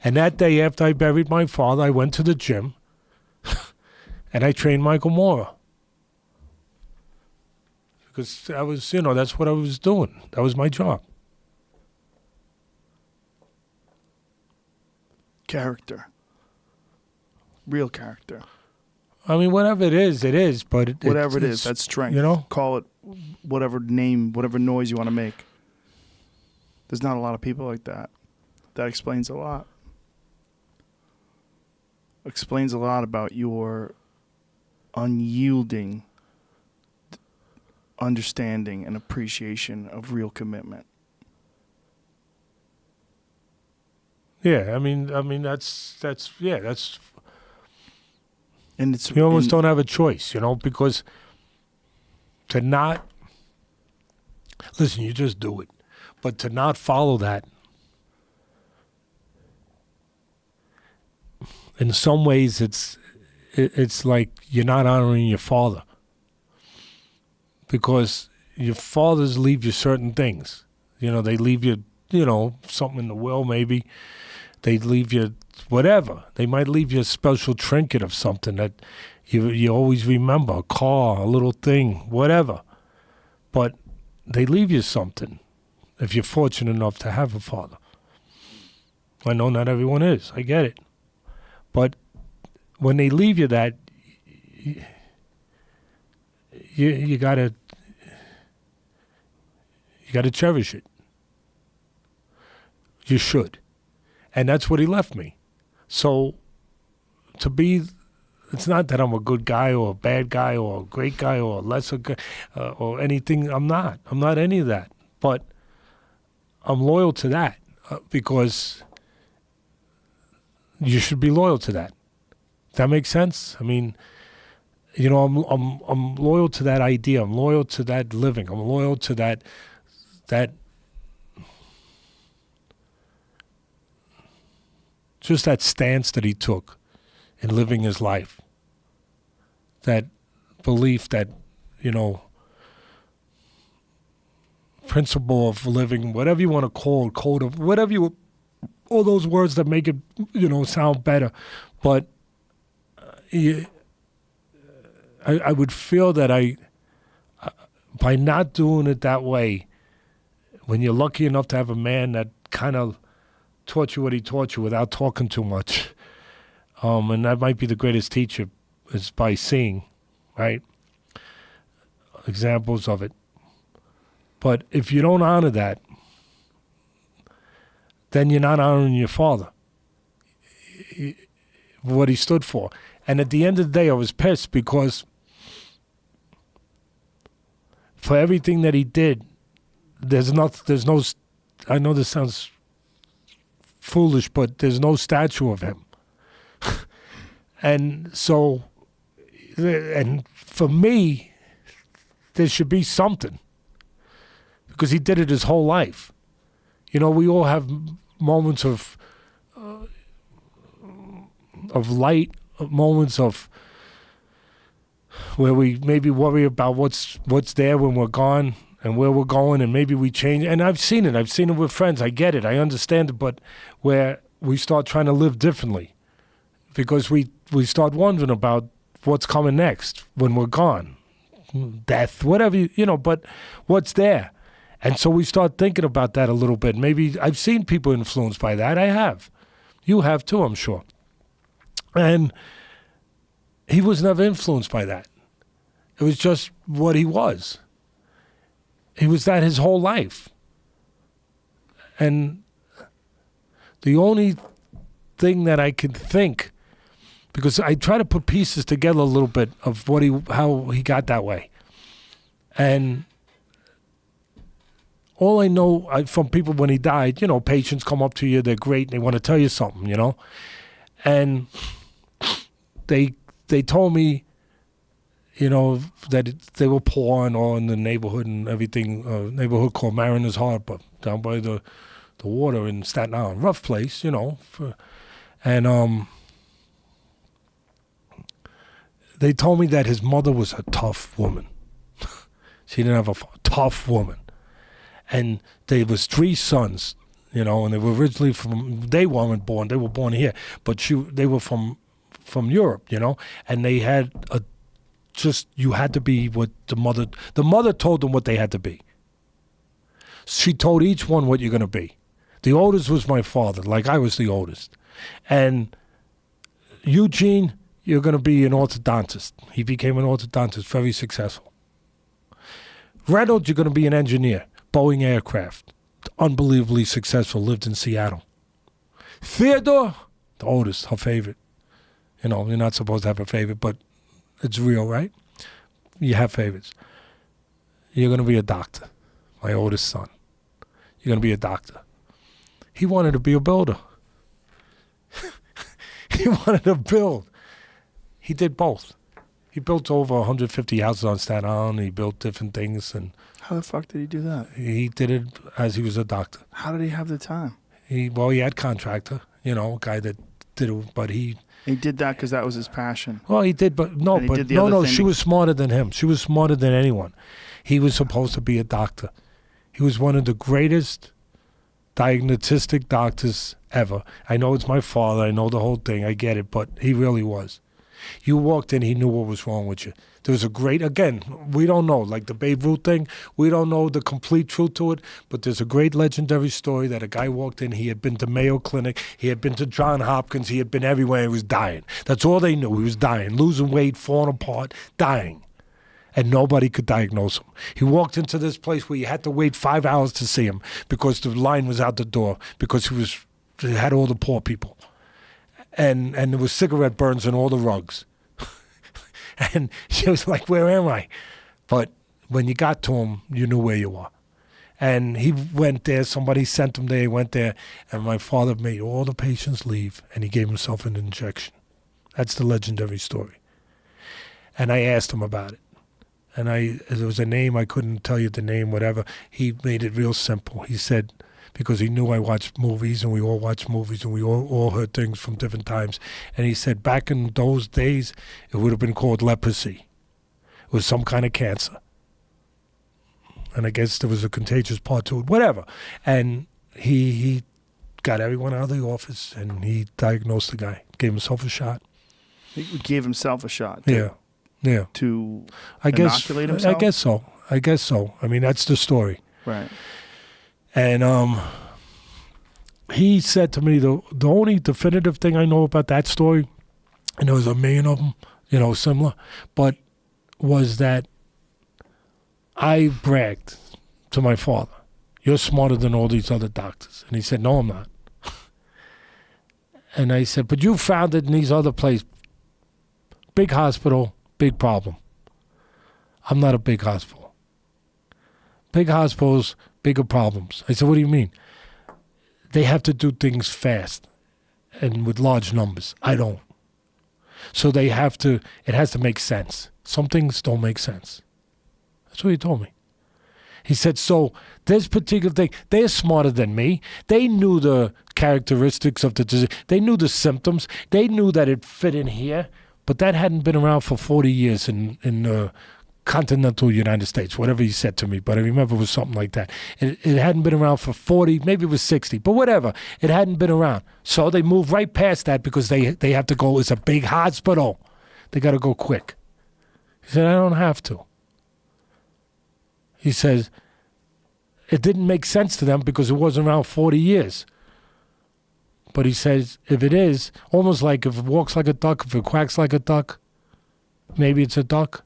And that day after I buried my father, I went to the gym and I trained Michael Moore. Because I was, that's what I was doing. That was my job. Character. Real character. I mean, whatever it is, but whatever it is, that's strength. Call it whatever name, whatever noise you want to make. There's not a lot of people like that. That explains a lot. Explains a lot about your unyielding understanding and appreciation of real commitment. Yeah, I mean that's. And it's, you almost don't have a choice, because to not, listen, you just do it. But to not follow that, in some ways it's like you're not honoring your father. Because your fathers leave you certain things. They leave you, something in the will maybe. They leave you whatever. They might leave you a special trinket of something that you always remember, a car, a little thing, whatever. But they leave you something if you're fortunate enough to have a father. I know not everyone is. I get it. But when they leave you that, you gotta cherish it. You should. And that's what he left me. So it's not that I'm a good guy or a bad guy or a great guy or a lesser guy or anything. I'm not any of that. But I'm loyal to that because you should be loyal to that. Does that make sense? I mean, I'm loyal to that idea. I'm loyal to that living. I'm loyal to that just that stance that he took in living his life. That belief that, principle of living, whatever you want to call it, code of, whatever all those words that make it, sound better. But I would feel that by not doing it that way, when you're lucky enough to have a man that kind of taught you what he taught you without talking too much. And that might be the greatest teacher is by seeing, right? Examples of it. But if you don't honor that, then you're not honoring your father, what he stood for. And at the end of the day, I was pissed because for everything that he did, there's no, I know this sounds foolish, but there's no statue of him. And so, and for me, there should be something because he did it his whole life. We all have moments of light, moments of where we maybe worry about what's there when we're gone and where we're going, and maybe we change. And I've seen it. I've seen it with friends. I get it. I understand it. But where we start trying to live differently because we start wondering about what's coming next when we're gone. Death, whatever, but what's there? And so we start thinking about that a little bit. Maybe I've seen people influenced by that. I have. You have too, I'm sure. And he was never influenced by that. It was just what he was. He was that his whole life. And the only thing that I can think, because I try to put pieces together a little bit of how he got that way. And all I know from people when he died, patients come up to you, they're great, and they want to tell you something, And they told me, that they were poor and all in the neighborhood and everything, neighborhood called Mariners Harbor, down by the water in Staten Island. Rough place, and they told me that his mother was a tough woman. She didn't have a tough woman. And there was 3 sons, and they were originally they weren't born, they were born here, but they were from Europe, and they had you had to be what the mother told them what they had to be. She told each one what you're going to be. The oldest was my father, like I was the oldest. And Eugene, you're going to be an orthodontist. He became an orthodontist, very successful. Reynolds, you're going to be an engineer, Boeing aircraft, unbelievably successful, lived in Seattle. Theodore, the oldest, her favorite. You're not supposed to have a favorite, but it's real, right? You have favorites. You're going to be a doctor, my oldest son. You're going to be a doctor. He wanted to be a builder. He wanted to build. He did both. He built over 150 houses on Staten Island. He built different things. And how the fuck did he do that? He did it as he was a doctor. How did he have the time? He had contractor, a guy that did it, but he did that because that was his passion. Well, he did, but she was smarter than him. She was smarter than anyone. He was supposed to be a doctor. He was one of the greatest diagnostic doctors ever. I know it's my father. I know the whole thing. I get it, but he really was. You walked in, he knew what was wrong with you. There was again, we don't know, like the Babe Ruth thing, we don't know the complete truth to it, but there's a great legendary story that a guy walked in, he had been to Mayo Clinic, he had been to Johns Hopkins, he had been everywhere, he was dying. That's all they knew, he was dying, losing weight, falling apart, dying. And nobody could diagnose him. He walked into this place where you had to wait 5 hours to see him because the line was out the door, because he had all the poor people. And there was cigarette burns on all the rugs. And she was like, where am I? But when you got to him, you knew where you were. And he went there, somebody sent him there, he went there, and my father made all the patients leave, and he gave himself an injection. That's the legendary story. And I asked him about it. And there was a name, I couldn't tell you the name, whatever. He made it real simple. He said, because he knew I watched movies, and we all watched movies, and we all heard things from different times. And he said, back in those days, it would have been called leprosy. It was some kind of cancer. And I guess there was a contagious part to it, whatever. And he got everyone out of the office, and he diagnosed the guy, gave himself a shot. He gave himself a shot? Yeah. To inoculate himself? I guess so. I mean, that's the story. Right. And he said to me, the only definitive thing I know about that story, and there was a million of them, similar, but was that I bragged to my father, you're smarter than all these other doctors. And he said, no, I'm not. And I said, but you found it in these other places. Big hospital, big problem. I'm not a big hospital. Big hospitals, bigger problems. I said, what do you mean? They have to do things fast and with large numbers. I don't. So it has to make sense. Some things don't make sense. That's what he told me. He said, so this particular thing, they're smarter than me. They knew the characteristics of the disease. They knew the symptoms. They knew that it fit in here, but that hadn't been around for 40 years in the continental United States, whatever he said to me, but I remember it was something like that. It hadn't been around for 40, maybe it was 60, but whatever. It hadn't been around. So they moved right past that because they have to go, it's a big hospital. They got to go quick. He said, I don't have to. He says, it didn't make sense to them because it wasn't around 40 years. But he says, if it is, almost like if it walks like a duck, if it quacks like a duck, maybe it's a duck.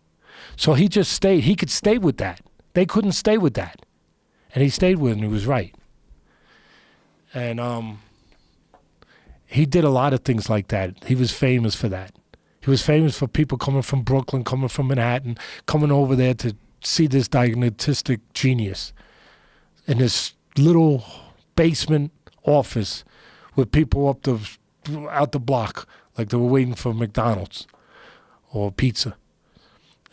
So he just stayed. He could stay with that. They couldn't stay with that. And he stayed with it, and he was right. And he did a lot of things like that. He was famous for that. He was famous for people coming from Brooklyn, coming from Manhattan, coming over there to see this diagnostic genius in this little basement office with people out the block like they were waiting for McDonald's or pizza.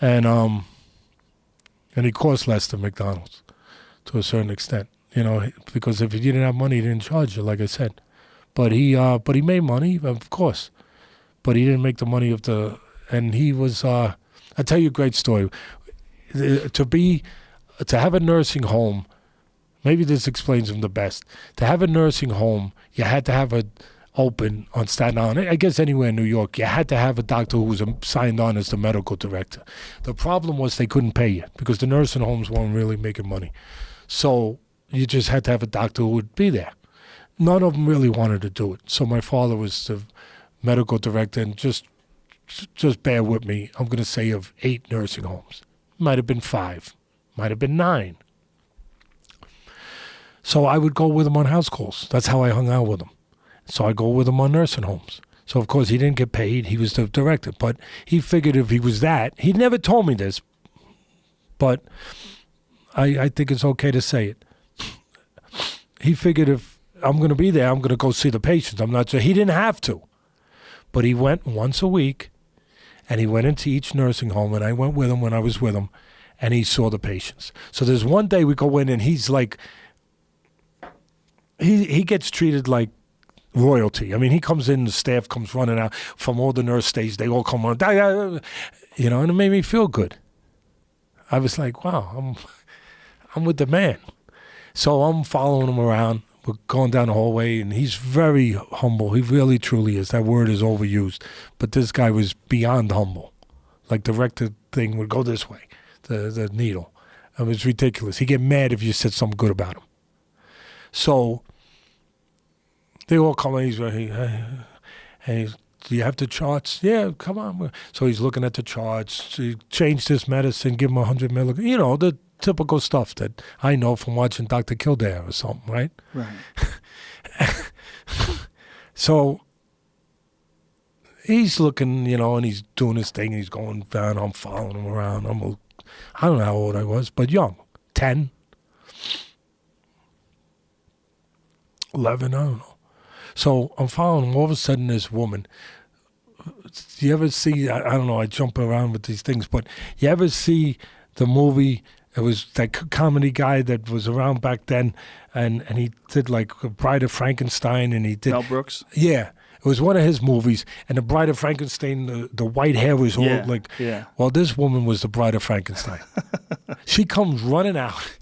And he cost less than McDonald's to a certain extent, because if you didn't have money, he didn't charge you, like I said. But he made money, of course. But he didn't make the money and he was, I'll tell you a great story. To have a nursing home, maybe this explains him the best. To have a nursing home, you had to have it open on Staten Island. I guess anywhere in New York, you had to have a doctor who was signed on as the medical director. The problem was they couldn't pay you because the nursing homes weren't really making money. So you just had to have a doctor who would be there. None of them really wanted to do it. So my father was the medical director, and just bear with me. I'm going to say of 8 nursing homes. Might have been 5. Might have been 9. So I would go with him on house calls. That's how I hung out with him. So I'd go with him on nursing homes. So, of course, he didn't get paid. He was the director. But he figured if he was that, he never told me this, but I think it's okay to say it. He figured if I'm going to be there, I'm going to go see the patients. I'm not sure. He didn't have to. But he went once a week, and he went into each nursing home, and I went with him when I was with him, and he saw the patients. So there's one day we go in, and he's like, he gets treated like royalty. I mean, he comes in, the staff comes running out from all the nurse stations. They all come on, and it made me feel good. I was like, wow, I'm with the man. So I'm following him around. We're going down the hallway, and he's very humble. He really, truly is. That word is overused. But this guy was beyond humble. Like the rector thing would go this way, the needle. It was ridiculous. He'd get mad if you said something good about him. So they all come in. He's hey, do you have the charts? Yeah, come on. So he's looking at the charts. He changed this medicine, give him 100 milligrams. The typical stuff that I know from watching Dr. Kildare or something, right? Right. So he's looking, and he's doing his thing. He's going down. I'm following him around. I don't know how old I was, but young, 10, 11, I don't know. So I'm following him. All of a sudden, this woman. Do you ever see? I don't know. I jump around with these things, but you ever see the movie? It was that comedy guy that was around back then, and he did like Bride of Frankenstein, and he did Mel Brooks. Yeah, it was one of his movies, and the Bride of Frankenstein, the white hair was all like. Yeah. Well, this woman was the Bride of Frankenstein. She comes running out,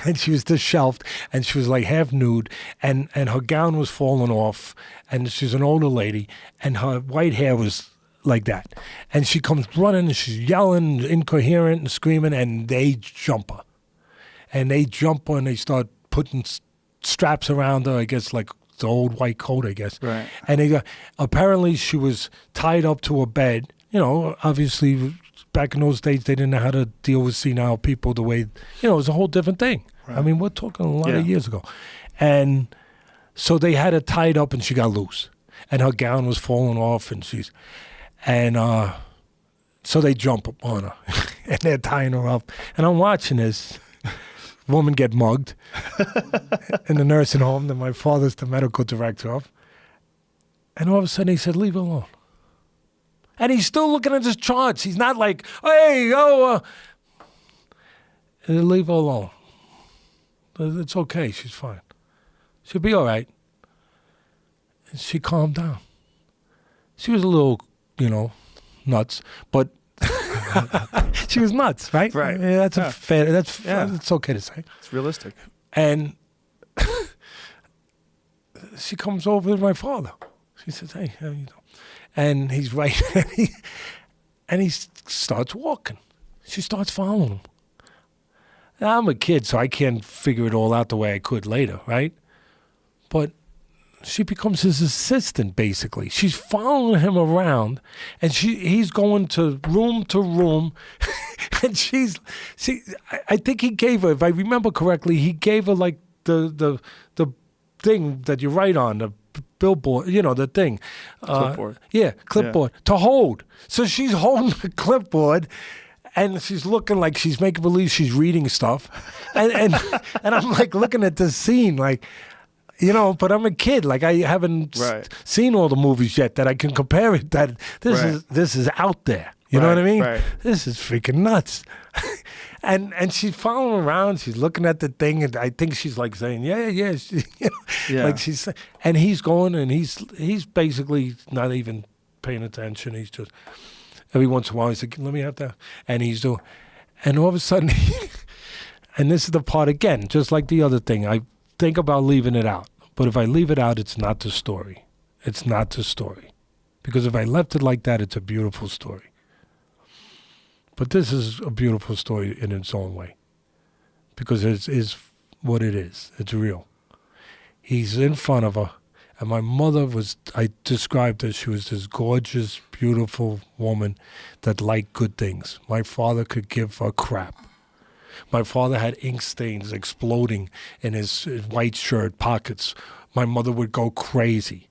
and she was disheveled, and she was like half nude, and her gown was falling off, and she's an older lady, and her white hair was like that. And she comes running, and she's yelling, incoherent and screaming, and they jump her. And they jump her, and they start putting straps around her, I guess, like the old white coat, I guess. Right. And apparently she was tied up to a bed. Obviously, back in those days, they didn't know how to deal with senile people the way, it was a whole different thing. Right. I mean, we're talking a lot of years ago. And so they had her tied up, and she got loose. And her gown was falling off, and so they jump up on her, and they're tying her up. And I'm watching this woman get mugged in the nursing home that my father's the medical director of. And all of a sudden he said, leave her alone. And he's still looking at his charts. He's not like, hey, leave her alone. It's okay. She's fine. She'll be all right. And she calmed down. She was a little, nuts, but she was nuts, right? Right. Yeah, that's fair. It's okay to say. It's realistic. And she comes over to my father. She says, "Hey, how you doing?" And he's right. And he starts walking. She starts following him. Now, I'm a kid, so I can't figure it all out the way I could later, right? But she becomes his assistant, basically. She's following him around, and he's going to room, and I think he gave her, if I remember correctly, he gave her like the thing that you write on, the billboard, the thing. Clipboard. Yeah, clipboard, to hold. So she's holding the clipboard, and she's looking like she's making believe she's reading stuff. And I'm like looking at this scene like, but I'm a kid. Like I haven't seen all the movies yet that I can compare it. That this is out there. You know what I mean? Right. This is freaking nuts. and she's following around. She's looking at the thing, and I think she's like saying, "Yeah." Like she's, and he's going, and he's basically not even paying attention. He's just every once in a while he's like, "Let me have that," and he's doing, and all of a sudden, and this is the part again, just like the other thing. I think about leaving it out. But if I leave it out, it's not the story. It's not the story. Because if I left it like that, it's a beautiful story. But this is a beautiful story in its own way. Because it's what it is. It's real. He's in front of her. And my mother I described her, she was this gorgeous, beautiful woman that liked good things. My father could give a crap. My father had ink stains exploding in his white shirt pockets. My mother would go crazy.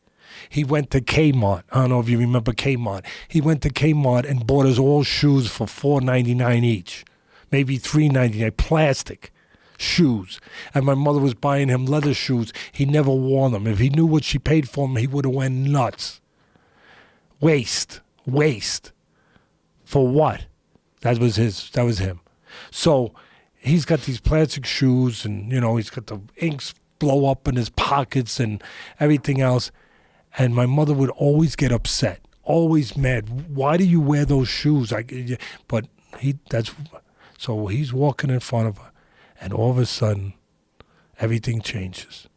He went to Kmart. I don't know if you remember Kmart. He went to Kmart and bought us all shoes for $4.99 each, maybe $3.99, plastic shoes. And my mother was buying him leather shoes. He never wore them. If he knew what she paid for them, he would have went nuts. Waste. For what? That was him. So he's got these plastic shoes, and he's got the inks blow up in his pockets and everything else. And my mother would always get upset, always mad. Why do you wear those shoes? So he's walking in front of her, and all of a sudden, everything changes.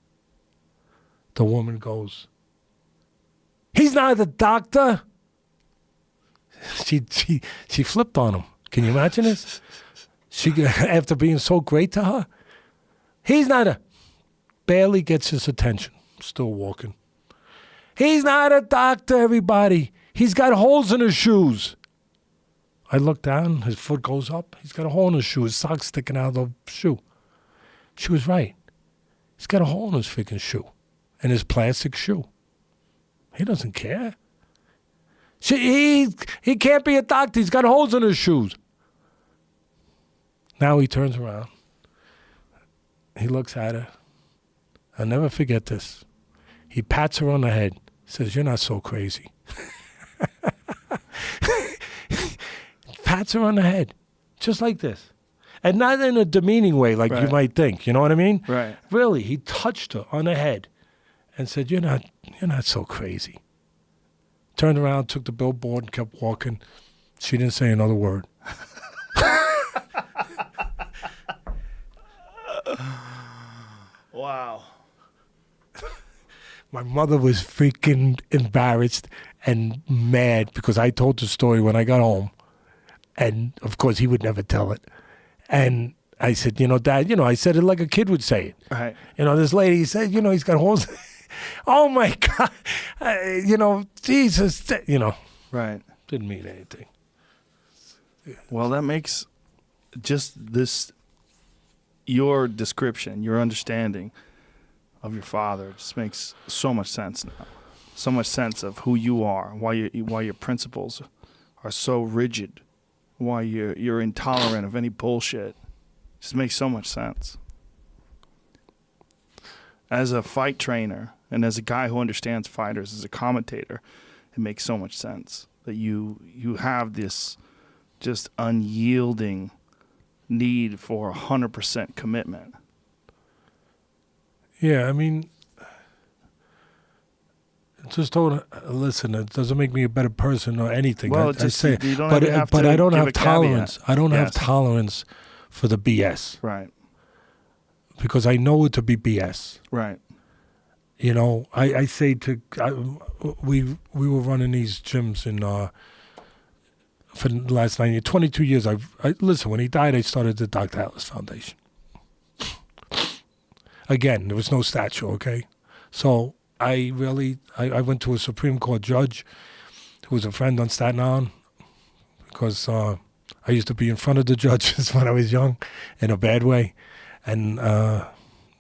The woman goes, "He's not a doctor." She flipped on him. Can you imagine this? She, after being so great to her, he's not barely gets his attention. Still walking. He's not a doctor, everybody. He's got holes in his shoes. I look down, his foot goes up. He's got a hole in his shoe. His sock's sticking out of the shoe. She was right. He's got a hole in his freaking shoe. In his plastic shoe. He doesn't care. He can't be a doctor. He's got holes in his shoes. Now he turns around. He looks at her. I'll never forget this. He pats her on the head. Says, "You're not so crazy." Pats her on the head. Just like this. And not in a demeaning way like you might think. You know what I mean? Right. Really, he touched her on the head and said, You're not so crazy. Turned around, took the billboard, and kept walking. She didn't say another word. Wow. My mother was freaking embarrassed and mad because I told the story when I got home. And, of course, he would never tell it. And I said, Dad, I said it like a kid would say it. Right. This lady said, he's got holes. Oh, my God. Jesus. Right. Didn't mean anything. Well, that makes just this, your description, your understanding of your father just makes so much sense now. So much sense of who you are, why your principles are so rigid, why you're intolerant of any bullshit. Just makes so much sense. As a fight trainer and as a guy who understands fighters, as a commentator, it makes so much sense that you have this just unyielding need for 100% commitment. Yeah, I mean, just don't listen. It doesn't make me a better person or anything. Well, I say, you don't but have but to I don't give have a tolerance. caveat. I don't have Yes. tolerance for the BS. Right. Because I know it to be BS. Right. I say we were running these gyms in for the last 9 years, 22 years. Listen, when he died, I started the Dr. Atlas Foundation. Again, there was no statue, okay? So I went to a Supreme Court judge who was a friend on Staten Island because I used to be in front of the judges when I was young in a bad way. And,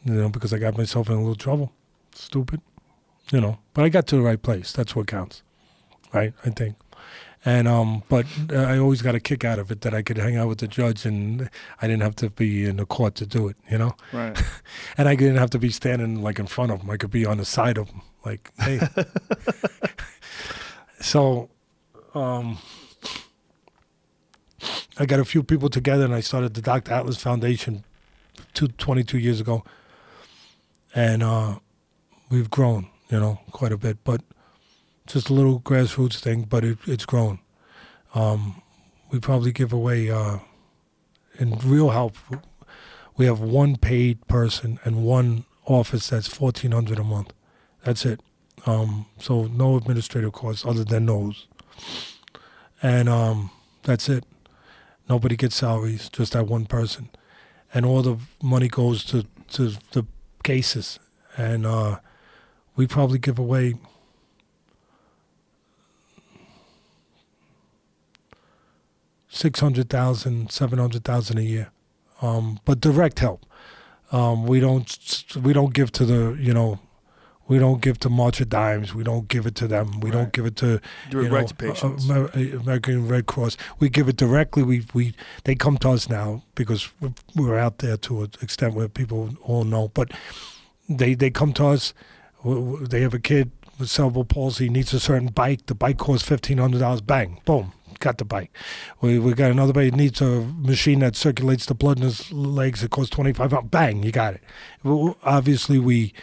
because I got myself in a little trouble. Stupid, But I got to the right place. That's what counts, right? I think. And but I always got a kick out of it that I could hang out with the judge and I didn't have to be in the court to do it, Right. And I didn't have to be standing like in front of him. I could be on the side of him, like, hey. So, I got a few people together and I started the Dr. Atlas Foundation 22 years ago, and we've grown, quite a bit, but just a little grassroots thing, but it's grown. We probably give away, in real help, we have one paid person and one office that's $1,400 a month. That's it. So no administrative costs other than those. And that's it. Nobody gets salaries, just that one person. And all the money goes to the cases. And we probably give away $600,000, $700,000 a year, but direct help. We don't give to the we don't give to March of Dimes. We don't give it to them. We don't give it to Direct to patients. American Red Cross. We give it directly. They come to us now because we're out there to an extent where people all know. But they come to us. They have a kid with cerebral palsy, needs a certain bike. The bike costs $1,500. Bang, boom, got the bike. We got another bike needs a machine that circulates the blood in his legs. It costs $2,500. Bang, you got it. Obviously, we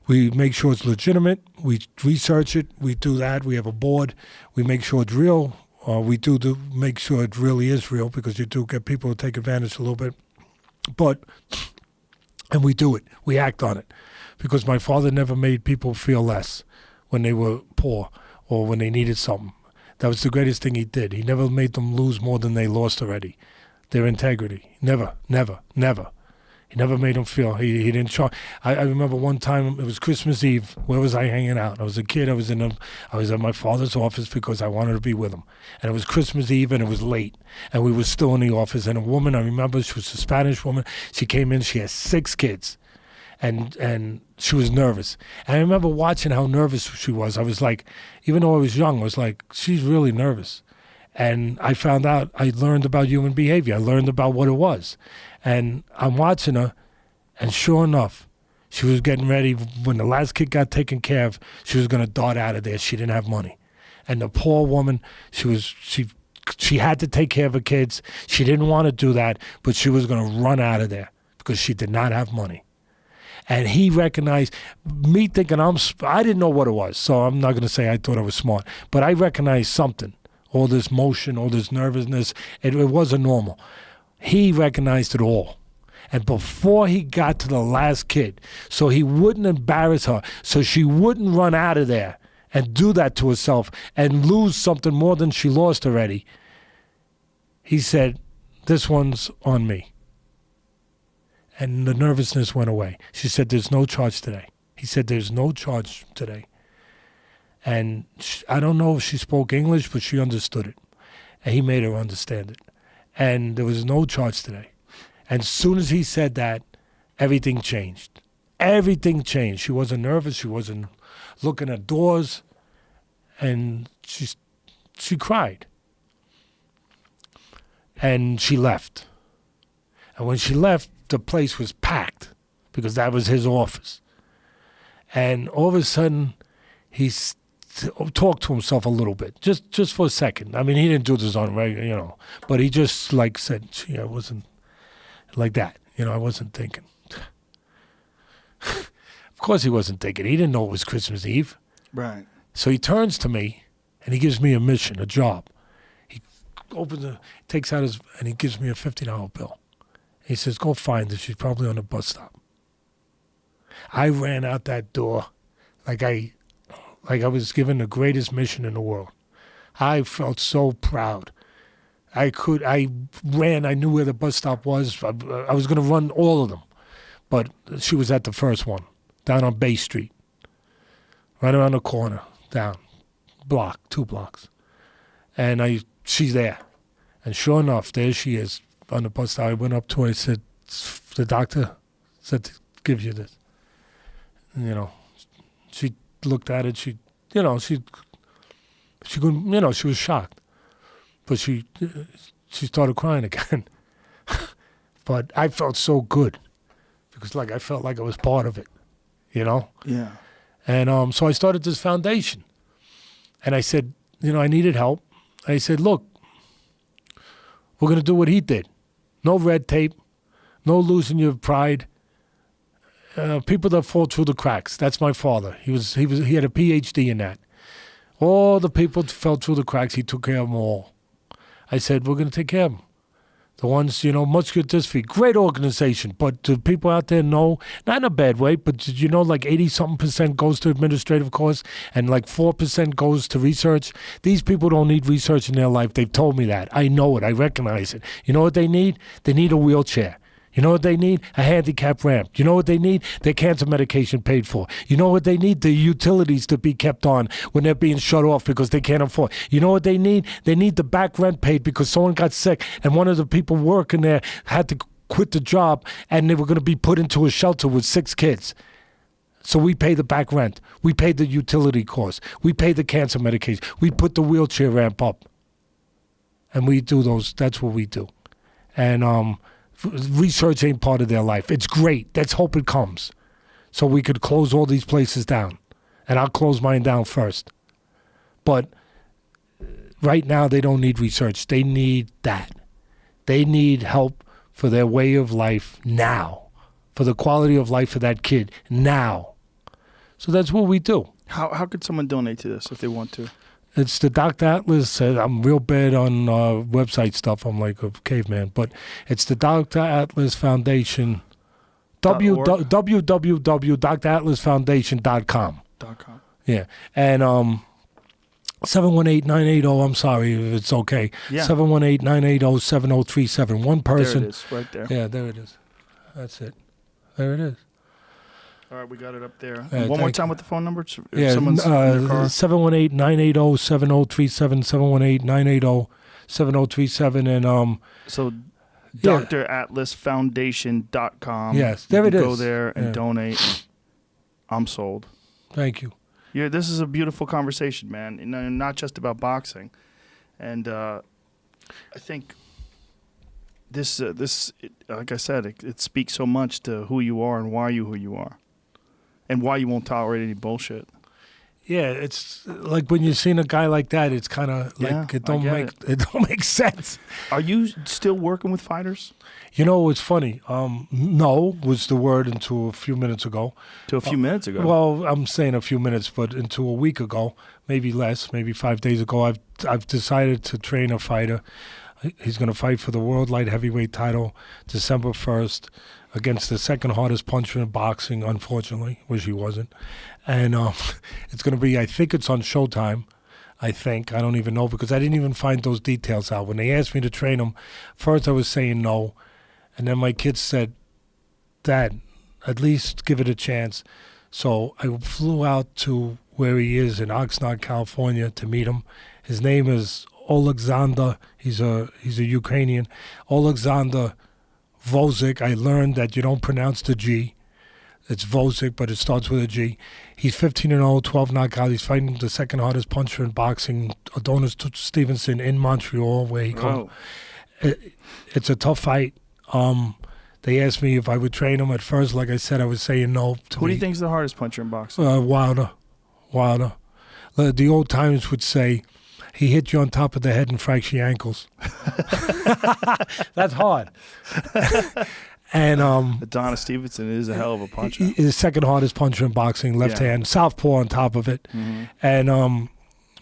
make sure it's legitimate. We research it. We do that. We have a board. We make sure it's real. We do make sure it really is real because you do get people who take advantage a little bit. And we do it. We act on it. Because my father never made people feel less when they were poor or when they needed something. That was the greatest thing he did. He never made them lose more than they lost already. Their integrity. Never, never, never. He never made them feel. He didn't show. I remember one time, it was Christmas Eve. Where was I hanging out? I was a kid. I was at my father's office because I wanted to be with him. And it was Christmas Eve and it was late. And we were still in the office. And a woman, I remember, she was a Spanish woman. She came in, she had 6 kids. And she was nervous. And I remember watching how nervous she was. I was like, even though I was young, I was like, she's really nervous. And I found out, I learned about human behavior. I learned about what it was. And I'm watching her, and sure enough, she was getting ready. When the last kid got taken care of, she was going to dart out of there. She didn't have money. And the poor woman, she had to take care of her kids. She didn't want to do that, but she was going to run out of there because she did not have money. And he recognized me thinking I didn't know what it was, so I'm not going to say I thought I was smart. But I recognized something, all this motion, all this nervousness. It wasn't normal. He recognized it all. And before he got to the last kid, so he wouldn't embarrass her, so she wouldn't run out of there and do that to herself and lose something more than she lost already, he said, this one's on me. And the nervousness went away. She said, there's no charge today. He said, there's no charge today. And I don't know if she spoke English, but she understood it. And he made her understand it. And there was no charge today. And as soon as he said that, everything changed. Everything changed. She wasn't nervous. She wasn't looking at doors. And she cried. And she left. And when she left, the place was packed because that was his office. And all of a sudden, he talked to himself a little bit, just for a second. I mean, he didn't do this on regular, but he just said, gee, I wasn't like that. I wasn't thinking. Of course he wasn't thinking. He didn't know it was Christmas Eve. Right. So he turns to me and he gives me a mission, a job. He takes out and he gives me a $50 bill. He says, go find her. She's probably on the bus stop. I ran out that door like I was given the greatest mission in the world. I felt so proud. I ran. I knew where the bus stop was. I was going to run all of them. But she was at the first one, down on Bay Street. Right around the corner, down. 2 blocks. And she's there. And sure enough, there she is on the bus stop. I went up to her. I said, the doctor said to give you this. And, she looked at it. She couldn't, she was shocked. But she started crying again. But I felt so good because, I felt like I was part of it, Yeah. And so I started this foundation. And I said, I needed help. I said, look, we're going to do what he did. No red tape, no losing your pride. People that fall through the cracks. That's my father. He had a PhD in that. All the people that fell through the cracks, he took care of them all. I said, we're going to take care of them. The ones, muscular dystrophy, great organization, but do people out there know, not in a bad way, but did you know 80-something% goes to administrative costs and 4% goes to research? These people don't need research in their life. They've told me that. I know it. I recognize it. You know what they need? They need a wheelchair. You know what they need? A handicap ramp. You know what they need? Their cancer medication paid for. You know what they need? The utilities to be kept on when they're being shut off because they can't afford. You know what they need? They need the back rent paid because someone got sick and one of the people working there had to quit the job and they were going to be put into a shelter with 6 kids. So we pay the back rent. We pay the utility costs. We pay the cancer medication. We put the wheelchair ramp up. And we do those. That's what we do. And research ain't part of their life. It's great. Let's hope it comes. So we could close all these places down. And I'll close mine down first. But right now they don't need research. They need that. They need help for their way of life now. For the quality of life of that kid now. So that's what we do. How could someone donate to this if they want to? It's the Dr. Atlas. I'm real bad on website stuff. I'm like a caveman. But it's the Dr. Atlas Foundation. www.dratlasfoundation.com. Yeah. And 718-980, I'm sorry if it's okay. Yeah. 718-980-7037. One person. There it is, right there. Yeah, there it is. That's it. There it is. All right, we got it up there. One more time with the phone number. If someone's 718-980-7037, 718-980-7037, and so dratlasfoundation.com. Yes, there it is. Go there and donate. I'm sold. Thank you. Yeah, this is a beautiful conversation, man. Not just about boxing, and I think this, like I said, it speaks so much to who you are and why you who you are. And why you won't tolerate any bullshit. Yeah, it's like when you've seen a guy like that, it's kind of like it don't make sense. Are you still working with fighters? It's funny. No was the word until a few minutes ago. To a few minutes ago? Well, I'm saying a few minutes, but until a week ago, maybe less, maybe 5 days ago, I've decided to train a fighter. He's going to fight for the world light heavyweight title December 1st. Against the second hardest puncher in boxing, unfortunately, which he wasn't. And it's going to be, I think it's on Showtime, I don't even know, because I didn't even find those details out. When they asked me to train him, first I was saying no, and then my kids said, Dad, at least give it a chance. So I flew out to where he is in Oxnard, California, to meet him. His name is Alexander. He's a Ukrainian. Alexander Vozik. I learned that you don't pronounce the G. It's Vozik, but it starts with a G. He's 15-0, 12 knockouts. He's fighting the second hardest puncher in boxing, Adonis Stevenson, in Montreal, where he comes. It's a tough fight. They asked me if I would train him. At first, like I said, I was saying no. Who do you think is the hardest puncher in boxing? Wilder. The old timers would say, he hit you on top of the head and fractured your ankles. That's hard. And Adonis Stevenson is a hell of a puncher. He's the second hardest puncher in boxing, left hand, southpaw on top of it. Mm-hmm. And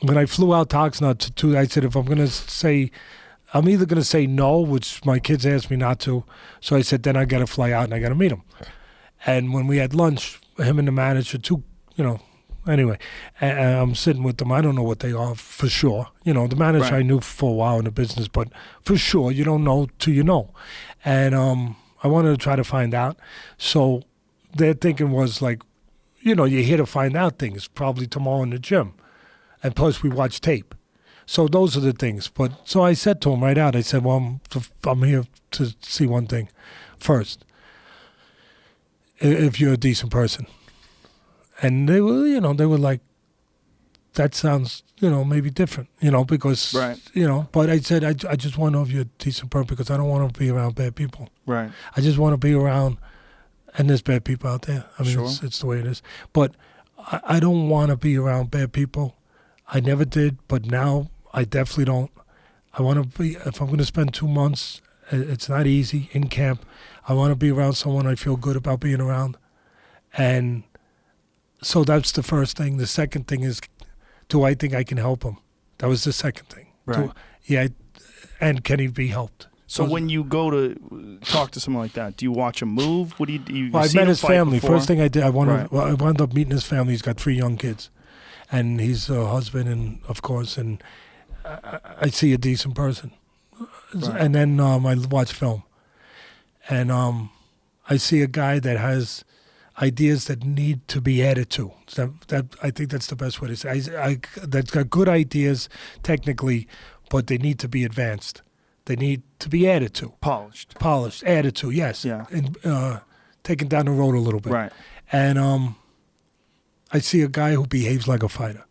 when I flew out to Oxnard, I said, if I'm going to say, I'm either going to say no, which my kids asked me not to. So I said, then I got to fly out and I got to meet him. And when we had lunch, him and the manager, two Anyway, I'm sitting with them. I don't know what they are for sure. You know, the manager Right. I knew for a while in the business, but for sure you don't know till you know. And I wanted to try to find out. So their thinking was like, you know, you're here to find out things, probably tomorrow in the gym. And plus we watch tape. So those are the things. But so I said to him right out, I said, well, I'm here to see one thing first. If you're a decent person. And they were, you know, they were like, that sounds, you know, maybe different, you know, because, Right. you know, but I said, I just want to know if you're a decent person because I don't want to be around bad people. Right. I just want to be around, and there's bad people out there. I mean, Sure. it's the way it is. But I don't want to be around bad people. I never did, but now I definitely don't. I want to be, if I'm going to spend 2 months, it's not easy in camp. I want to be around someone I feel good about being around. And so that's the first thing. The second thing is, do I think I can help him? That was the second thing. Right. And can he be helped? So when you go to talk to someone like that, do you watch him move? What do you Well, I seen met him his fight family. before? First thing I did, I Right. wound up meeting his family. He's got 3 young kids. And he's a husband, and of course, and I see a decent person. Right. And then I watch film. And I see a guy that has ideas that need to be added to. That I think that's the best way to say. That's got good ideas technically, but they need to be advanced. They need to be added to, Polished. added to. Yes, Yeah. and taken down the road a little bit. Right. And I see a guy who behaves like a fighter.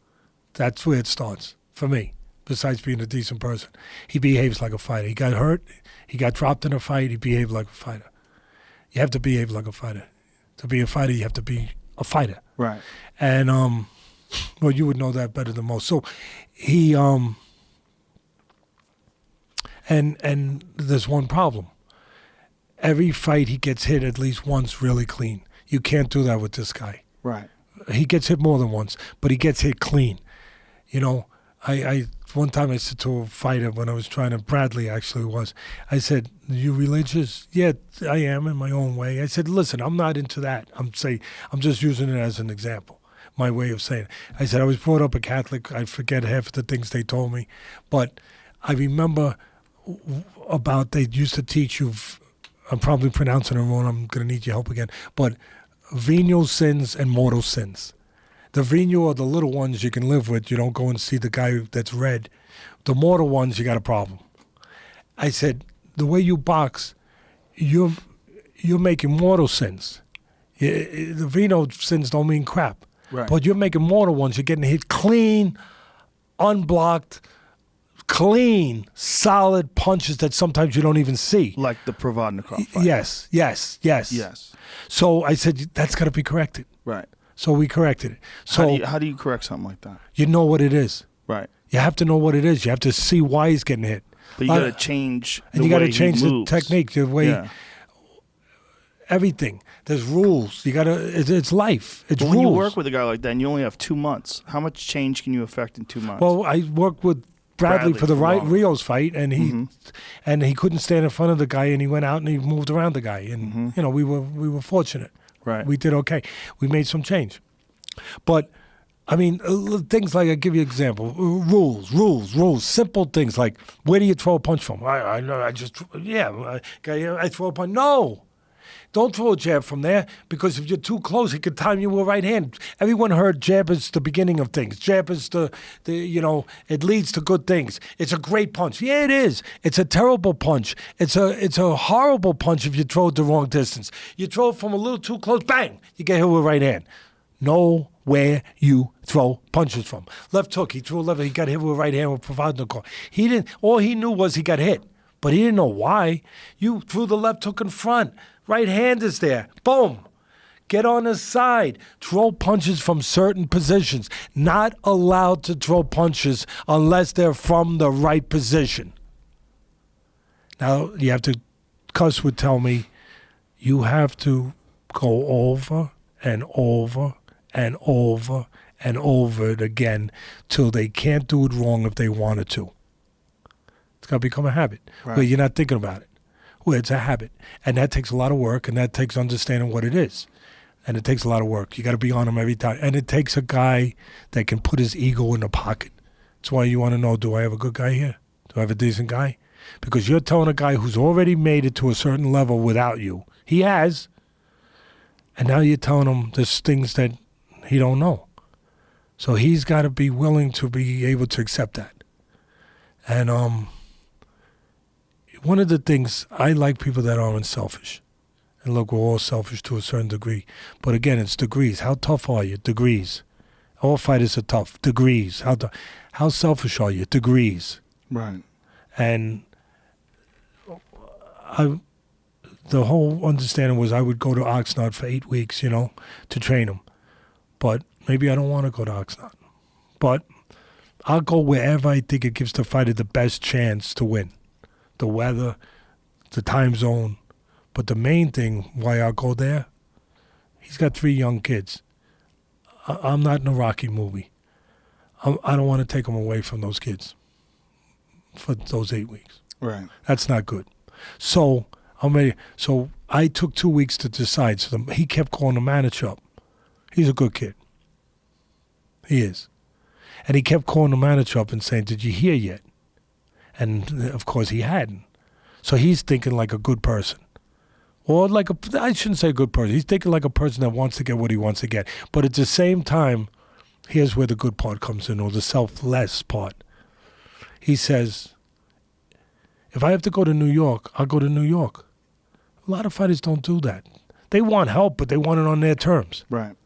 That's where it starts for me. Besides being a decent person, he behaves like a fighter. He got hurt. He got dropped in a fight. He behaved like a fighter. You have to behave like a fighter. To be a fighter, you have to be a fighter. Right. And well, you would know that better than most. So he and there's one problem. Every fight he gets hit at least once really clean. You can't do that with this guy. Right. He gets hit more than once, but he gets hit clean. You know, I one time I said to a fighter when I was trying to, Bradley actually was, I said, you religious? Yeah, I am in my own way. I said, listen, I'm not into that. I'm just using it as an example, my way of saying it. I said, I was brought up a Catholic. I forget half of the things they told me, but I remember about, they used to teach you, I'm probably pronouncing it wrong, I'm going to need your help again, but venial sins and mortal sins. The venial are the little ones you can live with. You don't go and see the guy that's red. The mortal ones, you got a problem. I said, the way you box, you're making mortal sins. The venial sins don't mean crap. Right. But you're making mortal ones. You're getting hit clean, unblocked, clean, solid punches that sometimes you don't even see. Like the Provodnikov fight. Yes. So I said, that's got to be corrected. Right. So we corrected it. So How do you correct something like that? you know what it is. Right. You have to know what it is. You have to see why he's getting hit. But you got to change the and you got way to change he the moves. technique, the way, Yeah. everything. There's rules. You got to. It's life. It's But rules. when you work with a guy like that and you only have 2 months, how much change can you affect in 2 months? Well, I worked with Bradley for the longer. Rios fight, and he couldn't stand in front of the guy, and he went out and he moved around the guy, and you know we were fortunate. Right. We did okay. We made some change, but. I mean, things like, I'll give you an example. Rules. Simple things like, where do you throw a punch from? I throw a punch. No. Don't throw a jab from there, because if you're too close, he could time you with a right hand. Everyone heard jab is the beginning of things. Jab is the it leads to good things. It's a great punch. Yeah, it is. It's a terrible punch. It's a horrible punch if you throw it the wrong distance. You throw it from a little too close, bang, you get hit with a right hand. Know where you throw punches from. Left hook, he threw a left, he got hit with a right hand with Provodnikov. He didn't. All he knew was he got hit, but he didn't know why. You threw the left hook in front. Right hand is there. Boom. Get on his side. Throw punches from certain positions. Not allowed to throw punches unless they're from the right position. Now you have to. Cus would tell me, you have to go over and over and over and over it again till they can't do it wrong if they wanted to. It's got to become a habit where you're not thinking about it. Well, it's a habit. And that takes a lot of work, and that takes understanding what it is. And it takes a lot of work. You got to be on him every time. And it takes a guy that can put his ego in the pocket. That's why you want to know, do I have a good guy here? Do I have a decent guy? Because you're telling a guy who's already made it to a certain level without you. He has. And now you're telling him there's things that he don't know. So he's got to be willing to be able to accept that. And one of the things, I like people that aren't selfish. And look, we're all selfish to a certain degree. But again, it's degrees. How tough are you? Degrees. All fighters are tough. Degrees. How selfish are you? Degrees. Right. And the whole understanding was I would go to Oxnard for 8 weeks, to train him. But maybe I don't want to go to Oxnard. But I'll go wherever I think it gives the fighter the best chance to win. The weather, the time zone. But the main thing why I'll go there, he's got 3 young kids. I'm not in a Rocky movie. I don't want to take him away from those kids for those 8 weeks. Right. That's not good. So I'm ready. So I took 2 weeks to decide. So he kept calling the manager up. He's a good kid. He is. And he kept calling the manager up and saying, "Did you hear yet?" And of course he hadn't. So he's thinking like a good person. Or I shouldn't say a good person. He's thinking like a person that wants to get what he wants to get. But at the same time, here's where the good part comes in, or the selfless part. He says, if I have to go to New York, I'll go to New York. A lot of fighters don't do that. They want help, but they want it on their terms. Right.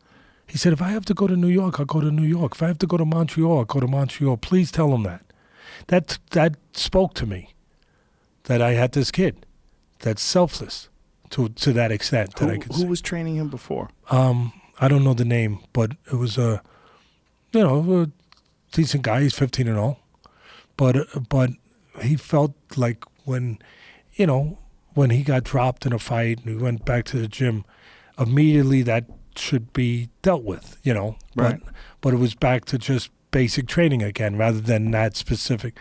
He said, if I have to go to New York, I'll go to New York. If I have to go to Montreal, I'll go to Montreal. Please tell him that. That spoke to me, that I had this kid that's selfless to that extent that I could say. Who was training him before? I don't know the name, but it was a decent guy. He's 15-0. But he felt like when he got dropped in a fight and he went back to the gym, immediately that should be dealt with, Right. But it was back to just basic training again rather than that specific,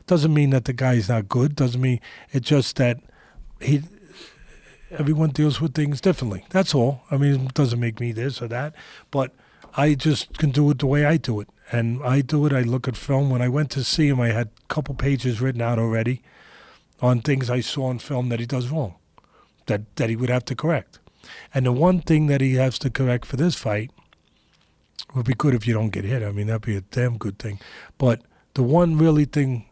doesn't mean that the guy's not good, doesn't mean, it's just that everyone deals with things differently. That's all. I mean, it doesn't make me this or that, but I just can do it the way I do it. And I do it, I look at film. When I went to see him, I had a couple pages written out already on things I saw in film that he does wrong, that he would have to correct. And the one thing that he has to correct for this fight would be good if you don't get hit. I mean, that'd be a damn good thing. But the one really thing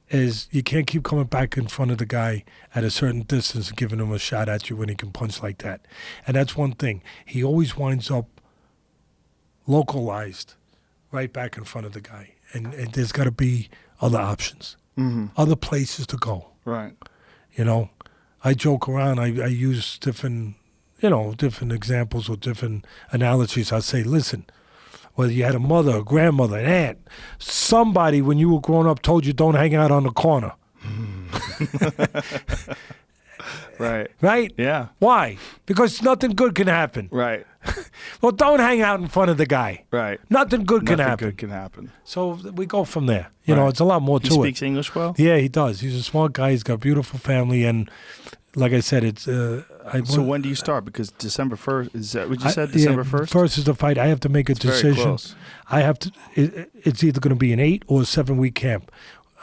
is you can't keep coming back in front of the guy at a certain distance and giving him a shot at you when he can punch like that. And that's one thing. He always winds up localized right back in front of the guy. And there's got to be other options, other places to go. Right. I joke around. I use different examples or different analogies. I say, listen, whether you had a mother, a grandmother, an aunt, somebody when you were growing up told you don't hang out on the corner. Right. Right? Yeah. Why? Because nothing good can happen. Right. Well, don't hang out in front of the guy. Right. Nothing good can Nothing happen. good can happen. So we go from there. Right. It's a lot more He to it. speaks English well? Yeah, he does. He's a smart guy. He's got a beautiful family. And like I said, it's... So when do you start? Because December 1st, is that what you said, December 1st? First is the fight. I have to make a decision. Very close. I have to... It's either going to be an 8 or a 7-week camp.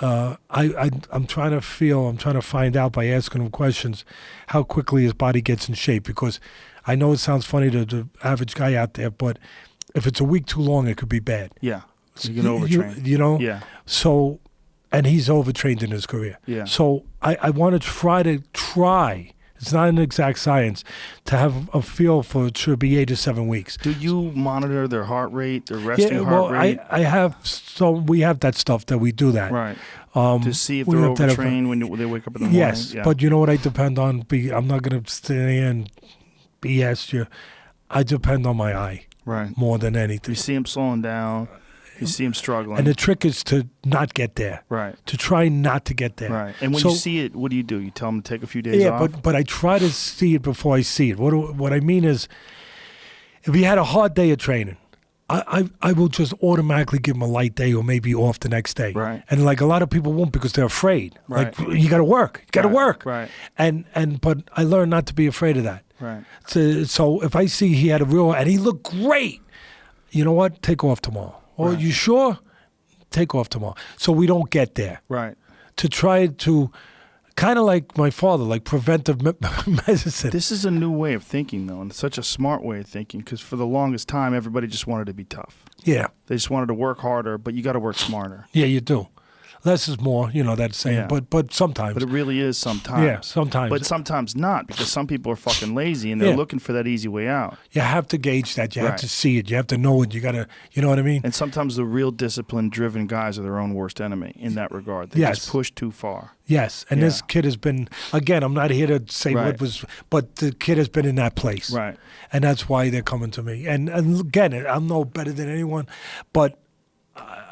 I'm trying to find out by asking him questions how quickly his body gets in shape, because I know it sounds funny to the average guy out there, but if it's a week too long, it could be bad. Yeah. You can overtrain. Yeah. Yeah. So, and he's overtrained in his career. Yeah. So I want to try. It's not an exact science to have a feel for it should be 8 to 7 weeks. Do you monitor their heart rate, their resting heart rate? I have. So we have that stuff that we do that. Right. To see if they're overtrained when they wake up in the morning. Yes, yeah. But you know what I depend on? I'm not going to stay and BS you. I depend on my eye. Right. More than anything. You see him slowing down. You see him struggling. And the trick is to not get there. Right. To try not to get there. Right. And when you see it, what do? You tell him to take a few days off? Yeah, but I try to see it before I see it. What I mean is, if he had a hard day of training, I will just automatically give him a light day or maybe off the next day. Right. And like a lot of people won't because they're afraid. Right. Like, you got to work. You got to work. Right. But I learned not to be afraid of that. Right. So if I see he had a real, and he looked great, you know what? Take off tomorrow. Or Right. you sure? Take off tomorrow. So we don't get there. Right. To try to, kind of like my father, like preventive medicine. This is a new way of thinking, though, and it's such a smart way of thinking, because for the longest time, everybody just wanted to be tough. Yeah. They just wanted to work harder, but you got to work smarter. Yeah, you do. Less is more, that saying. Yeah. But sometimes. But it really is sometimes. Yeah, sometimes. But sometimes not, because some people are fucking lazy and they're looking for that easy way out. You have to gauge that. You have Right. to see it. You have to know it. You got to, you know what I mean? And sometimes the real discipline-driven guys are their own worst enemy in that regard. They Yes. just push too far. Yes. And this kid has been, again, I'm not here to say Right. what was, but the kid has been in that place. Right. And that's why they're coming to me. And again, I'm no better than anyone, but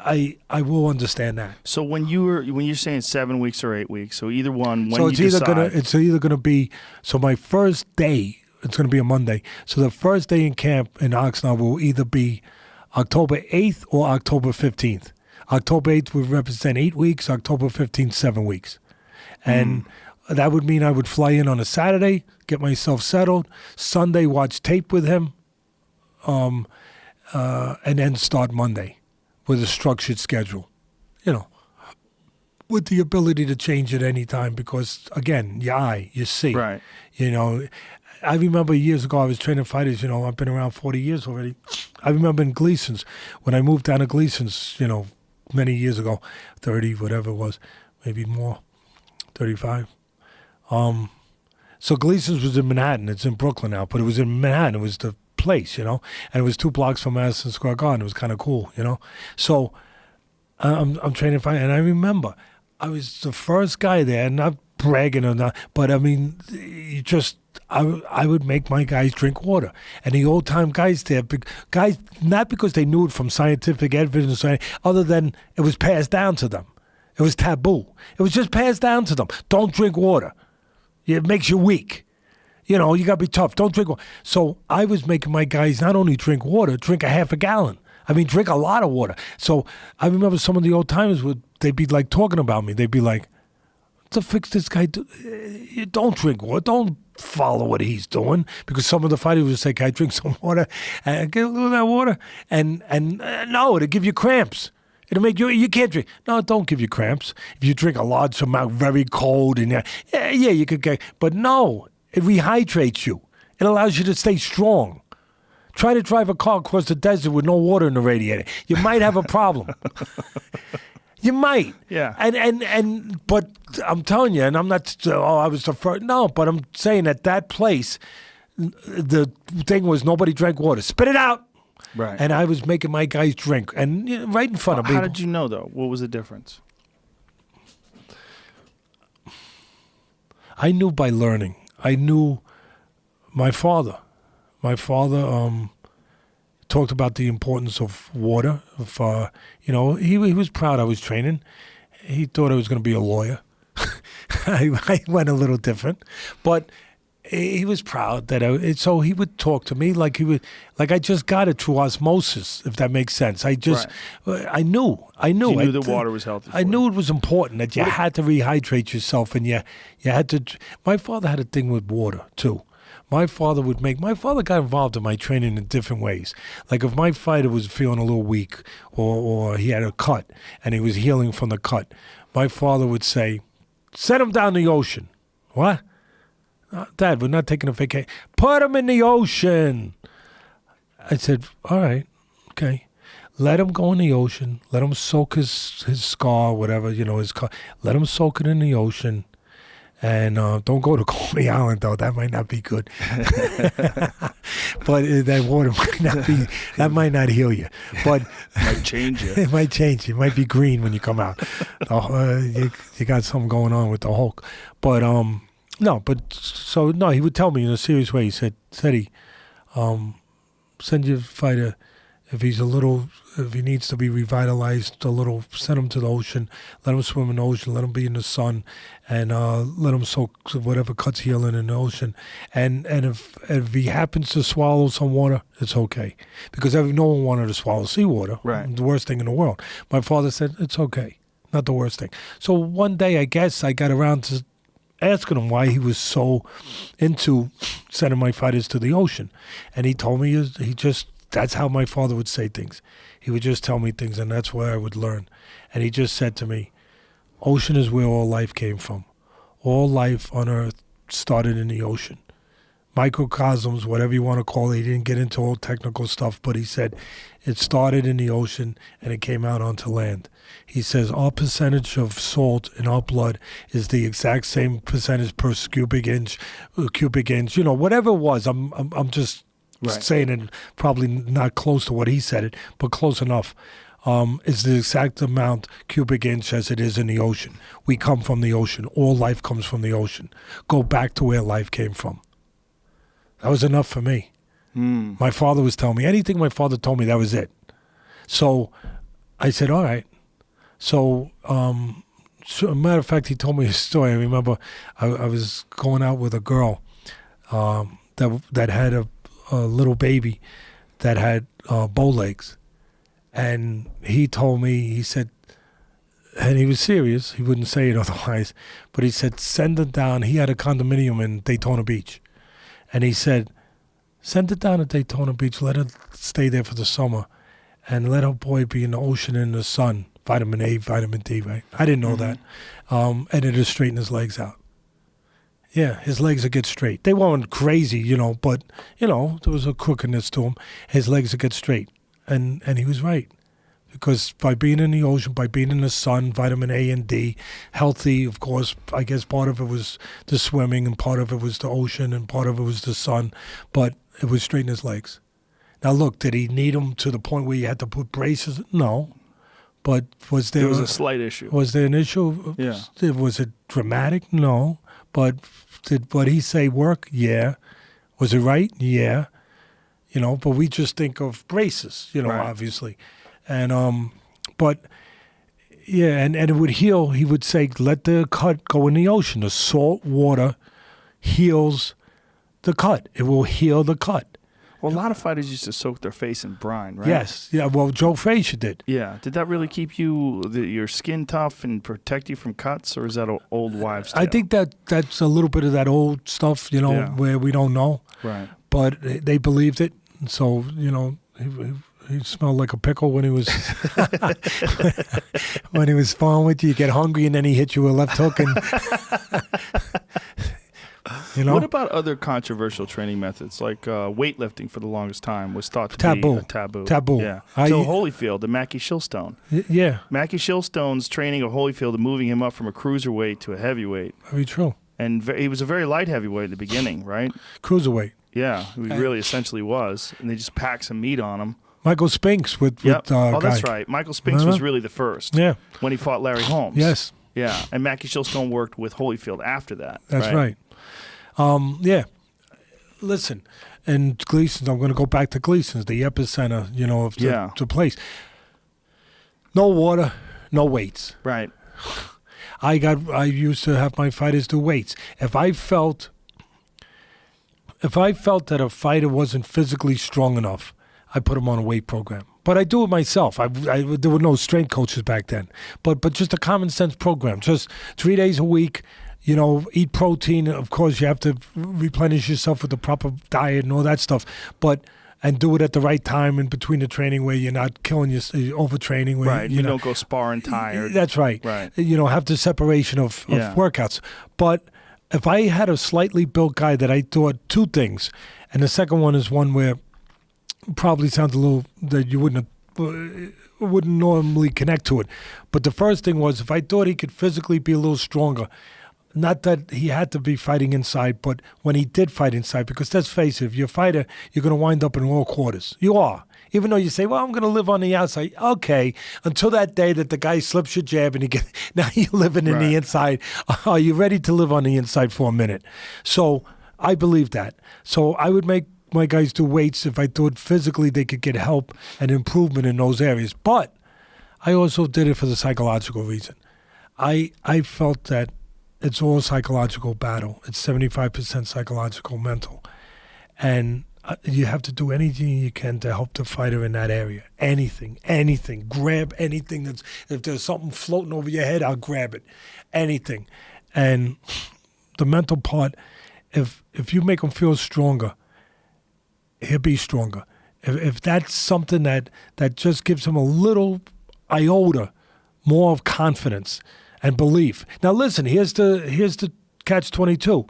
I will understand that. So when you're saying 7 weeks or 8 weeks, so either one, when So you decide. it's either gonna be, so my first day, it's gonna be a Monday. So the first day in camp in Oxnard will either be October 8th or October 15th. October 8th would represent 8 weeks, October 15th, 7 weeks. And that would mean I would fly in on a Saturday, get myself settled, Sunday watch tape with him, and then start Monday with a structured schedule, with the ability to change at any time because, again, you see. Right. I remember years ago I was training fighters, I've been around 40 years already. I remember in Gleason's, when I moved down to Gleason's, many years ago, 30, whatever it was, maybe more, 35. So Gleason's was in Manhattan. It's in Brooklyn now, but it was in Manhattan. It was the place, and it was 2 blocks from Madison Square Garden. It was kind of cool, So I'm training fighters, and I remember I was the first guy there, not bragging or not, but I mean, I would make my guys drink water. And the old-time guys there, guys, not because they knew it from scientific evidence or anything, other than it was passed down to them. It was taboo. It was just passed down to them. Don't drink water. It makes you weak. You got to be tough. Don't drink water. So I was making my guys not only drink water, drink a half a gallon. I mean, drink a lot of water. So I remember some of the old-timers, they'd be like talking about me. They'd be like, to fix this guy, you don't drink water. Don't follow what he's doing, because some of the fighters would say, "Can I drink some water?" And get a little of that water, and no, it'll give you cramps. It'll make you can't drink. No, don't give you cramps. If you drink a large amount, very cold, and you could get. But no, it rehydrates you. It allows you to stay strong. Try to drive a car across the desert with no water in the radiator. You might have a problem. You might. Yeah. But I'm telling you, and I'm not, I was the first. No, but I'm saying at that place, the thing was nobody drank water. Spit it out. Right. And I was making my guys drink. And right in front of people. How did you know, though? What was the difference? I knew by learning. I knew my father. My father talked about the importance of water. He was proud I was training. He thought I was going to be a lawyer. I went a little different, but he was proud that so he would talk to me like I just got it through osmosis, if that makes sense. I knew. You knew that water was healthy. I knew it was important that you had to rehydrate yourself, and you had to. My father had a thing with water too. My father got involved in my training in different ways. Like if my fighter was feeling a little weak or he had a cut and he was healing from the cut, my father would say, "Send him down the ocean." What? "Dad, we're not taking a vacation." "Put him in the ocean." I said, "All right, okay. Let him go in the ocean. Let him soak his scar, whatever, his scar. Let him soak it in the ocean. And don't go to Coney Island, though. That might not be good. But that water that might not heal you. But might change you. It might change you. It might be green when you come out. You got something going on with the Hulk. But, he would tell me in a serious way. He said, "Teddy, send your fighter, if he needs to be revitalized a little, send him to the ocean, let him swim in the ocean, let him be in the sun, and let him soak whatever cuts healing in the ocean. And if he happens to swallow some water, it's okay. Because no one wanted to swallow seawater, right. The worst thing in the world. My father said, it's okay, not the worst thing. So one day, I guess, I got around to asking him why he was so into sending my fighters to the ocean. And he told me that's how my father would say things. He would just tell me things, and that's where I would learn. And he just said to me, ocean is where all life came from. All life on Earth started in the ocean. Microcosms, whatever you want to call it. He didn't get into all technical stuff, but he said it started in the ocean and it came out onto land. He says our percentage of salt in our blood is the exact same percentage per cubic inch, whatever it was. I'm just saying it, probably not close to what he said it, but close enough. Is the exact amount cubic inch as it is in the ocean. We come from the ocean. All life comes from the ocean. Go back to where life came from. That was enough for me. My father was telling me, anything my father told me, that was it. So I said, all right. So, a matter of fact, he told me a story. I remember I was going out with a girl that had a little baby that had bow legs. And he told me, he said, and he was serious, he wouldn't say it otherwise, but he said, send it down. He had a condominium in Daytona Beach. And he said, send it down to Daytona Beach, let her stay there for the summer, and let her boy be in the ocean and in the sun, vitamin A, vitamin D, right? I didn't know that. And it'll straighten his legs out. Yeah, his legs would get straight. They weren't crazy, but, there was a crookedness to him. His legs would get straight. And he was right. Because by being in the ocean, by being in the sun, vitamin A and D, healthy, of course, I guess part of it was the swimming and part of it was the ocean and part of it was the sun, but it was straightening his legs. Now, look, did he need them to the point where you had to put braces? No. But was there... There was a slight issue. Was there an issue? Yeah. Was it dramatic? No. But did what he say work? Yeah. Was it right? Yeah. But we just think of braces, Right. Obviously. And, but, yeah, and it would heal. He would say, let the cut go in the ocean. The salt water heals the cut. It will heal the cut. Well, a lot of fighters used to soak their face in brine, right? Yes. Yeah, well, Joe Frazier did. Yeah. Did that really keep your skin tough and protect you from cuts, or is that old wives' tale? I think that's a little bit of that old stuff, where we don't know. Right. But they believed it. So, he smelled like a pickle when he was when he was sparring with you. You get hungry and then he hit you with a left hook and What about other controversial training methods like weightlifting? For the longest time was thought to be a taboo. Yeah. So Holyfield and Mackie Shilstone. Yeah. Mackie Shilstone's training of Holyfield and moving him up from a cruiserweight to a heavyweight. Very true. And he was a very light heavyweight at the beginning, right? Cruiserweight. Yeah, he really essentially was, and they just packed some meat on him. Michael Spinks with that's right. Michael Spinks was really the first. Yeah. When he fought Larry Holmes. Yes. Yeah, and Mackie Shilstone worked with Holyfield after that. That's right. Yeah. Listen, and Gleason's, I'm going to go back to Gleason's, the epicenter, of the place. No water, no weights. Right. I used to have my fighters do weights. If I felt that a fighter wasn't physically strong enough, I put him on a weight program. But I do it myself. There were no strength coaches back then. But just a common sense program. Just 3 days a week, eat protein. Of course, you have to replenish yourself with the proper diet and all that stuff. And do it at the right time in between the training where you're not killing overtraining. Where right, you don't go sparring tired. That's right. Right. Have the separation of workouts. But if I had a slightly built guy that I thought two things, and the second one is one where probably sounds a little that you wouldn't normally connect to it. But the first thing was if I thought he could physically be a little stronger, not that he had to be fighting inside, but when he did fight inside, because let's face it, if you're a fighter, you're going to wind up in all quarters. You are. Even though you say, well, I'm going to live on the outside. Okay, until that day that the guy slips your jab and now you're living in the inside. Are you ready to live on the inside for a minute? So I believe that. So I would make my guys do weights if I thought physically they could get help and improvement in those areas. But I also did it for the psychological reason. I felt that it's all psychological battle. It's 75% psychological, mental. And you have to do anything you can to help the fighter in that area. Anything. Grab anything if there's something floating over your head, I'll grab it. Anything. And the mental part, if you make him feel stronger, he'll be stronger. If that's something that just gives him a little iota more of confidence and belief. Now listen, here's the catch-22.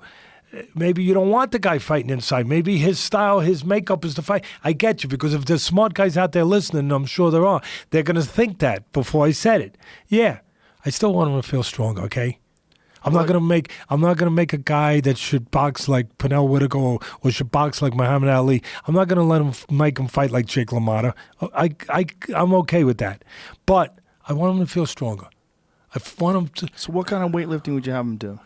Maybe you don't want the guy fighting inside. Maybe his style, his makeup is to fight. I get you, because if there's smart guys out there listening, I'm sure there are, they're going to think that before I said it. Yeah, I still want him to feel stronger, okay? I'm not gonna make a guy that should box like Pernell Whitaker or should box like Muhammad Ali. I'm not gonna let him make him fight like Jake LaMotta. I'm okay with that, but I want him to feel stronger. I want him to. So what kind of weightlifting would you have him do?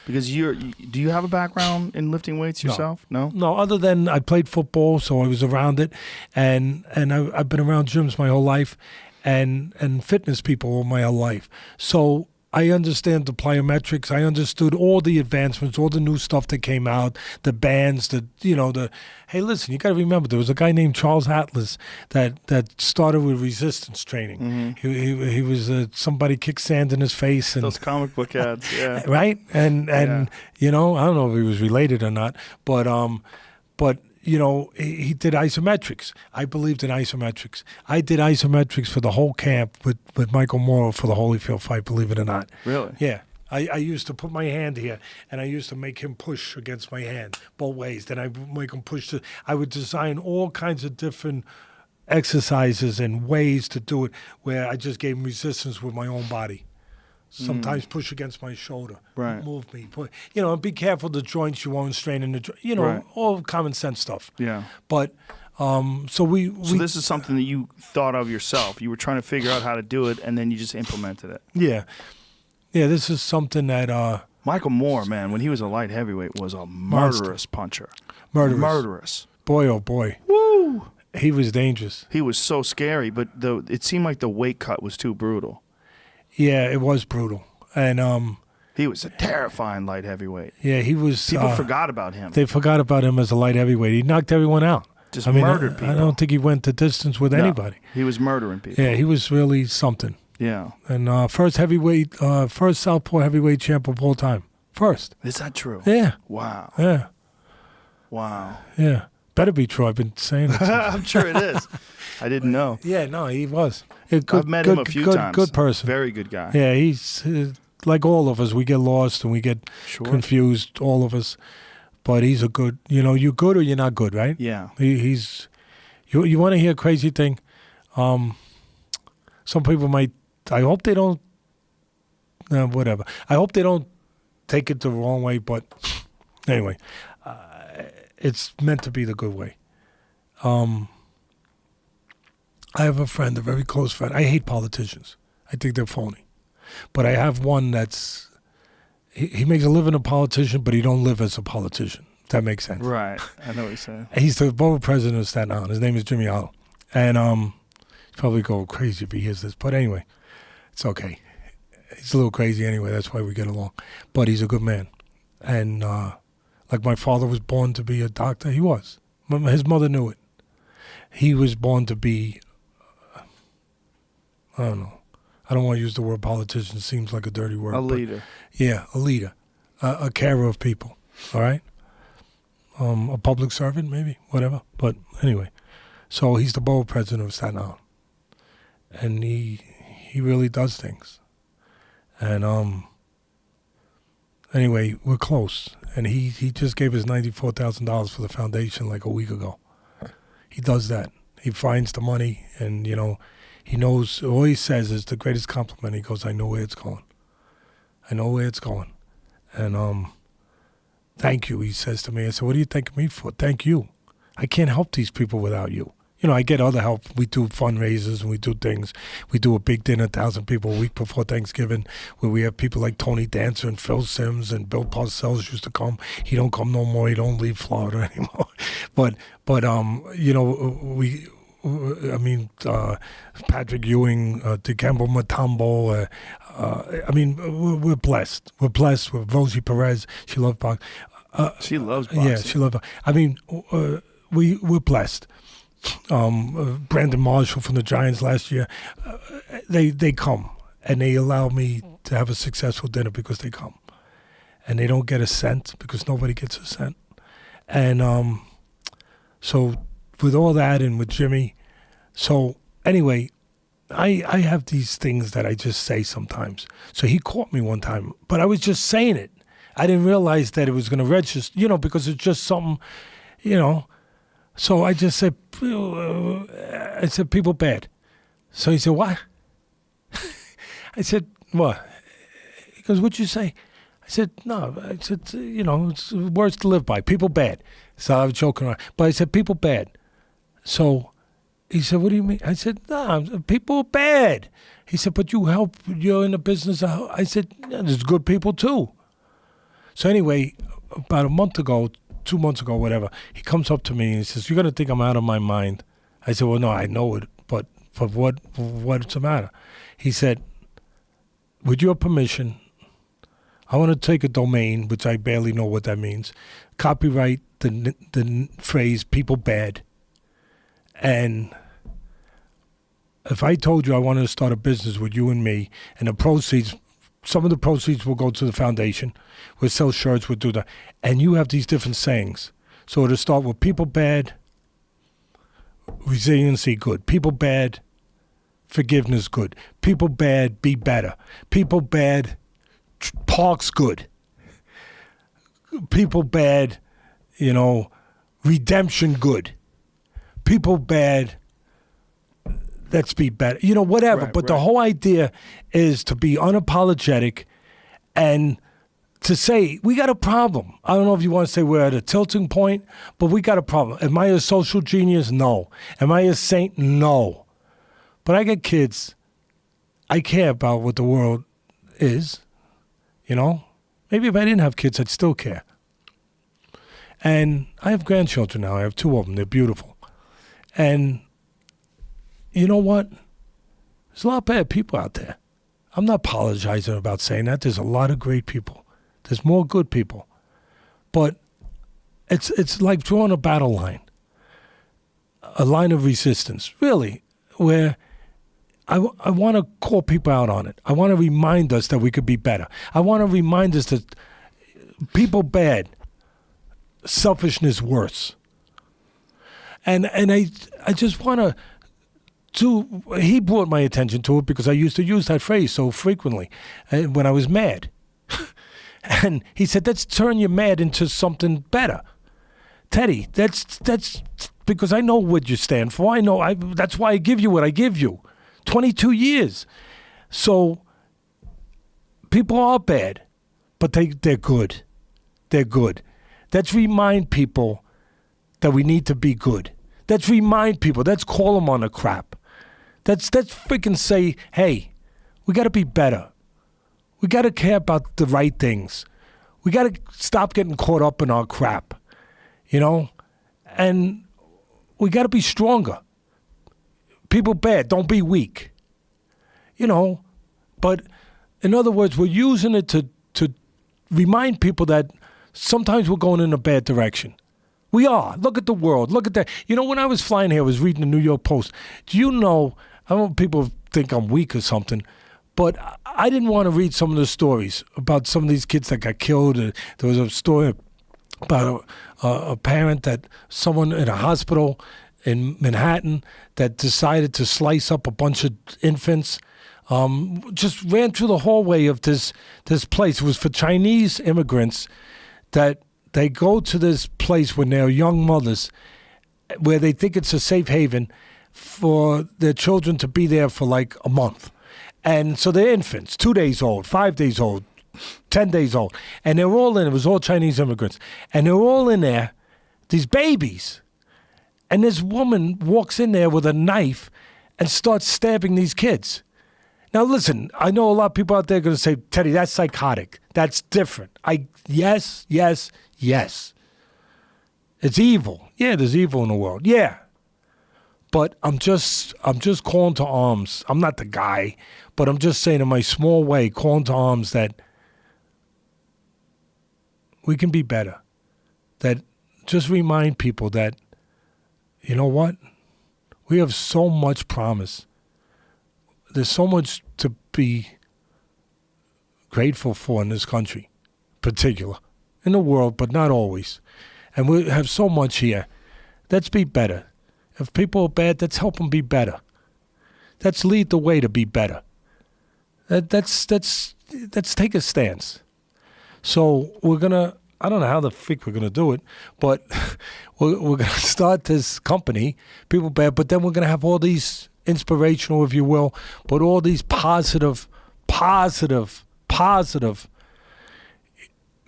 Because do you have a background in lifting weights yourself? No. No, other than I played football, so I was around it, and I've been around gyms my whole life, and fitness people all my whole life. So I understand the plyometrics. I understood all the advancements, all the new stuff that came out, the bands, hey, listen, you got to remember, there was a guy named Charles Atlas that started with resistance training. Mm-hmm. He was somebody kicked sand in his face. And those comic book ads, yeah. Right? And I don't know if he was related or not, but he did isometrics. I believed in isometrics. I did isometrics for the whole camp with Michael Morrow for the Holyfield fight, believe it or not. Really? Yeah. I used to put my hand here, and I used to make him push against my hand both ways. Then I would make him push. I would design all kinds of different exercises and ways to do it where I just gave him resistance with my own body. Sometimes push against my shoulder, right. Move me, and be careful the joints you won't strain in the joint, right. All common sense stuff. Yeah. But so this is something that you thought of yourself. You were trying to figure out how to do it, and then you just implemented it. Yeah. This is something that Michael Moore, man, when he was a light heavyweight, was a murderous puncher. Murderous. Boy, oh boy. Woo! He was dangerous. He was so scary, but it seemed like the weight cut was too brutal. Yeah, it was brutal, and he was a terrifying light heavyweight. Yeah, he was. People forgot about him. They forgot about him as a light heavyweight. He knocked everyone out. Murdered people. I don't think he went the distance with anybody. He was murdering people. Yeah, he was really something. Yeah. And first Southpaw heavyweight champ of all time. First. Is that true? Yeah. Wow. Yeah. Wow. Yeah. Better be true. I've been saying it. I'm sure it is. I didn't know. Yeah, no, he was. I've met him a few times. Good person. Very good guy. Yeah, he's like all of us. We get lost and we get confused, all of us. But he's a good, you're good or you're not good, right? Yeah. He's, you want to hear a crazy thing? Some people might, I hope they don't, whatever. I hope they don't take it the wrong way, but anyway, it's meant to be the good way. I have a friend, a very close friend. I hate politicians. I think they're phony. But I have one that's, he makes a living a politician, but he don't live as a politician. If that makes sense. Right. I know what you're saying. He's the former president of Staten Island. His name is Jimmy Allo. And he'll probably go crazy if he hears this. But anyway, it's okay. He's a little crazy anyway. That's why we get along. But he's a good man. And like my father was born to be a doctor, he was. His mother knew it. He was born to be, I don't know. I don't want to use the word politician. It seems like a dirty word. A leader. Yeah, a leader. A carer of people. All right? A public servant, maybe. Whatever. But anyway. So he's the borough president of Staten Island. And he really does things. And anyway, we're close. And he just gave us $94,000 for the foundation like a week ago. He does that. He finds the money and, he knows, all he says is the greatest compliment. He goes, I know where it's going. I know where it's going. And thank you, he says to me. I said, what do you thank me for? Thank you. I can't help these people without you. I get other help. We do fundraisers and we do things. We do a big dinner, 1,000 people a week before Thanksgiving, where we have people like Tony Dancer and Phil Simms and Bill Parcells used to come. He don't come no more. He don't leave Florida anymore. But Patrick Ewing, Dikembe Mutombo. We're blessed. We're blessed with Rosie Perez. She loves boxing. She loves boxing. Yeah, she loves. We're blessed. Brandon Marshall from the Giants last year. They come and they allow me to have a successful dinner because they come. and they don't get a cent because nobody gets a cent. And so with all that and with Jimmy, so anyway, I have these things that I just say sometimes. So he caught me one time, but I was just saying it. I didn't realize that it was going to register, because it's just something, So I just said, people bad. So he said, what? I said, what? He goes, what'd you say? I said, no. I said, it's words to live by. People bad. So I was joking around. But I said, people bad. So he said, what do you mean? I said, no, people are bad. He said, but you're in the business. I said, yeah, there's good people too. So anyway, about a month ago, 2 months ago, whatever, he comes up to me and he says, you're going to think I'm out of my mind. I said, well, no, I know it, but for what's the matter? He said, with your permission, I want to take a domain, which I barely know what that means, copyright the phrase people bad. And if I told you I wanted to start a business with you and me, and the proceeds, some of the proceeds will go to the foundation, we'll sell shirts, we'll do that, and you have these different sayings. So it'll start with people bad, resiliency good, people bad, forgiveness good, people bad, be better, people bad, parks good, people bad, redemption good, people bad, let's be better, whatever. Right, but the whole idea is to be unapologetic and to say, we got a problem. I don't know if you want to say we're at a tilting point, but we got a problem. Am I a social genius? No. Am I a saint? No. But I got kids. I care about what the world is, Maybe if I didn't have kids, I'd still care. And I have grandchildren now. I have 2 of them. They're beautiful. And you know what? There's a lot of bad people out there. I'm not apologizing about saying that. There's a lot of great people. There's more good people. But it's like drawing a battle line, a line of resistance, really, where I want to call people out on it. I want to remind us that we could be better. I want to remind us that people bad, selfishness worse. And I just want to he brought my attention to it because I used to use that phrase so frequently when I was mad. And he said, let's turn your mad into something better. Teddy, that's because I know what you stand for. I know that's why I give you what I give you. 22 years. So people are bad, but they're good. They're good. Let's remind people that we need to be good. Let's remind people. Let's call them on the crap. Let's freaking say, hey, we got to be better. We got to care about the right things. We got to stop getting caught up in our crap, and we got to be stronger. People bad, don't be weak, But in other words, we're using it to remind people that sometimes we're going in a bad direction. We are. Look at the world. Look at that. When I was flying here, I was reading the New York Post. Do you know, I don't know if people think I'm weak or something, but I didn't want to read some of the stories about some of these kids that got killed. There was a story about a parent that someone in a hospital in Manhattan that decided to slice up a bunch of infants, just ran through the hallway of this place. It was for Chinese immigrants that they go to this place when they're young mothers where they think it's a safe haven for their children to be there for like a month. And so they're infants, 2 days old, 5 days old, 10 days old. And they're all in, it was all Chinese immigrants. And they're all in there, these babies. And this woman walks in there with a knife and starts stabbing these kids. Now, listen, I know a lot of people out there are going to say, Teddy, that's psychotic. That's different. Yes. It's evil. Yeah, there's evil in the world. Yeah. But I'm just calling to arms. I'm not the guy, but I'm just saying in my small way, calling to arms that we can be better. That just remind people that, you know what? We have so much promise. There's so much to be grateful for in this country. particular, in the world, but not always. And we have so much here. Let's be better. If people are bad, let's help them be better. Let's lead the way to be better. Let's take a stance. So we're going to, I don't know how the freak we're going to do it, but we're going to start this company, People Bad, but then we're going to have all these inspirational, if you will, but all these positive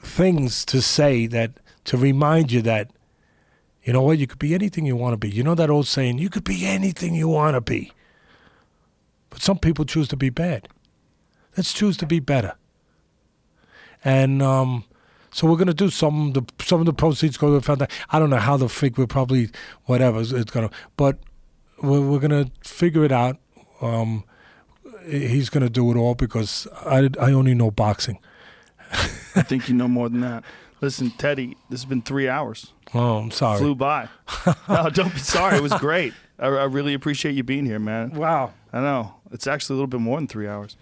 things to say, that to remind you that, you know what, you could be anything you want to be. You know that old saying, you could be anything you want to be. But some people choose to be bad. Let's choose to be better. And so we're going to do some of the proceeds go to the foundation. I don't know how the freak, we'll probably, whatever it's going to, but we're going to figure it out. He's going to do it all because I only know boxing. I think you know more than that. Listen, Teddy, this has been 3 hours. Oh, I'm sorry. Flew by. No, don't be sorry. It was great. I really appreciate you being here, man. Wow. I know. It's actually a little bit more than 3 hours.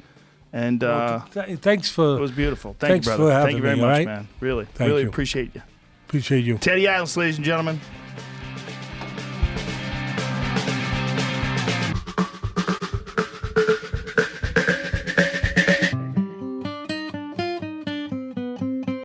And thanks for. It was beautiful. Thank you, brother. For having Thank you very me, much, right? man. Really, Thank really you. appreciate you. Appreciate you. Teddy Atlas, ladies and gentlemen.